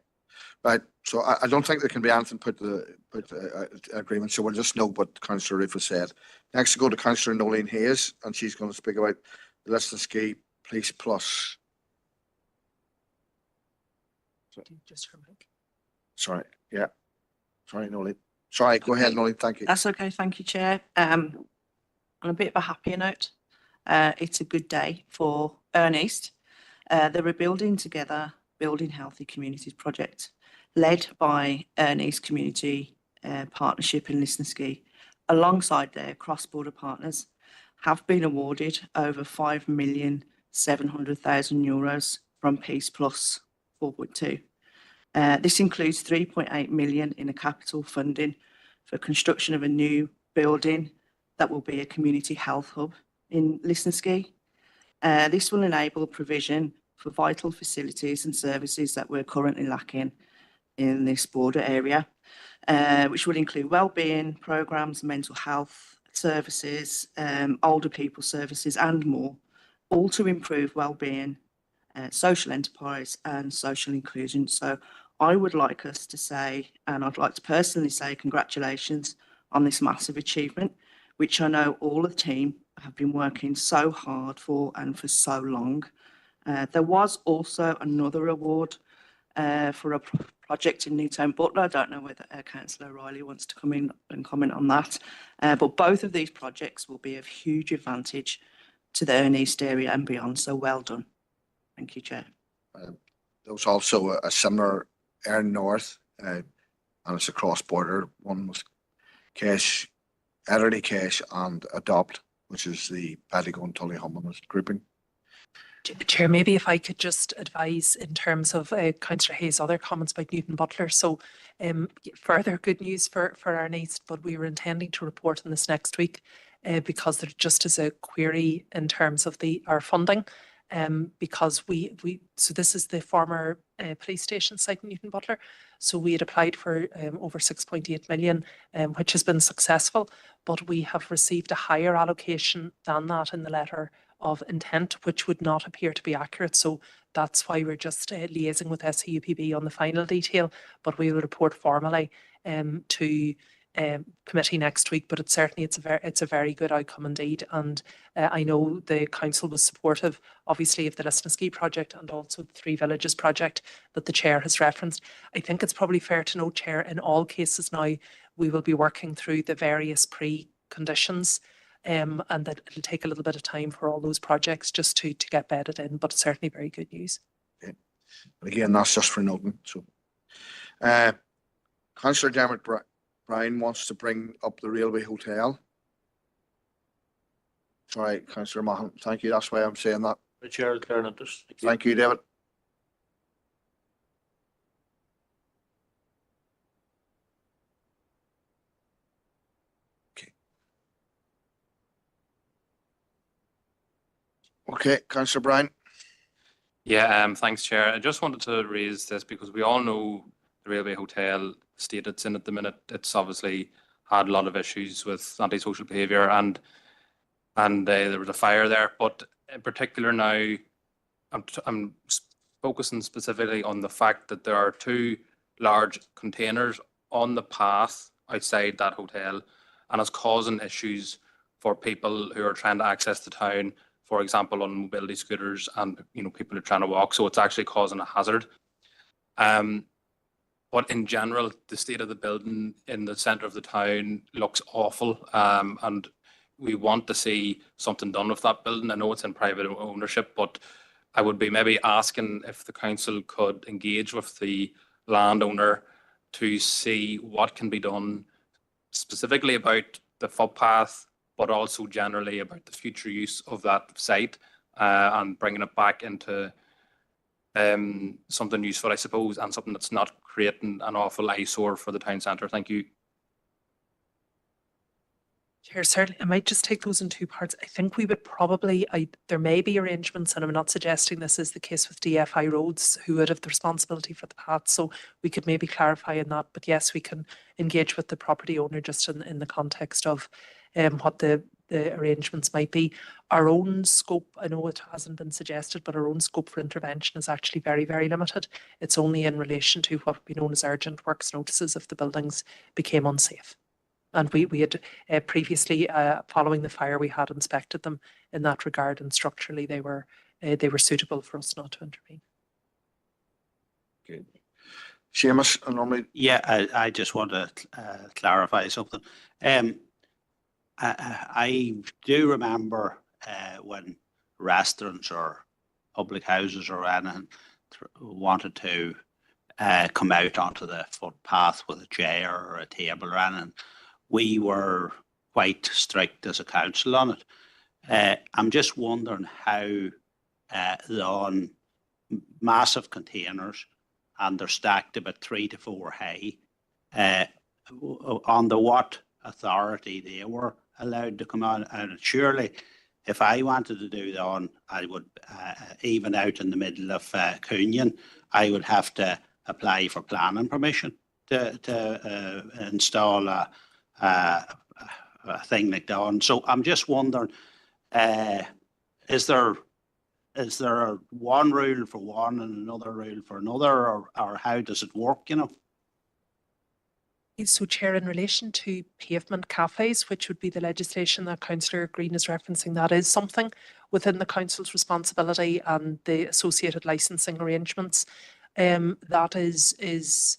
right. So I don't think there can be anything put to the agreement. So we'll just note what Councillor Rifa said. Next, we'll go to Councillor Nolene Hayes, and she's going to speak about the Lisnaskea Police Plus. Just her mic. Sorry, yeah. Sorry, Nolene. Sorry, go ahead, Nolene. Thank you. That's okay. Thank you, Chair. On a bit of a happier note, it's a good day for Erne East. They're a Building Together, Building Healthy Communities project led by Erne East Community Partnership in Lisnaskea, alongside their cross-border partners, have been awarded over €5,700,000 from Peace Plus 4.2. This includes 3.8 million in a capital funding for construction of a new building that will be a community health hub in Lisnaskea. This will enable provision for vital facilities and services that we're currently lacking in this border area, which will include wellbeing programs, mental health services, older people services, and more, all to improve wellbeing, social enterprise, and social inclusion. So I would like us to say, and I'd like to personally say, congratulations on this massive achievement, which I know all of the team have been working so hard for and for so long. There was also another award for a project in Newtown Butler. I don't know whether Councillor O'Reilly wants to come in and comment on that, but both of these projects will be of huge advantage to the Erne East area and beyond, so well done. Thank you, Chair. There was also a similar Erne North, and it's a cross-border one with Cash, Elderly Cash and Adopt, which is the Ballygun Tullyhumman grouping. Chair, maybe if I could just advise in terms of Councillor Hayes' other comments about Newton Butler. So further good news for Erne East, but we were intending to report on this next week because there just is a query in terms of our funding. Because so this is the former police station site in Newton Butler. So we had applied for over 6.8 million, which has been successful, but we have received a higher allocation than that in the letter of intent, which would not appear to be accurate. So that's why we're just liaising with SCUPB on the final detail, but we will report formally to committee next week. But it's a very good outcome indeed, and I know the council was supportive, obviously, of the Lisnaskea project and also the Three Villages project that the chair has referenced. I think it's probably fair to note, Chair, in all cases now we will be working through the various preconditions, and that it'll take a little bit of time for all those projects just to get bedded in. But it's certainly very good news. Okay. But again, that's just for noting. So, Councillor Dermot Brian wants to bring up the Railway Hotel. Sorry, Councillor Mahan. Thank you. That's why I'm saying that. The chair declaring interest. Thank you, David. Okay, Councillor Brian. Yeah, thanks, Chair. I just wanted to raise this because we all know the Railway Hotel state it's in at the minute. It's obviously had a lot of issues with antisocial behaviour and there was a fire there. But in particular now, I'm focusing specifically on the fact that there are two large containers on the path outside that hotel, and it's causing issues for people who are trying to access the town, for example, on mobility scooters, and people are trying to walk. So it's actually causing a hazard. But in general, the state of the building in the centre of the town looks awful, and we want to see something done with that building. I know it's in private ownership, but I would be maybe asking if the council could engage with the landowner to see what can be done specifically about the footpath, but also generally about the future use of that site, and bringing it back into something useful, I suppose, and something that's not creating an awful eyesore for the town centre. Thank you. Chair, certainly, I might just take those in two parts. I think we would probably, there may be arrangements, and I'm not suggesting this is the case with DFI Roads, who would have the responsibility for the path, so we could maybe clarify in that. But yes, we can engage with the property owner just in the context of what the arrangements might be. Our own scope, I know it hasn't been suggested, but our own scope for intervention is actually very, very limited. It's only in relation to what would be known as urgent works notices if the buildings became unsafe. And we had previously, following the fire, we had inspected them in that regard, and structurally they were suitable for us not to intervene. Good. Seamus, I normally. Yeah, I just want to clarify something. I do remember when restaurants or public houses or anything wanted to come out onto the footpath with a chair or a table or anything. We were quite strict as a council on it. I'm just wondering how on massive containers, and they're stacked about 3 to 4 high, under what authority they were allowed to come on. And surely if I wanted to do that, I would, even out in the middle of Cunyon, I would have to apply for planning permission to install a thing like that. So I'm just wondering, is there one rule for one and another rule for another, or how does it work, you know? So, Chair, in relation to pavement cafes, which would be the legislation that Councillor Green is referencing, that is something within the council's responsibility and the associated licensing arrangements. That is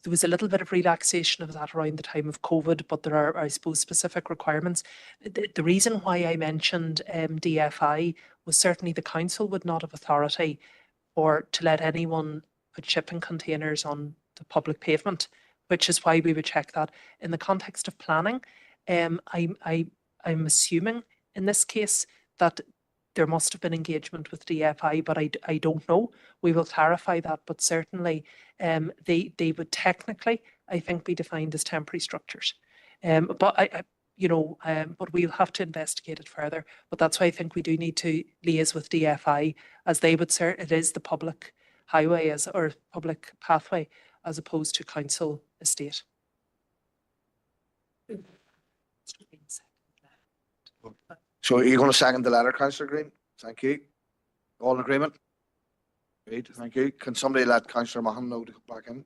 there was a little bit of relaxation of that around the time of COVID, but there are, I suppose, specific requirements. The reason why I mentioned DFI was certainly the council would not have authority to let anyone put shipping containers on the public pavement, which is why we would check that. In the context of planning, I'm assuming in this case that there must have been engagement with DFI, but I don't know. We will clarify that, but certainly they would technically, I think, be defined as temporary structures. But we'll have to investigate it further. But that's why I think we do need to liaise with DFI, as they would it is the public highway or public pathway as opposed to council estate. So are you going to second the letter, Councillor Green? Thank you. All in agreement? Great, thank you. Can somebody let Councillor Mahan know to come back in?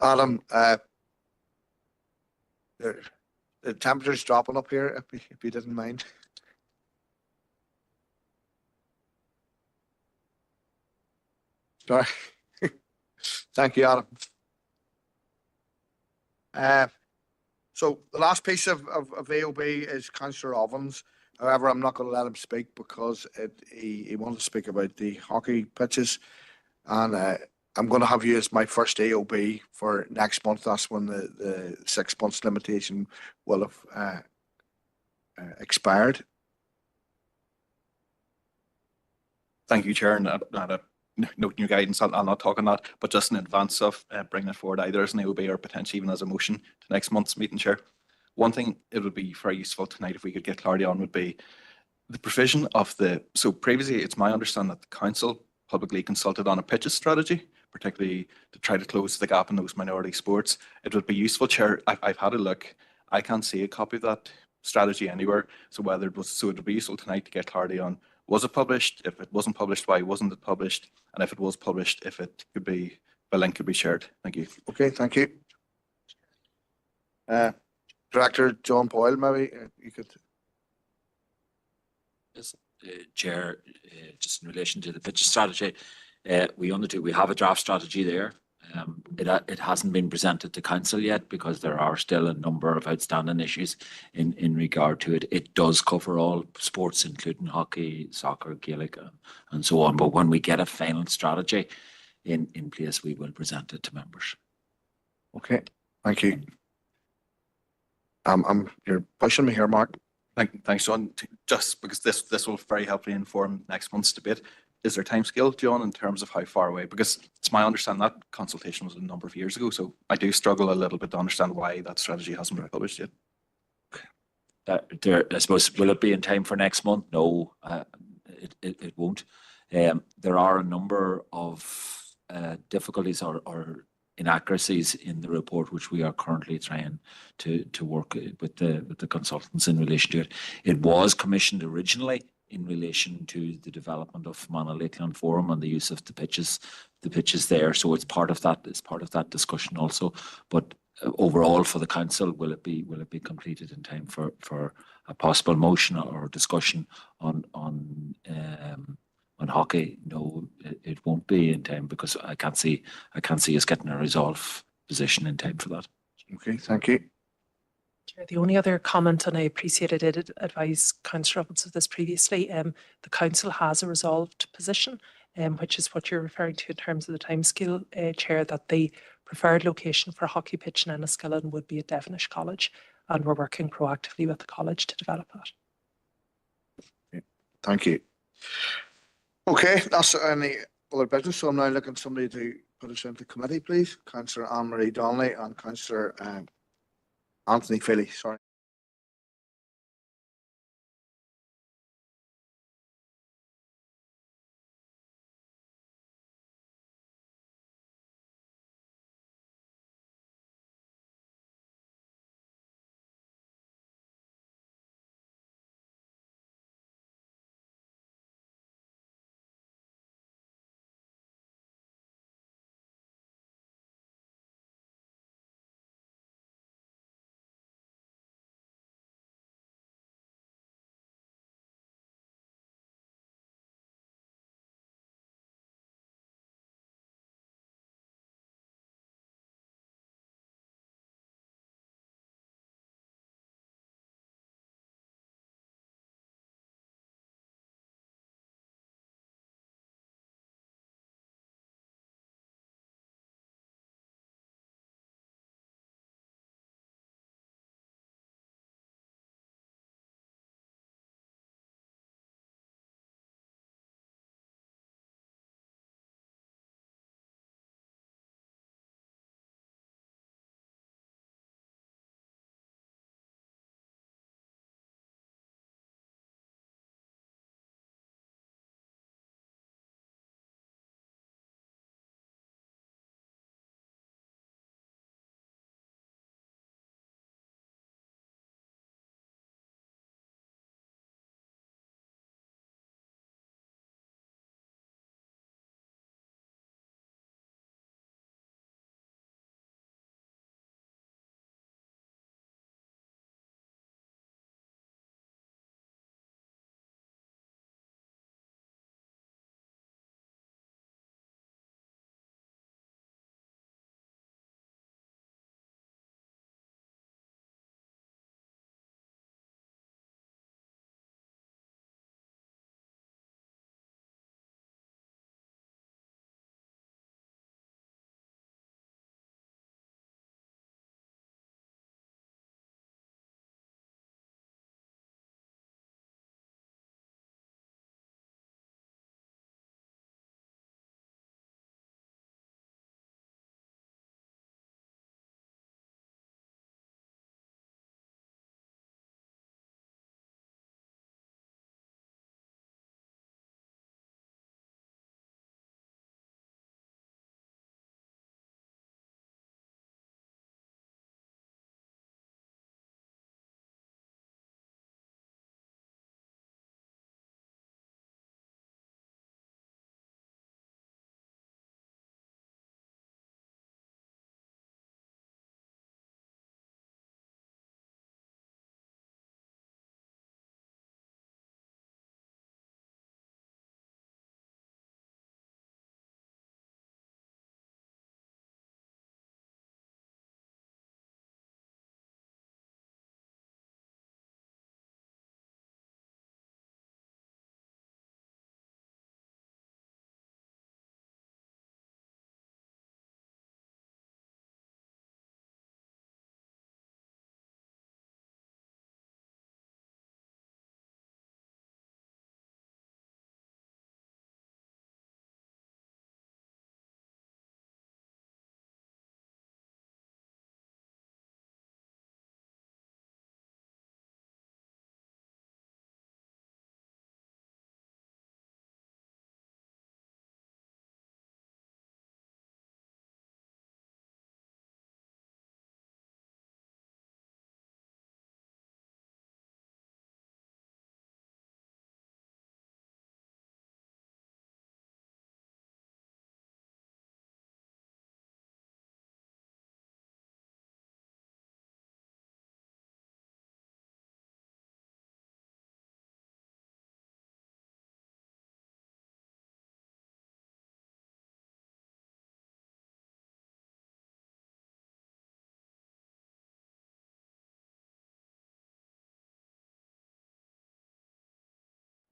Adam, the temperature's dropping up here, if you didn't mind. Sorry. Thank you, Adam. So the last piece of AOB is Councillor Ovens. However, I'm not going to let him speak because he wanted to speak about the hockey pitches, and I'm going to have you as my first AOB for next month. That's when the 6 months limitation will have expired. Thank you, Chair. And no new guidance, I'll not talk on that, but just in advance of bringing it forward either as an AOB or potentially even as a motion to next month's meeting, Chair. One thing it would be very useful tonight if we could get clarity on would be the provision of so previously it's my understanding that the council publicly consulted on a pitches strategy, particularly to try to close the gap in those minority sports. It would be useful, Chair, I've had a look, I can't see a copy of that strategy anywhere, so it would be useful tonight to get clarity on, was it published? If it wasn't published, why wasn't it published? And if it was published, if it could be, a link could be shared. Thank you. Okay, thank you. Director John Boyle, maybe you could. Yes, Chair, just in relation to the pitch strategy, we have a draft strategy there. It hasn't been presented to council yet because there are still a number of outstanding issues in regard to it. It does cover all sports, including hockey, soccer, Gaelic, and so on. But when we get a final strategy in place, we will present it to members. Okay, thank you. You're pushing me here, Mark. Thanks, John. Just because this will very helpfully inform next month's debate. is there time scale, John, in terms of how far away? Because it's my understanding that consultation was a number of years ago, so I do struggle a little bit to understand why that strategy hasn't been published yet. I suppose, will it be in time for next month? No, it won't. There are a number of difficulties or inaccuracies in the report, which we are currently trying to work with the consultants in relation to it. It was commissioned originally in relation to the development of Manor Lakeland Forum and the use of the pitches there. So it's part of that. It's part of that discussion also. But overall, for the council, will it be completed in time for a possible motion or discussion on hockey? No, it won't be in time, because I can't see us getting a resolve position in time for that. Okay, thank you. Chair, the only other comment, and I appreciate I did advise Councillor Robbins of this previously, the council has a resolved position, which is what you're referring to in terms of the timescale, Chair, that the preferred location for a hockey pitch in Enniskillen would be at Devonish College, and we're working proactively with the college to develop that. Okay, thank you. Okay, that's any other business. So I'm now looking for somebody to put us into committee, please. Councillor Anne-Marie Donnelly and Councillor Anthony Philly. Sorry.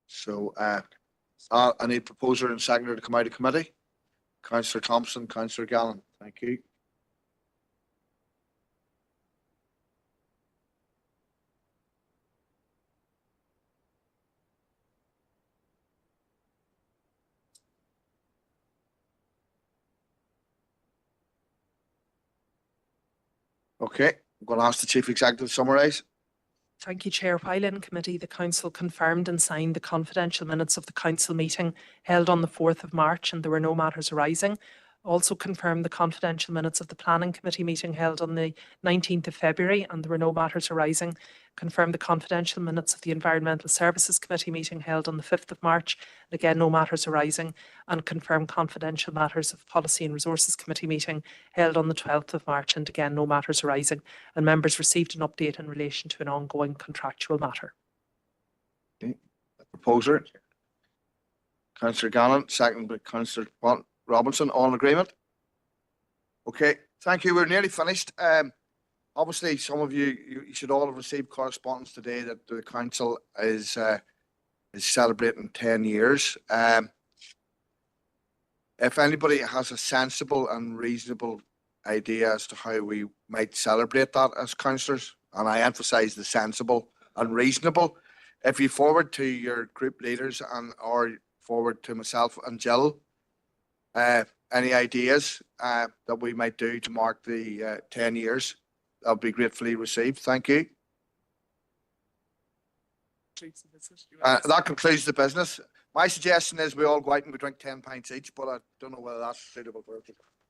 So I need proposer and seconder to come out of committee. Councillor Thompson, Councillor Gallen. Thank you. Okay, I'm going to ask the Chief Executive to summarise. Thank you, Chair. While in committee, the Council confirmed and signed the confidential minutes of the Council meeting held on the 4th of March, and there were no matters arising. Also confirmed the confidential minutes of the Planning Committee meeting held on the 19th of February, and there were no matters arising. Confirmed the confidential minutes of the Environmental Services Committee meeting held on the 5th of March, and again no matters arising. And confirmed confidential matters of Policy and Resources Committee meeting held on the 12th of March, and again no matters arising. And members received an update in relation to an ongoing contractual matter. Okay. Proposer. Councillor Gallen, second by Councillor Robinson, all in agreement? Okay, thank you. We're nearly finished. Obviously, some of you should all have received correspondence today that the council is celebrating 10 years. If anybody has a sensible and reasonable idea as to how we might celebrate that as councillors, and I emphasise the sensible and reasonable, if you forward to your group leaders or forward to myself and Jill, any ideas that we might do to mark the 10 years, that'll be gratefully received. Thank you. That concludes the business. My suggestion is we all go out and we drink 10 pints each, but I don't know whether that's suitable for everybody.